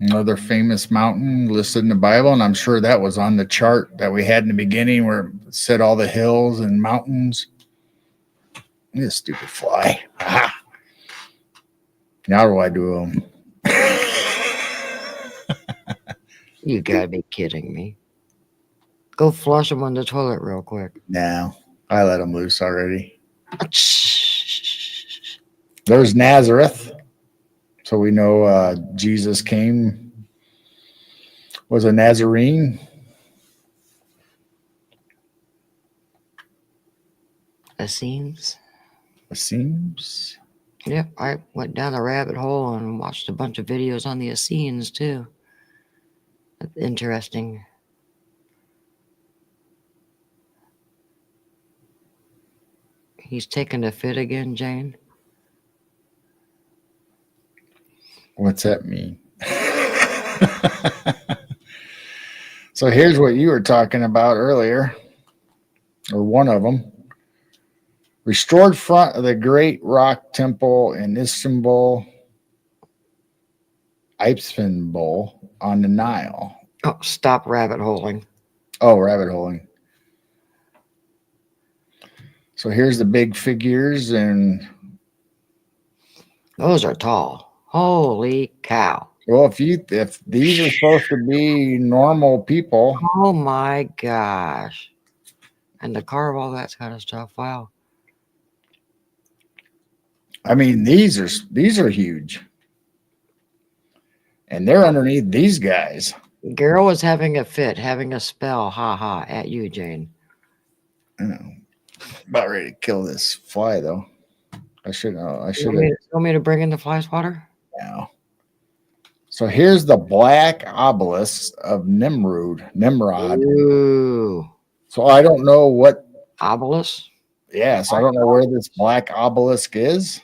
B: another famous mountain listed in the Bible, and I'm sure that was on the chart that we had in the beginning where it said all the hills and mountains. This stupid fly. Aha. Now what do I do them?
C: You gotta be kidding me. Go flush them on the toilet real quick.
B: No, I let them loose already. There's Nazareth. So we know Jesus was a Nazarene.
C: Essenes.
B: Essenes.
C: Yep, I went down a rabbit hole and watched a bunch of videos on the Essenes too. That's interesting. He's taking a fit again, Jane.
B: What's that mean? So here's what you were talking about earlier, or one of them. Restored front of the Great Rock Temple in Istanbul, Istanbul on the Nile.
C: Oh, stop rabbit holing.
B: Oh, rabbit holing. So here's the big figures, and
C: those are tall. Holy cow.
B: well, if these are supposed to be normal people.
C: Oh my gosh. And to carve all that kind of stuff. Wow.
B: I mean, these are huge. And they're underneath these guys.
C: Girl was having a fit, having a spell, ha at you, Jane.
B: I know. About ready to kill this fly though. I should have.
C: You want me to bring in the fly swatter?
B: Now. So here's the black obelisk of Nimrod.
C: Ooh.
B: So I don't know what
C: Obelisk?
B: yeah, so I don't know where this black obelisk is.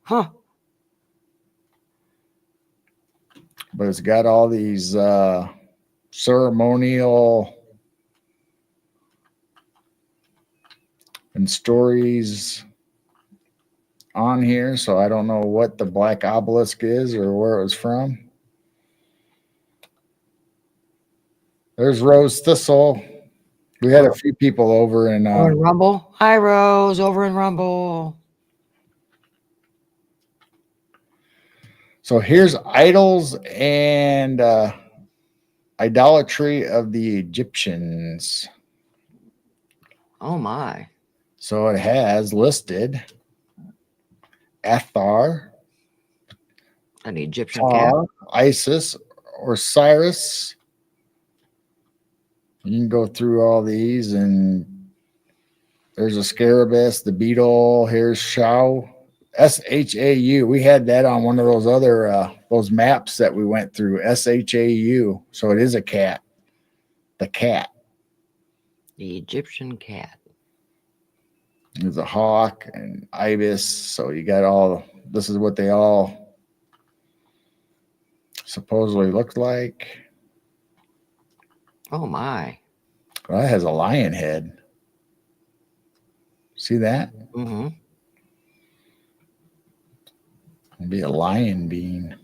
C: Huh.
B: But it's got all these ceremonial and stories on here, so I don't know what the black obelisk is or where it was from. There's Rose Thistle. We had a few people over in
C: Rumble. Hi, Rose, over in Rumble.
B: So here's idols and idolatry of the Egyptians.
C: Oh my.
B: So it has listed Athar,
C: An Egyptian cat.
B: Isis, Osiris. You can go through all these, and there's a scarabus, the beetle. Here's Shao, Shau. We had that on one of those other those maps that we went through. Shau. So it is a cat. The cat.
C: The Egyptian cat.
B: There's a hawk and ibis. So you got all. This is what they all supposedly look like.
C: Oh my.
B: Well, that has a lion head. See that?
C: Mm-hmm.
B: It'd be a lion being.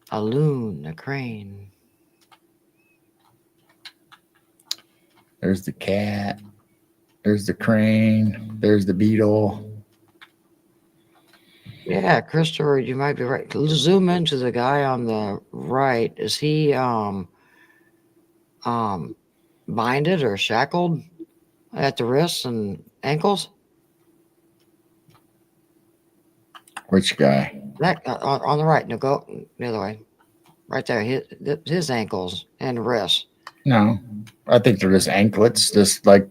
C: A loon, a crane.
B: There's the cat. There's the crane. There's the beetle.
C: Yeah, Christopher, you might be right. Zoom into the guy on the right. Is he binded or shackled at the wrists and ankles?
B: Which guy?
C: That on the right. No, go the other way. Right there. His ankles and wrists.
B: No, I think they're just anklets, just like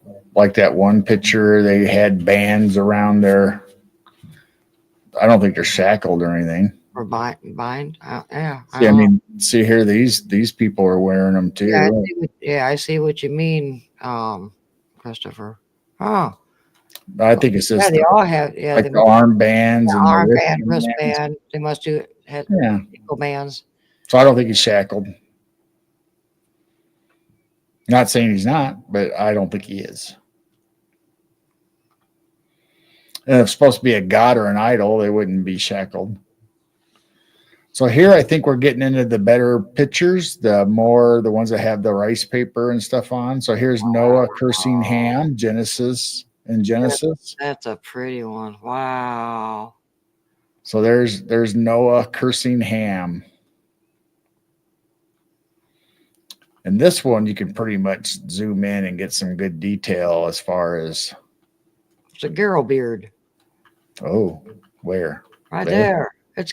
B: that one picture. They had bands around their. I don't think they're shackled or anything.
C: Or bind. Yeah.
B: See, I mean, see here, these people are wearing them too.
C: Yeah, I see what you mean, Christopher. Oh,
B: I think it's just
C: they all have. Yeah,
B: like the armbands and
C: armband, wristband. They must do have ankle bands.
B: So I don't think he's shackled. Not saying he's not, but I don't think he is. And if it's supposed to be a god or an idol, they wouldn't be shackled. So here I think we're getting into the better pictures, the ones that have the rice paper and stuff on. So here's Noah cursing Ham, Genesis.
C: That's a pretty one. Wow.
B: So there's Noah cursing Ham. And this one you can pretty much zoom in and get some good detail as far as.
C: It's a girl beard.
B: Oh, where?
C: Right there. It's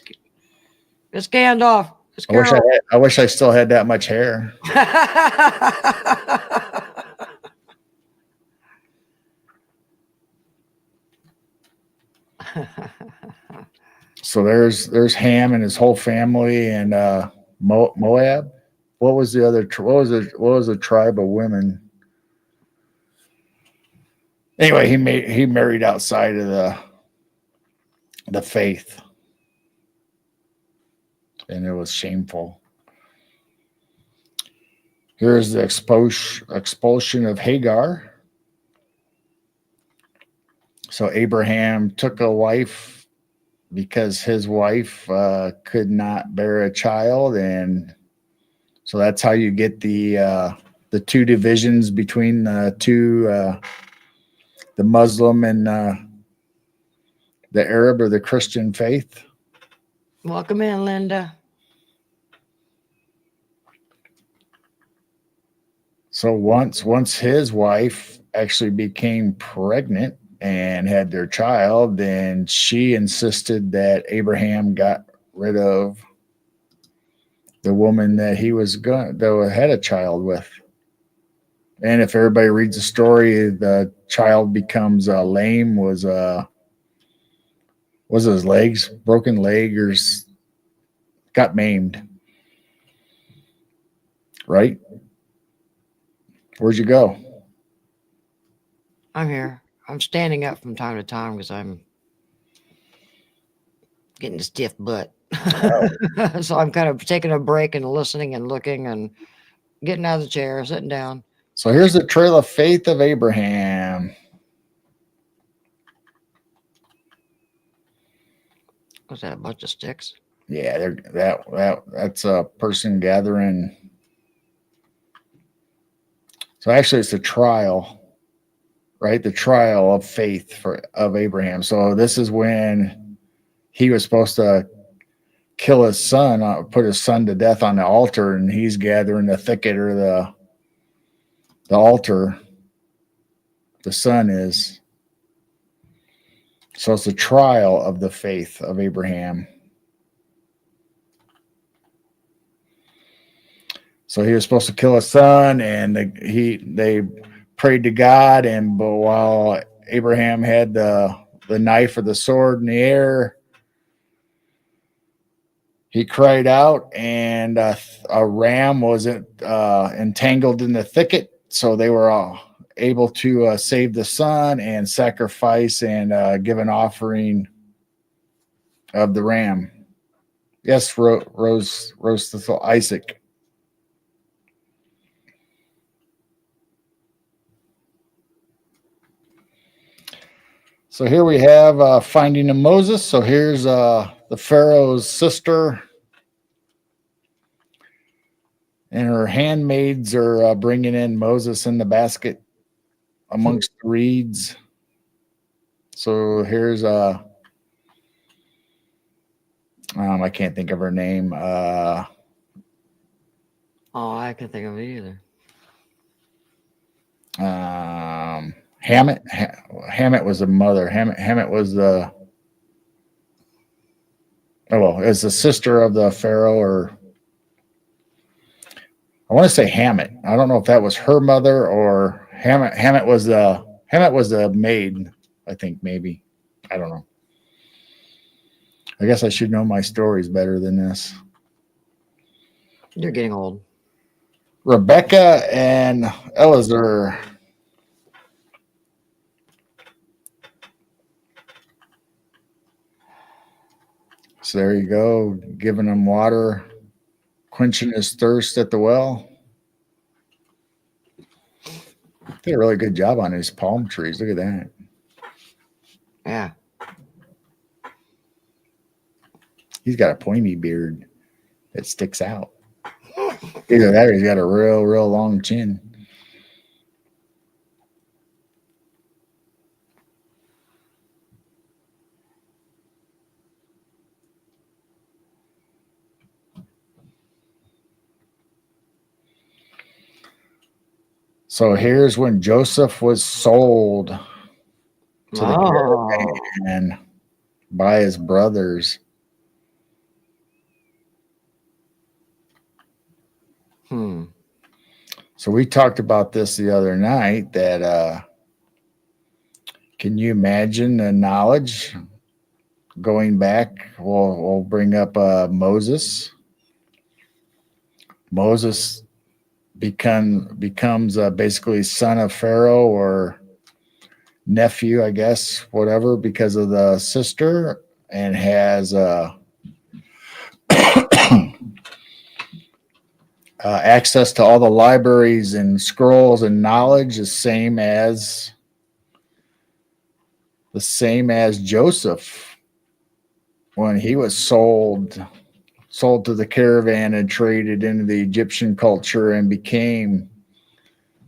C: Gandalf. It's
B: I wish I still had that much hair. So there's Ham and his whole family and Moab. What was the other? What was the tribe of women? Anyway, he married outside of the faith, and it was shameful. Here's the expulsion of Hagar. So Abraham took a wife because his wife could not bear a child, and so that's how you get the two divisions between the Muslim and the Arab or the Christian faith.
C: Welcome in, Linda.
B: So once his wife actually became pregnant and had their child, then she insisted that Abraham got rid of the woman that that had a child with. And if everybody reads the story, the child becomes lame. Was his legs broken leg or got maimed? Right? Where'd you go?
C: I'm here. I'm standing up from time to time because I'm getting a stiff butt. Oh. So I'm kind of taking a break and listening and looking and getting out of the chair, sitting down.
B: So here's the trail of faith of Abraham.
C: Was that a bunch of sticks?
B: Yeah, that's a person gathering. So actually, it's a trial, right? The trial of faith of Abraham. So this is when he was supposed to kill his son, put his son to death on the altar, and he's gathering the thicket or the altar The son is. So it's the trial of the faith of Abraham. So he was supposed to kill his son, and they prayed to God, and but while Abraham had the knife or the sword in the air, he cried out, and a ram was entangled in the thicket. So they were all able to save the son and sacrifice and give an offering of the ram. Yes, Rose Isaac. So here we have finding of Moses. So here's the Pharaoh's sister, and her handmaids are bringing in Moses in the basket amongst the reeds. So here's I can't think of her name.
C: Oh, I can't think of it either.
B: Hammett. Hammett was the mother. Hammett was the. Oh well, it's the sister of the Pharaoh, or I want to say Hammett. I don't know if that was her mother or Hammett. Hammett was the maid. I think maybe. I don't know. I guess I should know my stories better than this.
C: You're getting old.
B: Rebecca and Eleazar. So there you go, giving him water, quenching his thirst at the well. Did a really good job on his palm trees. Look at that.
C: Yeah.
B: He's got a pointy beard that sticks out. Either that or he's got a real long chin. So here's when Joseph was sold to the caravan by his brothers. So we talked about this the other night, that can you imagine the knowledge going back? We'll bring up Moses. Moses becomes basically son of Pharaoh, or nephew, I guess, whatever, because of the sister, and has access to all the libraries and scrolls and knowledge, the same as Joseph when he was sold to the caravan and traded into the Egyptian culture and became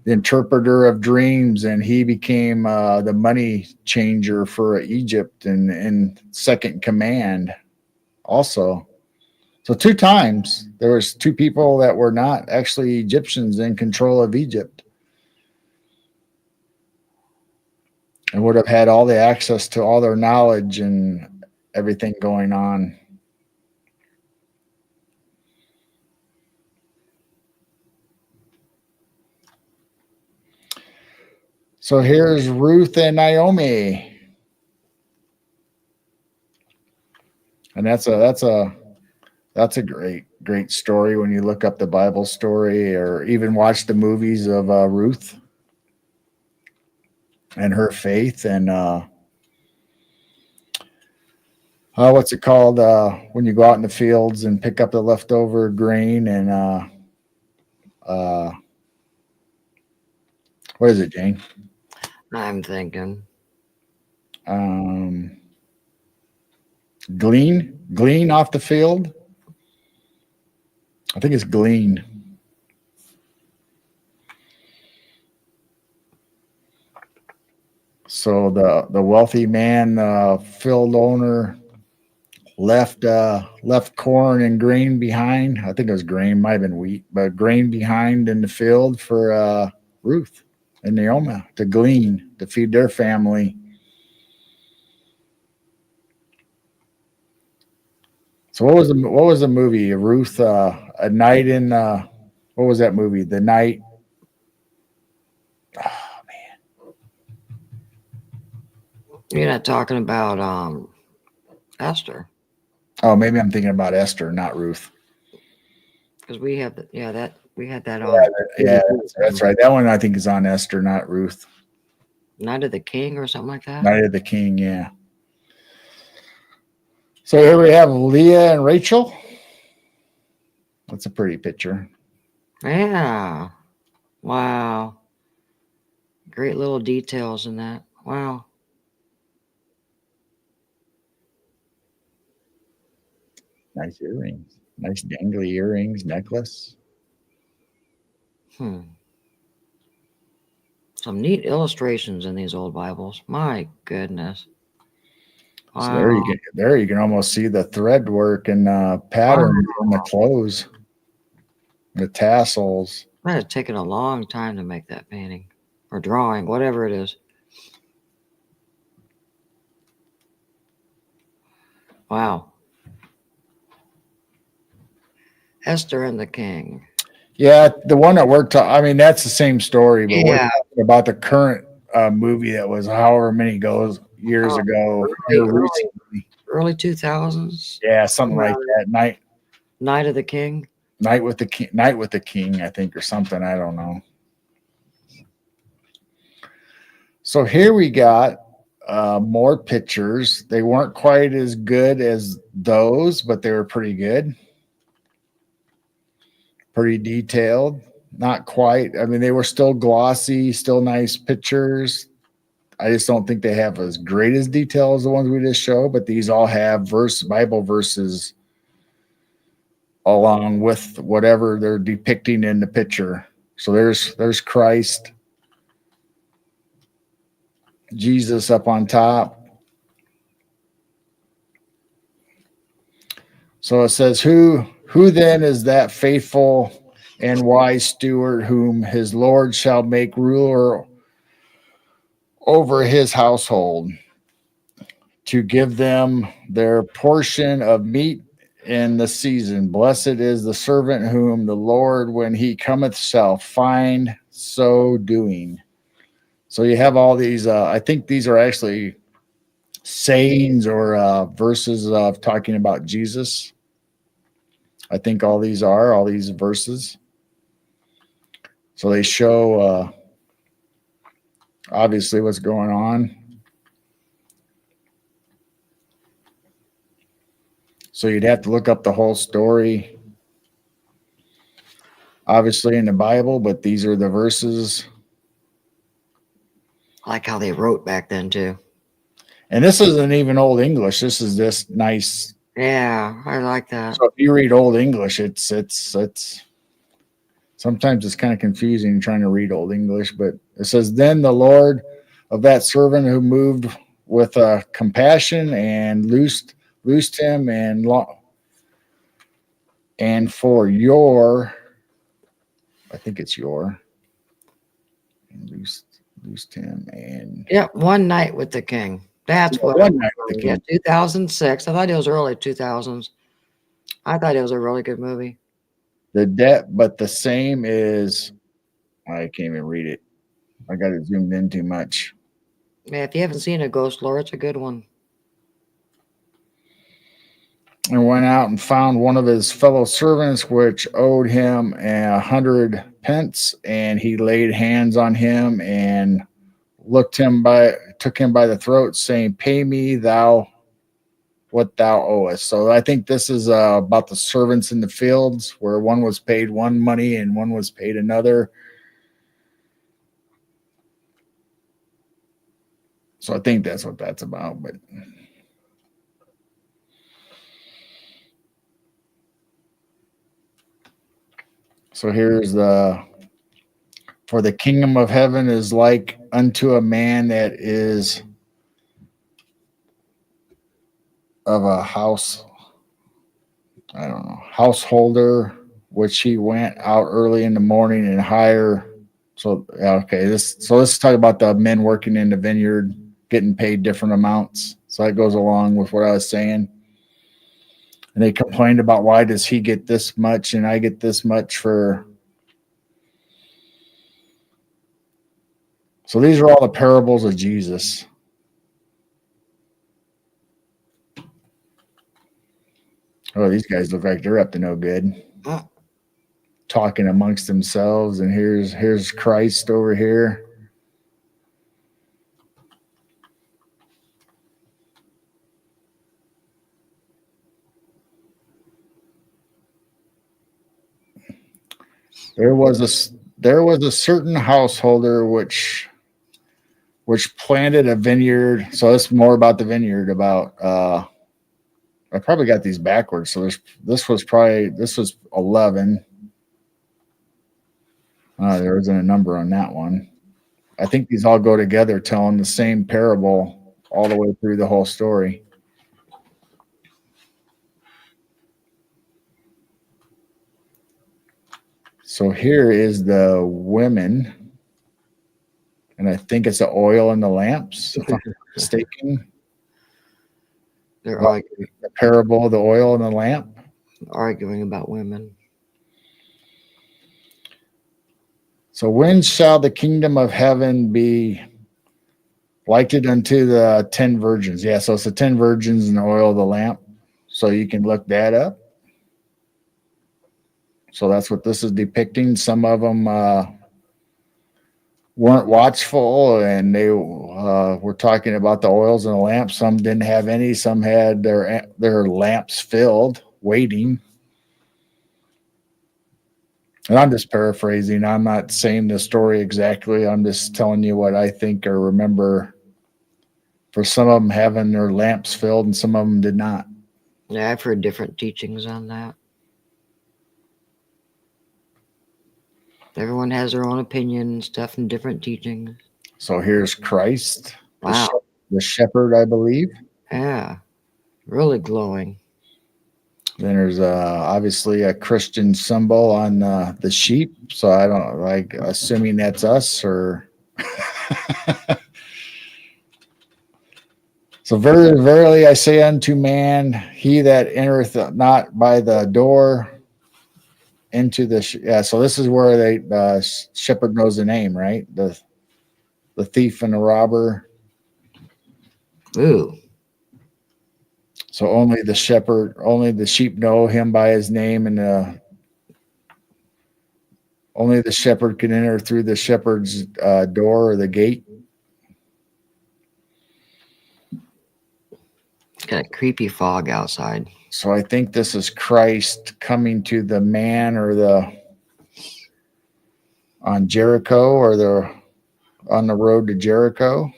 B: the interpreter of dreams, and he became the money changer for Egypt and second command also. So 2 times there was 2 people that were not actually Egyptians in control of Egypt, and would have had all the access to all their knowledge and everything going on. So here's Ruth and Naomi, and that's a great story when you look up the Bible story, or even watch the movies of Ruth and her faith, and what's it called when you go out in the fields and pick up the leftover grain, and what is it, Jane?
C: I'm thinking.
B: Glean off the field. I think it's glean. So the wealthy man, field owner, left corn and grain behind. I think it was grain, might have been wheat, but grain behind in the field for Ruth. and Naomi to glean, to feed their family. So what was the movie? Ruth, a night in what was that movie? The night. Oh man.
C: You're not talking about Esther,
B: Oh, maybe I'm thinking about Esther, not Ruth.
C: because we have we had that
B: Yeah,
C: on
B: that's right. That one I think is on Esther, not Ruth.
C: Night of the King or something like that.
B: Night of the King, yeah. So here we have Leah and Rachel. That's a pretty picture.
C: Yeah. Wow. Great little details in that. Wow.
B: Nice earrings. Nice dangly earrings, necklace.
C: Some neat illustrations in these old Bibles. My goodness. Wow.
B: So there you can almost see the thread work and pattern on the clothes, the tassels.
C: That has taken a long time to make that painting or drawing, whatever it is. Wow. Esther and the King.
B: Yeah, the one that worked. I mean, that's the same story, but we're
C: Yeah.
B: talking about the current movie that was however many years ago.
C: Early 2000s.
B: Yeah, something like that.
C: Night of the King.
B: Night with the King, I think, or something. I don't know. So here we got more pictures. They weren't quite as good as those, but they were pretty good. Pretty detailed. Not quite. I mean, they were still glossy, still nice pictures. I just don't think they have as great as detail as the ones we just showed, but these all have Bible verses along with whatever they're depicting in the picture. So there's Christ, Jesus up on top. So it says, Who then is that faithful and wise steward whom his Lord shall make ruler over his household, to give them their portion of meat in the season? Blessed is the servant whom the Lord, when he cometh, shall find so doing. So you have all these, I think these are actually sayings or verses of talking about Jesus. I think all these verses. So they show obviously what's going on. So you'd have to look up the whole story, obviously in the Bible, but these are the verses.
C: I like how they wrote back then too.
B: And this isn't even Old English. This is just nice.
C: Yeah, I like that.
B: So if you read Old English, it's sometimes it's kind of confusing trying to read Old English, but it says, Then the Lord of that servant who moved with compassion and loosed him and for your, I think it's your, loosed him and
C: One Night with the King. That's what
B: One Night with the King.
C: 2006. I thought it was early 2000s. I thought it was a really good movie.
B: But the same is, I can't even read it. I got it zoomed in too much.
C: Yeah, if you haven't seen a Ghost Lore, it's a good one.
B: And went out and found one of his fellow servants, which owed him 100 pence, and he laid hands on him and took him by the throat, saying, Pay me what thou owest. So I think this is about the servants in the fields, where one was paid one money and one was paid another. So I think that's what that's about. But so here's for the kingdom of heaven is like unto a man that is of a house, I don't know, householder, which he went out early in the morning and hire So okay, let's talk about the men working in the vineyard getting paid different amounts. So that goes along with what I was saying. And they complained about why does he get this much and I get this much for. So these are all the parables of Jesus. Oh, these guys look like they're up to no good. Talking amongst themselves, and here's Christ over here. There was a certain householder which planted a vineyard. So it's more about the vineyard. About I probably got these backwards. So this was 11. There wasn't a number on that one. I think these all go together, telling the same parable all the way through the whole story. So here is the women, and I think it's the oil in the lamps, if I'm not mistaken.
C: They're arguing,
B: The parable of the oil in the lamp.
C: arguing about women.
B: So when shall the kingdom of heaven be likened unto the 10 virgins? Yeah, so it's the 10 virgins and the oil of the lamp. So you can look that up. So that's what this is depicting. Some of them weren't watchful, and they were talking about the oils in the lamp. Some didn't have any. Some had their lamps filled, waiting. And I'm just paraphrasing. I'm not saying the story exactly. I'm just telling you what I think or remember. For some of them having their lamps filled, and some of them did not.
C: Yeah, I've heard different teachings on that. Everyone has their own opinion and stuff and different teachings.
B: So here's Christ,
C: Wow.
B: the shepherd, I believe.
C: Yeah. Really glowing.
B: Then there's obviously a Christian symbol on the sheep. So I don't like assuming that's us or. So verily, verily, I say unto man, he that entereth not by the door into the so this is where the shepherd knows the name, right? The thief and the robber.
C: Ooh.
B: So only the sheep know him by his name, and only the shepherd can enter through the shepherd's door or the gate.
C: It's got a creepy fog outside.
B: So I think this is Christ coming to the man or on Jericho or on the road to Jericho.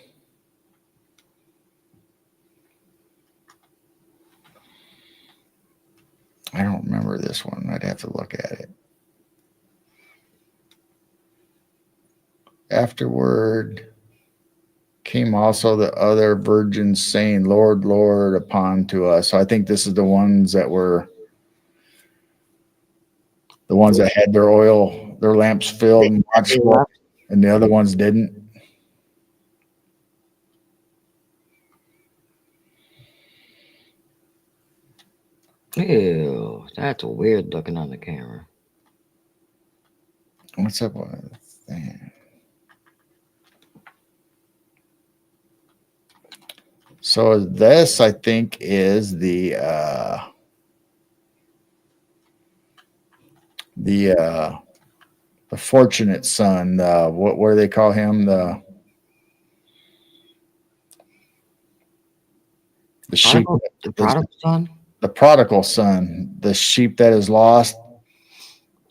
B: I don't remember this one. I'd have to look at it. Afterward came also the other virgins saying, Lord, Lord, upon to us. So I think this is the ones that had their lamps filled and watchful, and the other ones didn't.
C: Ew, that's weird looking on the camera.
B: What's up with that? So this, I think, is the fortunate son. What do they call him? The sheep.
C: The prodigal son.
B: The prodigal son. The sheep that is lost.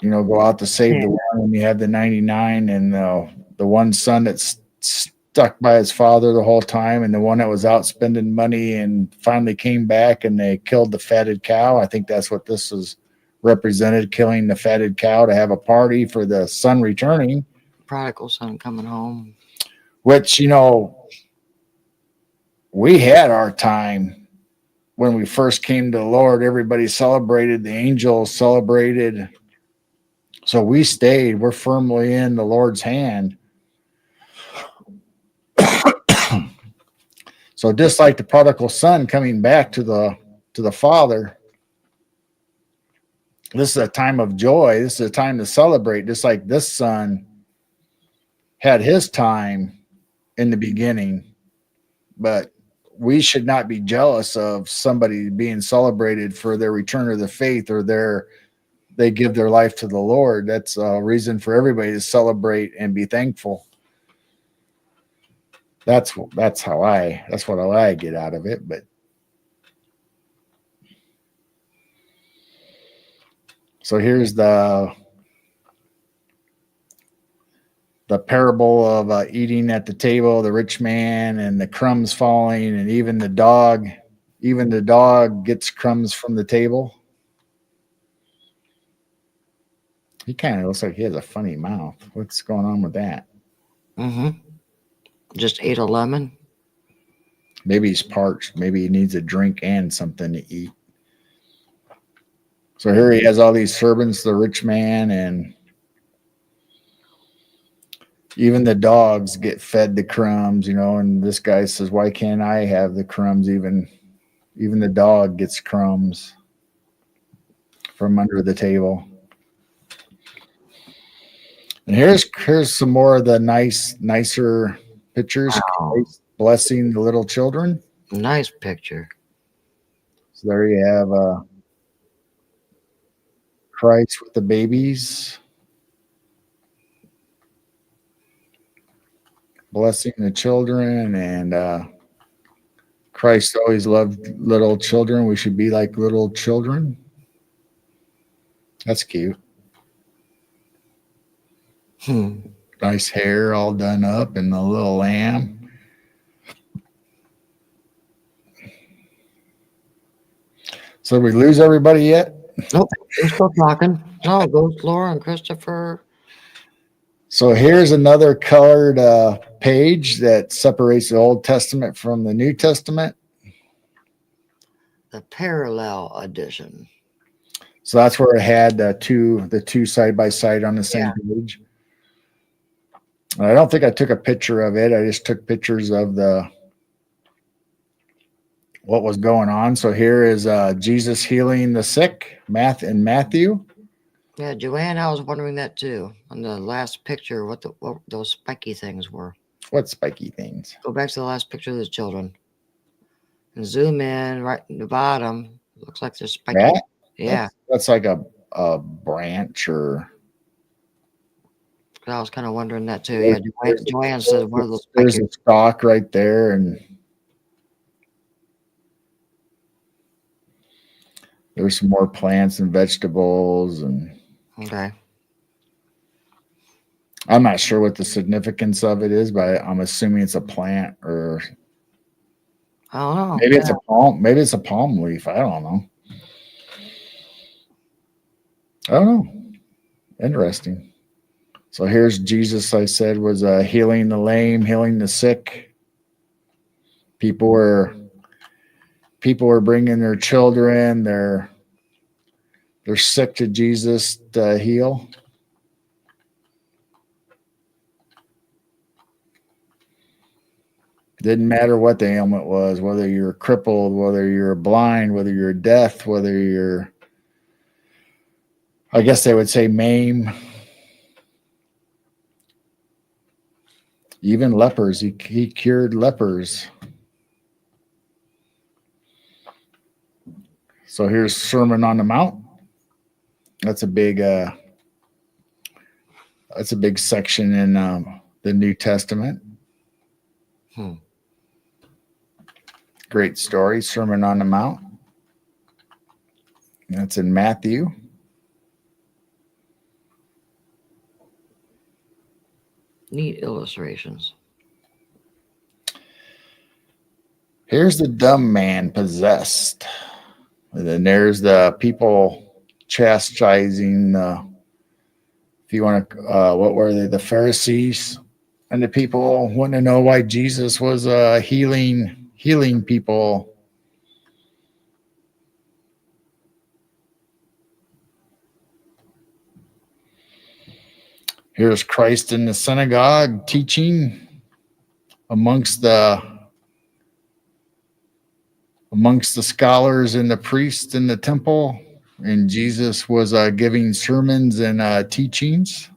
B: Go out to save the one, and you have the 99, and the one son that's stuck by his father the whole time, and the one that was out spending money and finally came back, and they killed the fatted cow. I think that's what this is represented, killing the fatted cow to have a party for the son returning.
C: Prodigal son coming home.
B: Which, we had our time when we first came to the Lord. Everybody celebrated. The angels celebrated So we stayed. We're firmly in the Lord's hand. So just like the prodigal son coming back to the father, this is a time of joy. This is a time to celebrate, just like this son had his time in the beginning. But we should not be jealous of somebody being celebrated for their return to the faith or they give their life to the Lord. That's a reason for everybody to celebrate and be thankful. That's what I get out of it. But so here's the parable of eating at the table, the rich man and the crumbs falling, and even the dog gets crumbs from the table. He kind of looks like he has a funny mouth. What's going on with that?
C: Just ate a lemon.
B: Maybe he's parched. Maybe he needs a drink and something to eat. So here he has all these servants, the rich man, and even the dogs get fed the crumbs, and this guy says, why can't I have the crumbs? Even the dog gets crumbs from under the table. And here's some more of the nicer pictures.
C: Wow.
B: Blessing the little children.
C: Nice picture.
B: So there you have Christ with the babies. Blessing the children, and Christ always loved little children. We should be like little children. That's cute. Nice hair all done up and the little lamb. So did we lose everybody yet?
C: Nope, we're still talking. No, Ghost Laura and Christopher.
B: So here's another colored page that separates the Old Testament from the New Testament.
C: The parallel edition.
B: So that's where it had the two side by side on the same page. I don't think I took a picture of it. I just took pictures of what was going on. So here is Jesus healing the sick, in Matthew.
C: Yeah, Joanne, I was wondering that too. On the last picture, what those spiky things were.
B: What spiky things?
C: Go back to the last picture of the children. And zoom in right in the bottom. Looks like there's spiky.
B: That?
C: Yeah.
B: That's like a branch or...
C: I was kind of wondering that too. Yeah, Joanne said one of those spiky.
B: There's a stalk right there, and there's some more plants and vegetables, and
C: okay.
B: I'm not sure what the significance of it is, but I'm assuming it's a plant, or
C: I don't know.
B: Maybe it's a palm. Maybe it's a palm leaf. I don't know. Interesting. So here's Jesus. I said was healing the lame, healing the sick. People were bringing their children. They're sick to Jesus to heal. Didn't matter what the ailment was, whether you're crippled, whether you're blind, whether you're deaf, whether you're, I guess they would say maim. Even lepers, he cured lepers. So here's Sermon on the Mount. That's a big section in the New Testament. Great story, Sermon on the Mount. That's in Matthew.
C: Neat illustrations.
B: Here's the dumb man possessed. And then there's the people chastising, if you want to, what were they? The Pharisees. And the people want to know why Jesus was healing people. Here's Christ in the synagogue teaching amongst the scholars and the priests in the temple, and Jesus was giving sermons and teachings.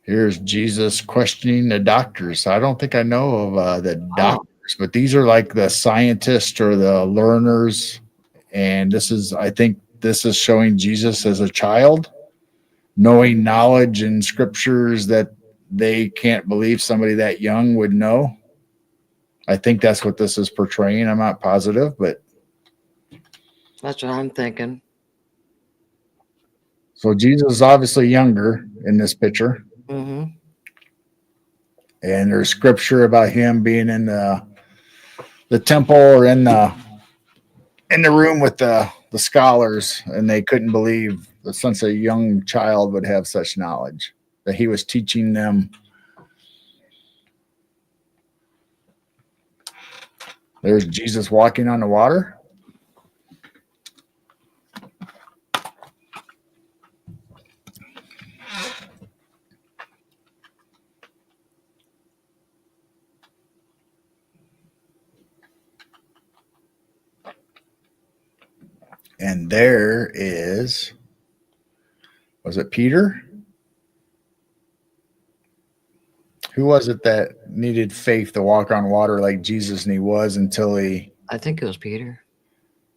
B: Here's Jesus questioning the doctors. I don't think I know of the doctors, but these are like the scientists or the learners. And I think this is showing Jesus as a child, knowing knowledge and scriptures that they can't believe somebody that young would know. I think that's what this is portraying. I'm not positive, but
C: That's what I'm thinking.
B: so Jesus is obviously younger in this picture.
C: Mm-hmm.
B: And there's scripture about him being in the temple or in the room with the scholars, and they couldn't believe that since a young child would have such knowledge, that he was teaching them. There's Jesus walking on the water. And there was it Peter? Who was it that needed faith to walk on water like Jesus, and he was until he.
C: I think it was Peter.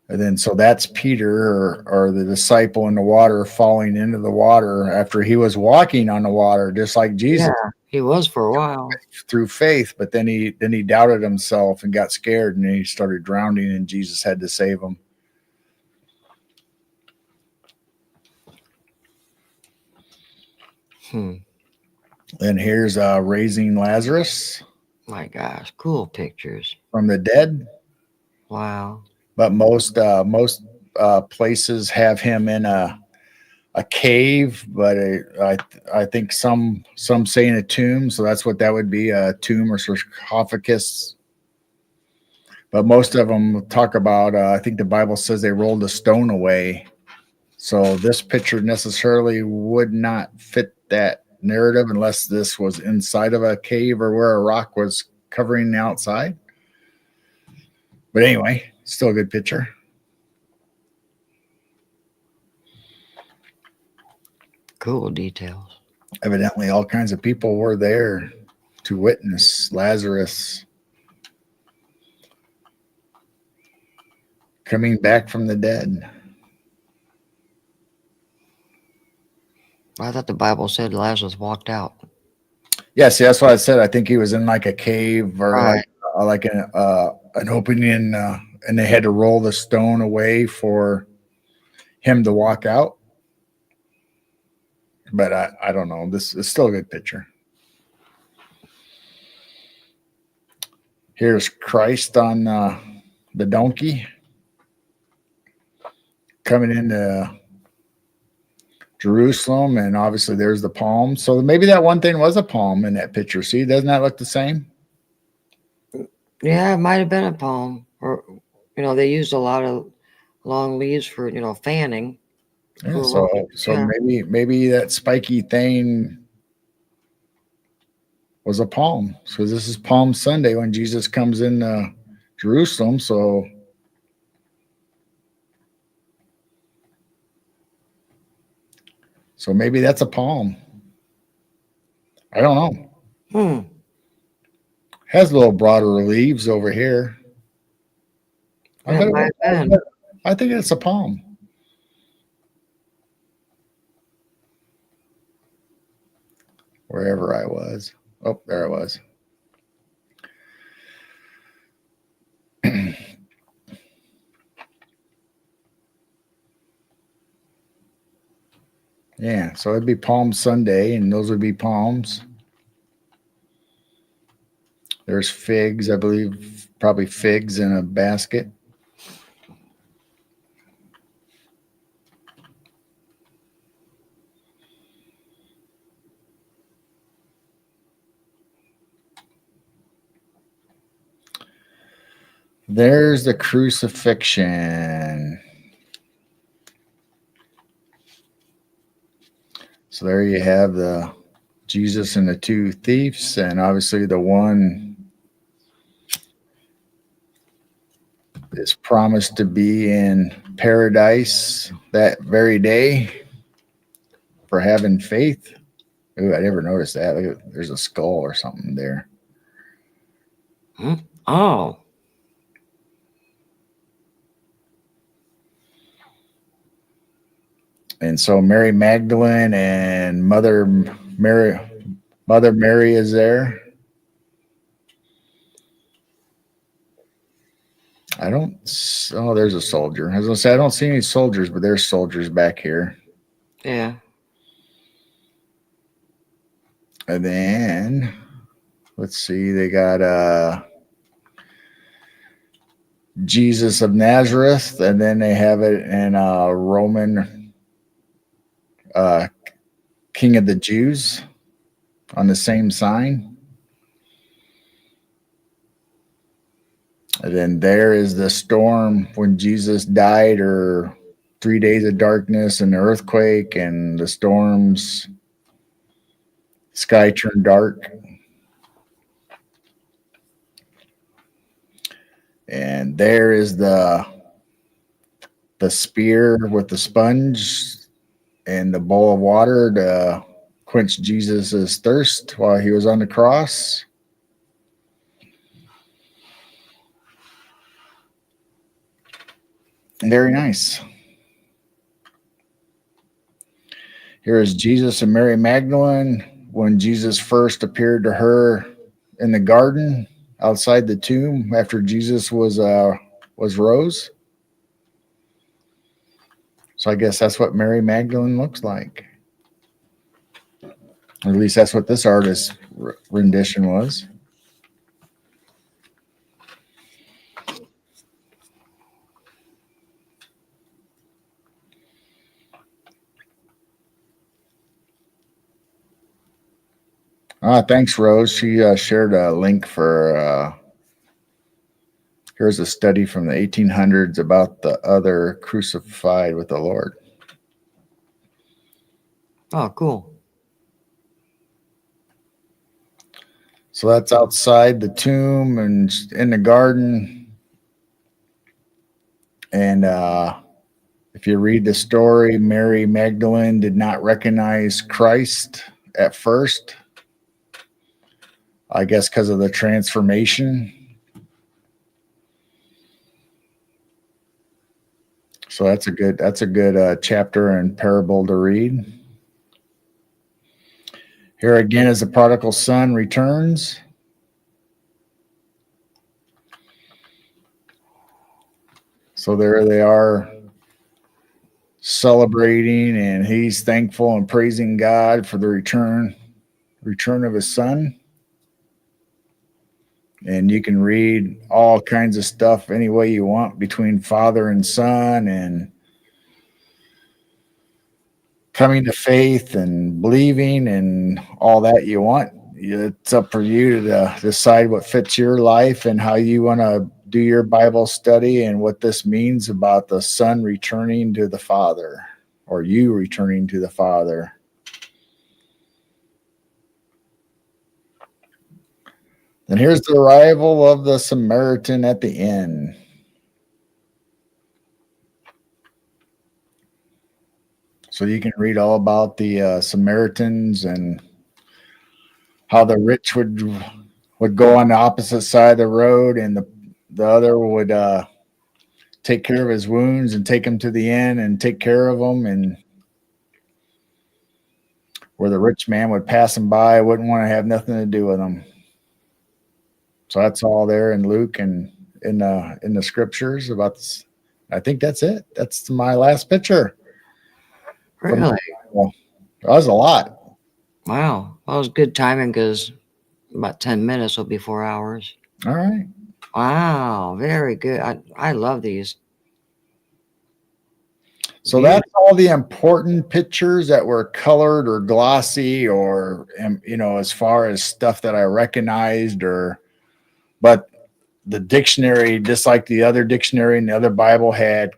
B: And then, so that's Peter or the disciple in the water falling into the water after he was walking on the water, just like Jesus.
C: Yeah, he was for a while.
B: Through faith, but then he doubted himself and got scared, and he started drowning, and Jesus had to save him. And here's raising Lazarus.
C: My gosh, cool pictures
B: From the dead.
C: Wow.
B: But most places have him in a cave, but I think some say in a tomb, so that's what that would be, a tomb or sarcophagus. But most of them talk about, I think the Bible says they rolled a stone away. So this picture necessarily would not fit that narrative unless this was inside of a cave or where a rock was covering the outside. But anyway, still a good picture.
C: Cool details.
B: Evidently, all kinds of people were there to witness Lazarus coming back from the dead.
C: I thought the Bible said Lazarus walked out.
B: Yes, that's what I said. I think he was in like a cave or
C: Right.
B: like an opening, and they had to roll the stone away for him to walk out. But I don't know. This is still a good picture. Here's Christ on the donkey coming into Jerusalem, and obviously there's the palm. So maybe that one thing was a palm in that picture. See, doesn't that look the same?
C: Yeah, it might have been a palm, or they used a lot of long leaves for fanning.
B: Yeah, so maybe that spiky thing was a palm. So this is Palm Sunday when Jesus comes in Jerusalem. So maybe that's a palm. I don't know. Has a little broader leaves over here. I think it's a palm. Wherever I was. Oh, there I was. Yeah, so it'd be Palm Sunday, and those would be palms. There's figs, I believe, probably figs in a basket. There's the crucifixion. So there you have the Jesus and the two thieves, and obviously the one is promised to be in paradise that very day for having faith. Ooh, I never noticed that. Look at, there's a skull or something there.
C: Oh.
B: And so Mary Magdalene and Mary is there. I don't. Oh, there's a soldier. I was gonna say I don't see any soldiers, but there's soldiers back here.
C: Yeah.
B: And then let's see, they got Jesus of Nazareth, and then they have it in Roman King of the Jews on the same sign. And then there is the storm when Jesus died, or 3 days of darkness and the earthquake and the storms. Sky turned dark. And there is the spear with the sponge and the bowl of water to quench Jesus's thirst while he was on the cross. Very nice. Here is Jesus and Mary Magdalene when Jesus first appeared to her in the garden outside the tomb after Jesus was rose. So I guess that's what Mary Magdalene looks like. Or at least that's what this artist's rendition was. Thanks, Rose. She shared a link for here's a study from the 1800s about the other crucified with the Lord.
C: Oh, cool.
B: So that's outside the tomb and in the garden. And if you read the story, Mary Magdalene did not recognize Christ at first. I guess because of the transformation. So that's a good chapter and parable to read. Here again, as the prodigal son returns. So there they are celebrating, and he's thankful and praising God for the return of his son. And you can read all kinds of stuff any way you want between father and son and coming to faith and believing and all that you want. It's up for you to decide what fits your life and how you want to do your Bible study and what this means about the son returning to the Father, or you returning to the Father. Then here's the arrival of the Samaritan at the inn. So you can read all about the Samaritans and how the rich would go on the opposite side of the road, and the other would take care of his wounds and take him to the inn and take care of him, and where the rich man would pass him by, wouldn't want to have nothing to do with him. So that's all there in Luke and in the scriptures about this. I think that's it. That's my last picture.
C: Really?
B: Well, that was a lot.
C: Wow. That was good timing because about 10 minutes will be 4 hours.
B: All right.
C: Wow. Very good. I love these.
B: So that's all the important pictures that were colored or glossy, or as far as stuff that I recognized, but the dictionary, just like the other dictionary and the other Bible had,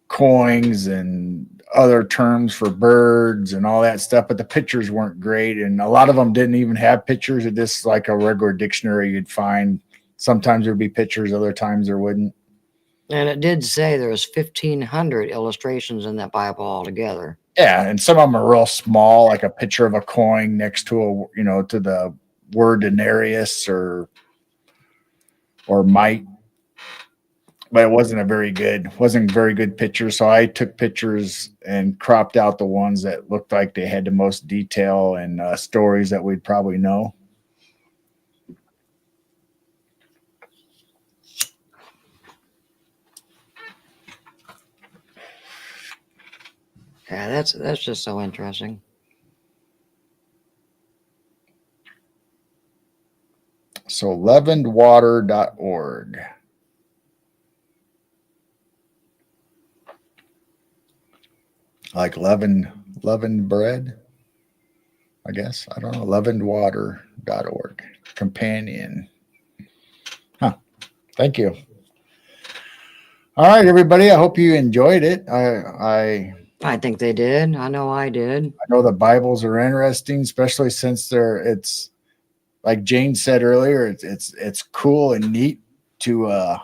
B: coins and other terms for birds and all that stuff, but the pictures weren't great. And a lot of them didn't even have pictures. It just like a regular dictionary you'd find. Sometimes there'd be pictures, other times there wouldn't.
C: And it did say there was 1,500 illustrations in that Bible altogether.
B: Yeah, and some of them are real small, like a picture of a coin next to to the word denarius or might. But it wasn't very good picture. So I took pictures and cropped out the ones that looked like they had the most detail and stories that we'd probably know.
C: Yeah, that's just so interesting.
B: So leavenedwater.org. Like leavened bread, I guess. I don't know. Leavenedwater.org. Companion. Huh. Thank you. All right, everybody. I hope you enjoyed it. I
C: think they did. I know I did.
B: I know the Bibles are interesting, especially since it's like Jane said earlier, it's cool and neat to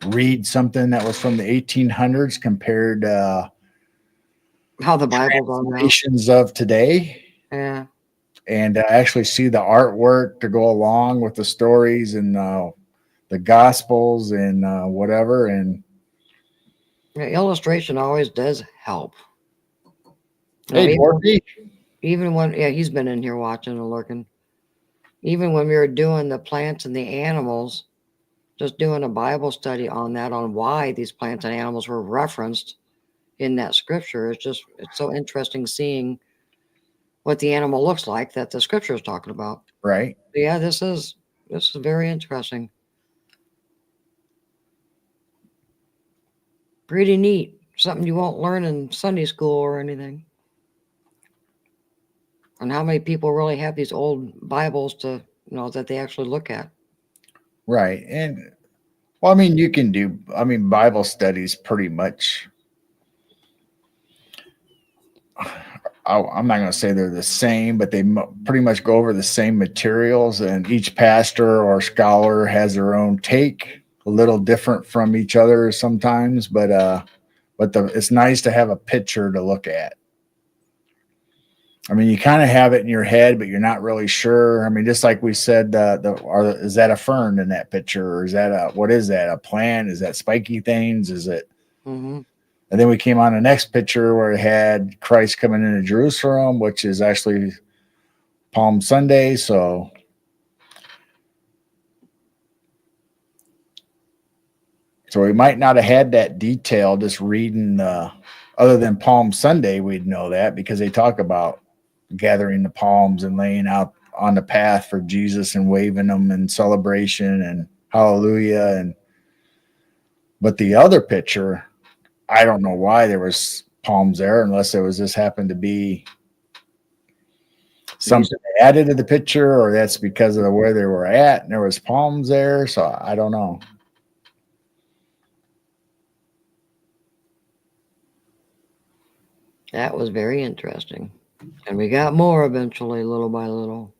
B: read something that was from the 1800s compared to
C: how the Bible goes
B: translations of today.
C: Yeah.
B: And actually see the artwork to go along with the stories and the Gospels and whatever. And
C: illustration always does help.
B: Hey,
C: even when he's been in here watching and lurking. Even when we were doing the plants and the animals, just doing a Bible study on that, on why these plants and animals were referenced in that scripture. It's so interesting seeing what the animal looks like that the scripture is talking about.
B: Right.
C: Yeah, this is very interesting. Pretty neat. Something you won't learn in Sunday school or anything. And how many people really have these old Bibles to that they actually look at.
B: Right. And well, I mean, you can do, Bible studies pretty much. I'm not going to say they're the same, but they pretty much go over the same materials, and each pastor or scholar has their own take, a little different from each other sometimes, but it's nice to have a picture to look at. I mean, you kind of have it in your head, but you're not really sure. I mean, just like we said, is that a fern in that picture, or is that what is that? A plant? Is that spiky things? Is it?
C: Mm-hmm.
B: And then we came on the next picture where it had Christ coming into Jerusalem, which is actually Palm Sunday. So we might not have had that detail just reading other than Palm Sunday. We'd know that because they talk about gathering the palms and laying out on the path for Jesus and waving them in celebration and hallelujah. But the other picture, I don't know why there was palms there, unless it was just happened to be something they added to the picture, or that's because of where they were at and there was palms there. So I don't know.
C: That was very interesting. And we got more eventually, little by little.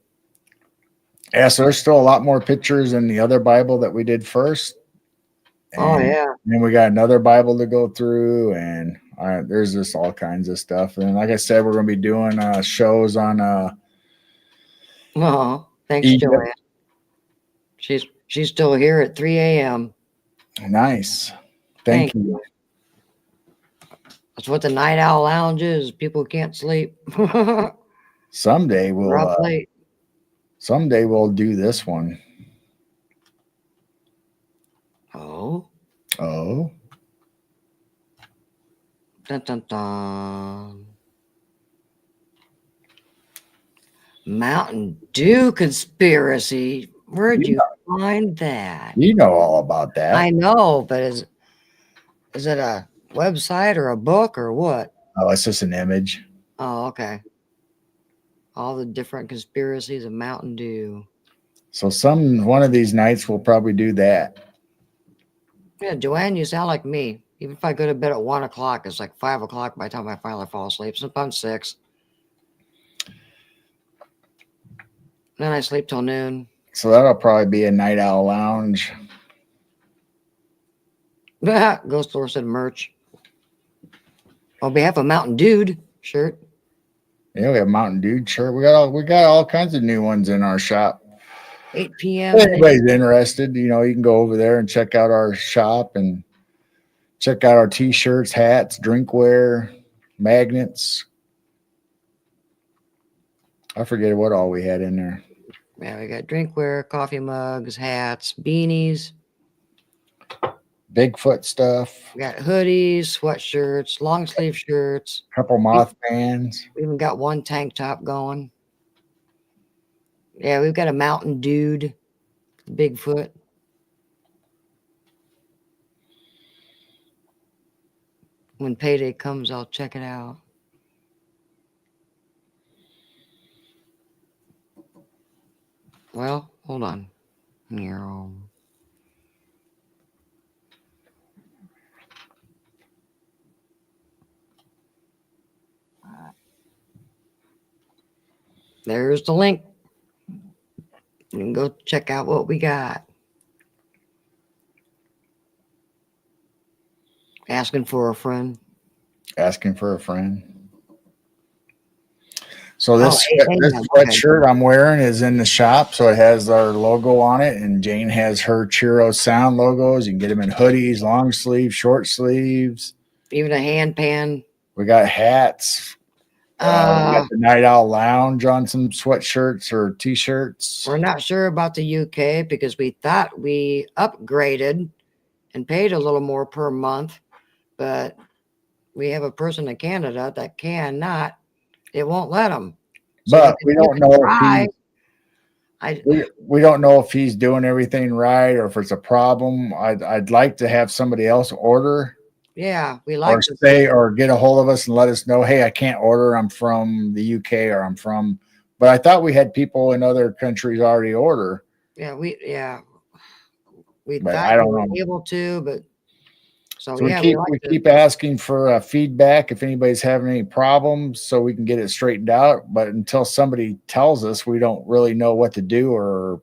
B: Yeah, so there's still a lot more pictures in the other Bible that we did first.
C: And
B: then we got another Bible to go through, and there's just all kinds of stuff. And like I said, we're going to be doing shows on.
C: Thanks, Joanne. She's still here at 3 a.m.
B: Nice. Thank you.
C: That's what the Night Owl Lounge is. People can't sleep.
B: Someday we'll do this one.
C: Oh. Dun, dun, dun. Mountain Dew conspiracy. Where'd you find that?
B: You know all about that.
C: I know, but is it a website or a book or what?
B: Oh, it's just an image.
C: Oh, okay. All the different conspiracies of Mountain Dew.
B: So one of these nights we'll probably do that.
C: Yeah, Joanne, you sound like me. Even if I go to bed at 1 o'clock, it's like 5 o'clock by the time I finally fall asleep. Sometimes 6. Then I sleep till noon.
B: So that'll probably be a night owl lounge.
C: Ghost Store said merch. On behalf of Mountain Dude shirt.
B: Yeah, we have Mountain Dew shirt. We got all kinds of new ones in our shop.
C: 8 p.m.
B: If anybody's interested, you can go over there and check out our shop and check out our t-shirts, hats, drinkware, magnets. I forget what all we had in there.
C: Yeah, we got drinkware, coffee mugs, hats, beanies.
B: Bigfoot stuff.
C: We got hoodies, sweatshirts, long sleeve shirts.
B: Couple Mothmans.
C: We even got one tank top going. Yeah, we've got a Mountain Dude, Bigfoot. When payday comes, I'll check it out. Well, hold on. Here. There's the link. You can go check out what we got. Asking for a friend.
B: Asking for a friend. So this
C: Okay.
B: sweatshirt I'm wearing is in the shop, so it has our logo on it, and Jane has her Churro Sound logos. You can get them in hoodies, long sleeves, short sleeves.
C: Even a hand pan.
B: We got hats. We got the Night Owl Lounge on some sweatshirts or t-shirts.
C: We're not sure about the UK because we thought we upgraded and paid a little more per month, but we have a person in Canada that cannot. It won't let them.
B: So but we don't know we don't know if he's doing everything right or if it's a problem. I'd like to have somebody else order.
C: Yeah, we like
B: to say or get a hold of us and let us know, hey, I can't order. I'm from the UK or I'm from. But I thought we had people in other countries already order.
C: Yeah, we
B: but
C: thought
B: I don't
C: we were
B: know.
C: able to, but so
B: we keep asking for feedback if anybody's having any problems so we can get it straightened out. But until somebody tells us, we don't really know what to do or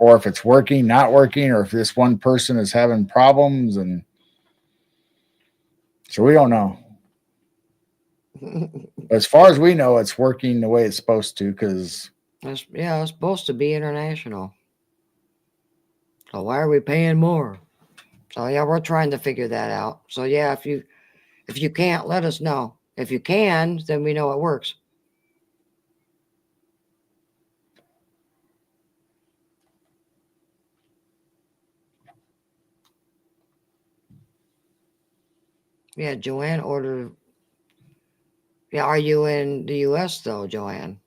B: if it's working, not working, or if this one person is having problems. And so we don't know. As far as we know, it's working the way it's supposed to because
C: it's supposed to be international. So why are we paying more? So yeah, we're trying to figure that out. So yeah, if you can't, let us know. If you can, then we know it works. Yeah, Joanne ordered. Yeah, are you in the US though, Joanne?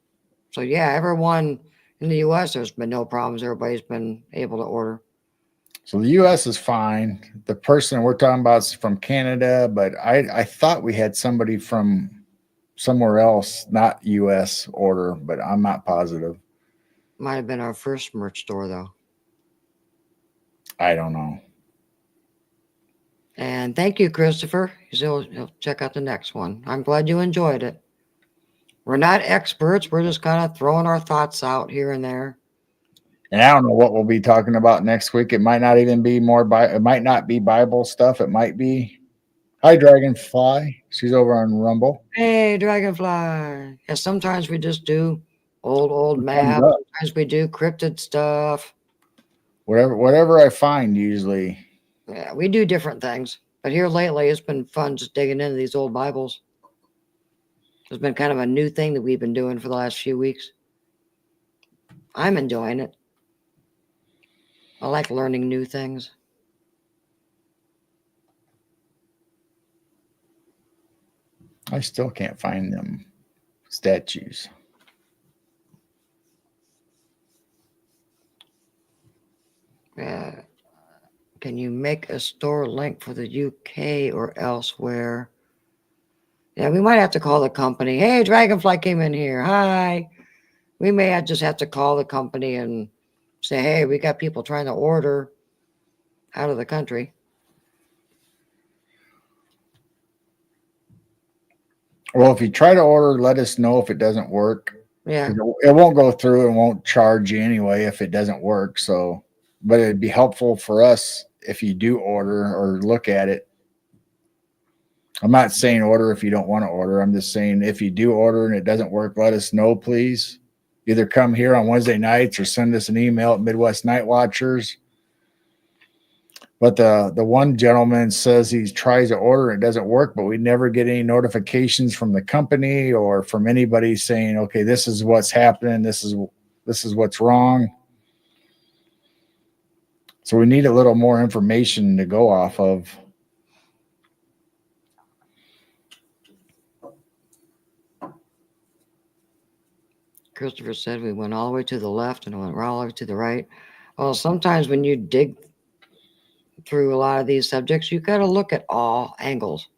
C: So yeah, everyone in the US, there's been no problems. Everybody's been able to order.
B: So the US is fine. The person we're talking about is from Canada, but I thought we had somebody from somewhere else, not US order, but I'm not positive.
C: Might have been our first merch store though.
B: I don't know.
C: And thank you, Christopher. He'll check out the next one. I'm glad you enjoyed it. We're not experts. We're just kind of throwing our thoughts out here and there.
B: And I don't know what we'll be talking about next week. It might not even be it might not be Bible stuff. It might be. Hi, Dragonfly. She's over on Rumble.
C: Hey, Dragonfly. Yeah, sometimes we just do old math. Sometimes we do cryptid stuff.
B: Whatever I find usually.
C: Yeah, we do different things. But here lately, it's been fun just digging into these old Bibles. It's been kind of a new thing that we've been doing for the last few weeks. I'm enjoying it. I like learning new things.
B: I still can't find them statues.
C: Can you make a store link for the UK or elsewhere? Yeah, we might have to call the company. Hey, Dragonfly came in here. Hi. We may just have to call the company and say, hey, we got people trying to order out of the country.
B: Well, if you try to order, let us know if it doesn't work.
C: Yeah.
B: 'Cause it won't go through and won't charge you anyway if it doesn't work. So, but it'd be helpful for us if you do order or look at it. I'm not saying order if you don't want to order. I'm just saying if you do order and it doesn't work, let us know, please. Either come here on Wednesday nights or send us an email at Midwest Night Watchers. But the one gentleman says he tries to order and it doesn't work, but we never get any notifications from the company or from anybody saying, okay, this is what's happening. This is what's wrong. So we need a little more information to go off of.
C: Christopher said we went all the way to the left and went all the way to the right. Well, sometimes when you dig through a lot of these subjects, you got to look at all angles.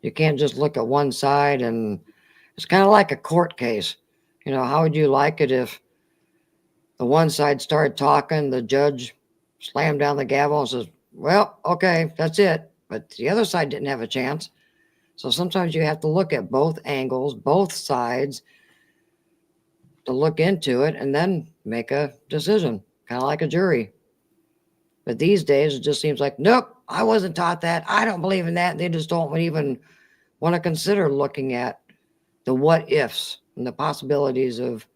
C: You can't just look at one side, and it's kind of like a court case. You know, how would you like it if the one side started talking, the judge slammed down the gavel and says, well, okay, that's it. But the other side didn't have a chance. So sometimes you have to look at both angles, both sides, to look into it and then make a decision, kind of like a jury. But these days, it just seems like, nope, I wasn't taught that. I don't believe in that. They just don't even want to consider looking at the what ifs and the possibilities of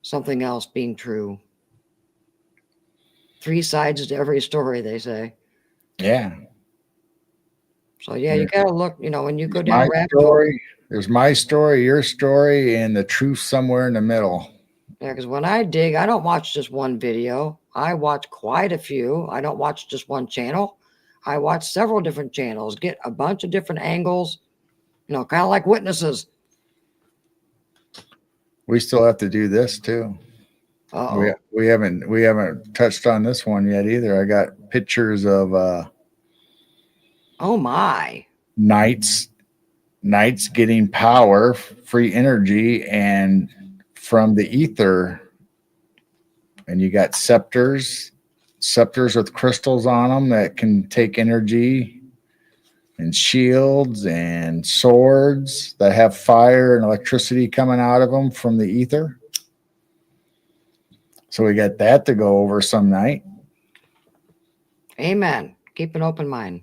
C: something else being true. 3 sides to every story, they say.
B: Yeah.
C: So, yeah, you got to look, you know, when you go down
B: My
C: rabbit hole.
B: story, there's my story, your story, and the truth somewhere in the middle.
C: Yeah, because when I dig, I don't watch just one video. I watch quite a few. I don't watch just one channel. I watch several different channels, get a bunch of different angles, you know, kind of like witnesses.
B: We still have to do this too.
C: Uh-oh.
B: We haven't touched on this one yet either. I got pictures of
C: Oh, my.
B: knights getting power, free energy, and from the ether. And you got scepters with crystals on them that can take energy, and shields and swords that have fire and electricity coming out of them from the ether. So we got that to go over some night.
C: Amen. Keep an open mind.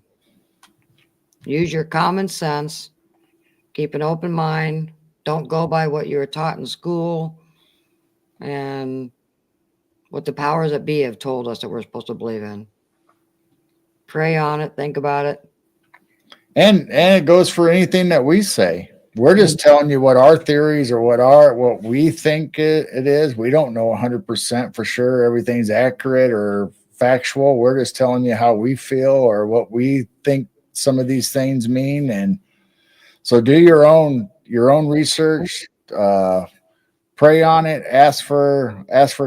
C: Use your common sense. Keep an open mind. Don't go by what you were taught in school and what the powers that be have told us that we're supposed to believe in. Pray on it. Think about it.
B: And it goes for anything that we say. We're just telling you what our theories or what we think it is. We don't know 100% for sure everything's accurate or factual. We're just telling you how we feel or what we think some of these things mean. And so do your own research, pray on it, ask for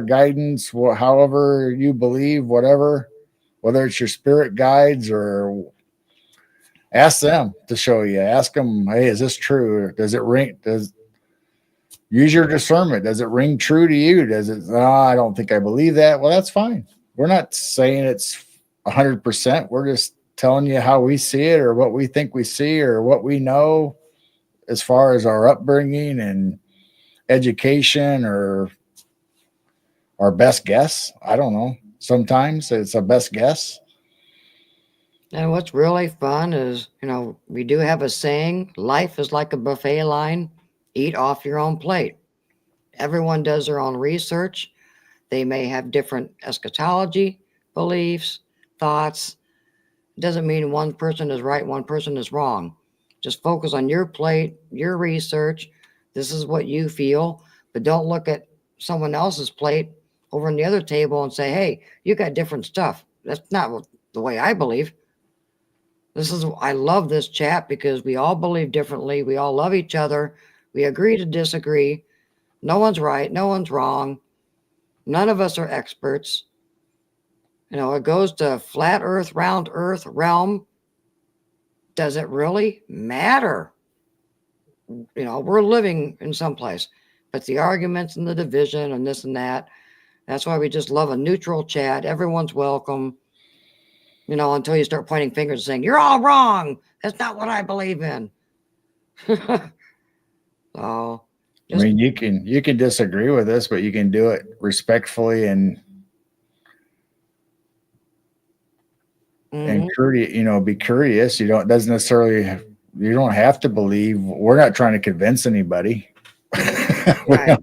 B: guidance, however you believe, whatever, whether it's your spirit guides or ask them to show you. Ask them, hey, is this true? Does it ring? Use your discernment. Does it ring true to you? Does it? Oh, I don't think I believe that. Well, that's fine. We're not saying it's 100%. We're just telling you how we see it or what we think we see or what we know as far as our upbringing and education or our best guess. I don't know. Sometimes it's a best guess.
C: And what's really fun is, you know, we do have a saying, life is like a buffet line, eat off your own plate. Everyone does their own research. They may have different eschatology, beliefs, thoughts. It doesn't mean one person is right, one person is wrong. Just focus on your plate, your research. This is what you feel, but don't look at someone else's plate over on the other table and say, hey, you got different stuff. That's not the way I believe. I love this chat because we all believe differently. We all love each other. We agree to disagree. No one's right. No one's wrong. None of us are experts. You know, it goes to flat earth, round earth, realm. Does it really matter? You know, we're living in some place, but the arguments and the division and this and that, That's why we just love a neutral chat. Everyone's welcome. You know, until you start pointing fingers and saying, you're all wrong. That's not what I believe in. So
B: I mean, you can disagree with us, but you can do it respectfully and courteous. You know, be curious. You don't doesn't necessarily you don't have to believe. We're not trying to convince anybody.
C: Right.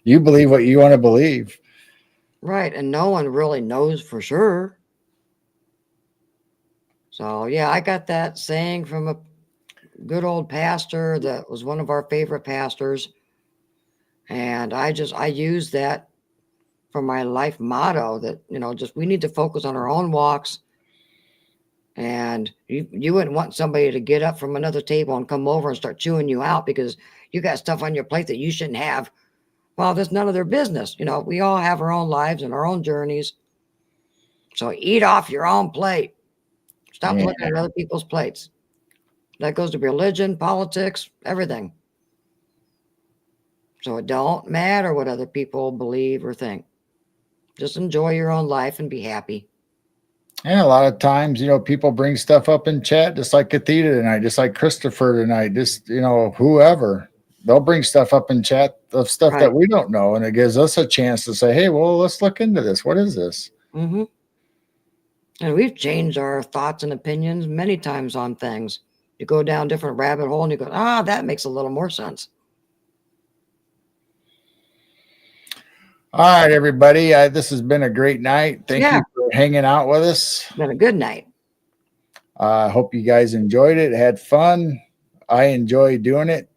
B: You believe what you want to believe.
C: Right. And no one really knows for sure. So yeah, I got that saying from a good old pastor that was one of our favorite pastors. And I use that for my life motto that, you know, just we need to focus on our own walks. And you wouldn't want somebody to get up from another table and come over and start chewing you out because you got stuff on your plate that you shouldn't have. Well, that's none of their business. You know, we all have our own lives and our own journeys. So eat off your own plate. Stop looking at other people's plates. That goes to religion, politics, everything. So it don't matter what other people believe or think. Just enjoy your own life and be happy.
B: And a lot of times, you know, people bring stuff up in chat, just like Kathita tonight, just like Christopher tonight, just, you know, whoever. They'll bring stuff up in chat of stuff that we don't know. And it gives us a chance to say, hey, well, let's look into this. What is this?
C: Mm-hmm. And we've changed our thoughts and opinions many times on things. You go down different rabbit hole and you go, that makes a little more sense.
B: All right, everybody. This has been a great night. Thank you for hanging out with us.
C: Been a good night.
B: I hope you guys enjoyed it, had fun. I enjoy doing it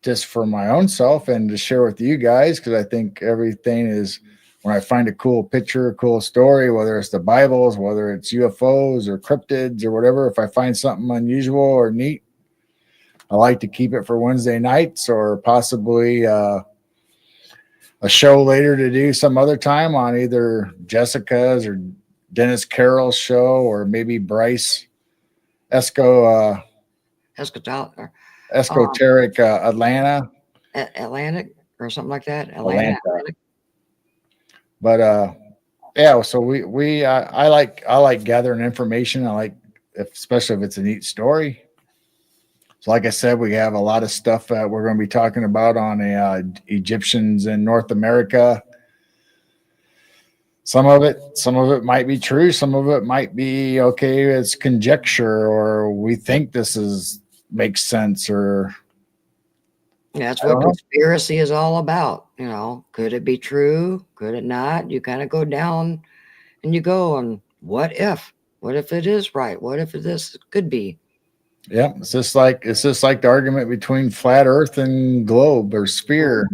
B: just for my own self and to share with you guys, because I think everything is when I find a cool picture, a cool story, whether it's the Bibles, whether it's UFOs or cryptids or whatever, if I find something unusual or neat, I like to keep it for Wednesday nights or possibly a show later to do some other time on either Jessica's or Dennis Carroll's show or maybe Bryce Esoteric
C: Atlantic or something like that. Atlantic.
B: But yeah, so I like gathering information. I like, especially if it's a neat story. So like I said, we have a lot of stuff that we're going to be talking about on Egyptians in North America. Some of it might be true. Some of it might be, okay, it's conjecture, or we think makes sense, or
C: that's what conspiracy is all about. You know, could it be true? Could it not? You kind of go down and you go on, what if it is right? What if this could be?
B: Yeah, it's just like the argument between flat Earth and globe or sphere.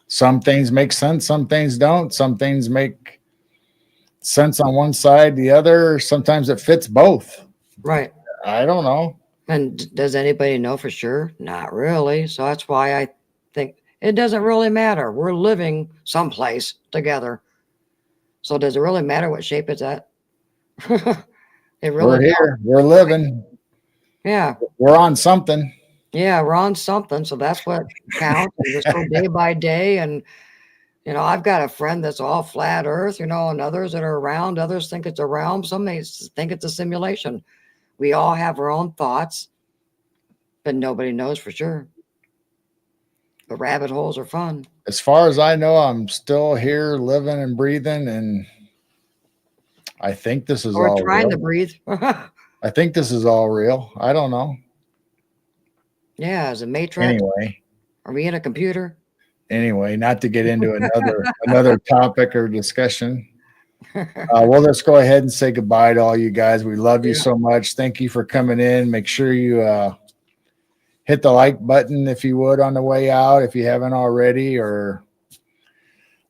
B: Some things make sense, some things don't. Some things make sense on one side, the other. Sometimes it fits both.
C: Right.
B: I don't know.
C: And does anybody know for sure? Not really. So that's why I think it doesn't really matter. We're living someplace together. So does it really matter what shape it's at?
B: We're here. We're living.
C: Yeah.
B: We're on something.
C: Yeah, we're on something. So that's what counts. And just go day by day. And, you know, I've got a friend that's all flat earth, you know, and others that are round. Others think it's a realm. Some may think it's a simulation. We all have our own thoughts, but nobody knows for sure. But rabbit holes are fun.
B: As far as I know, I'm still here living and breathing. And I think this is all
C: trying
B: real.
C: To breathe.
B: I think this is all real. I don't know.
C: Yeah, is it Matrix?
B: Anyway.
C: Are we in a computer?
B: Anyway, not to get into another topic or discussion. We'll just go ahead and say goodbye to all you guys. We love you so much. Thank you for coming in. Make sure you hit the like button if you would on the way out, if you haven't already, or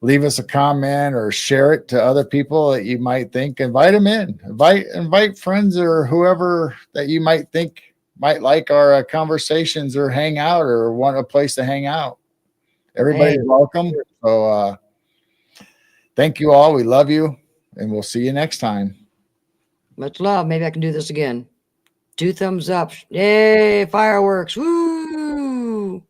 B: leave us a comment or share it to other people that you might think. Invite them in. Invite friends or whoever that you might think might like our conversations or hang out or want a place to hang out. Everybody's welcome. So thank you all. We love you, and we'll see you next time.
C: Much love. Maybe I can do this again. 2 thumbs up. Yay, fireworks. Woo!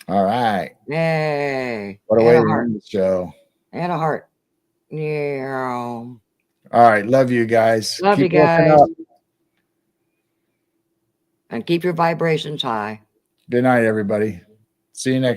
B: All right.
C: Yay.
B: What a way to end the show.
C: And a heart. Yeah.
B: All right. Love you guys.
C: Love you
B: Keep looking
C: guys.
B: up.
C: And keep your vibrations high.
B: Good night, everybody. See you next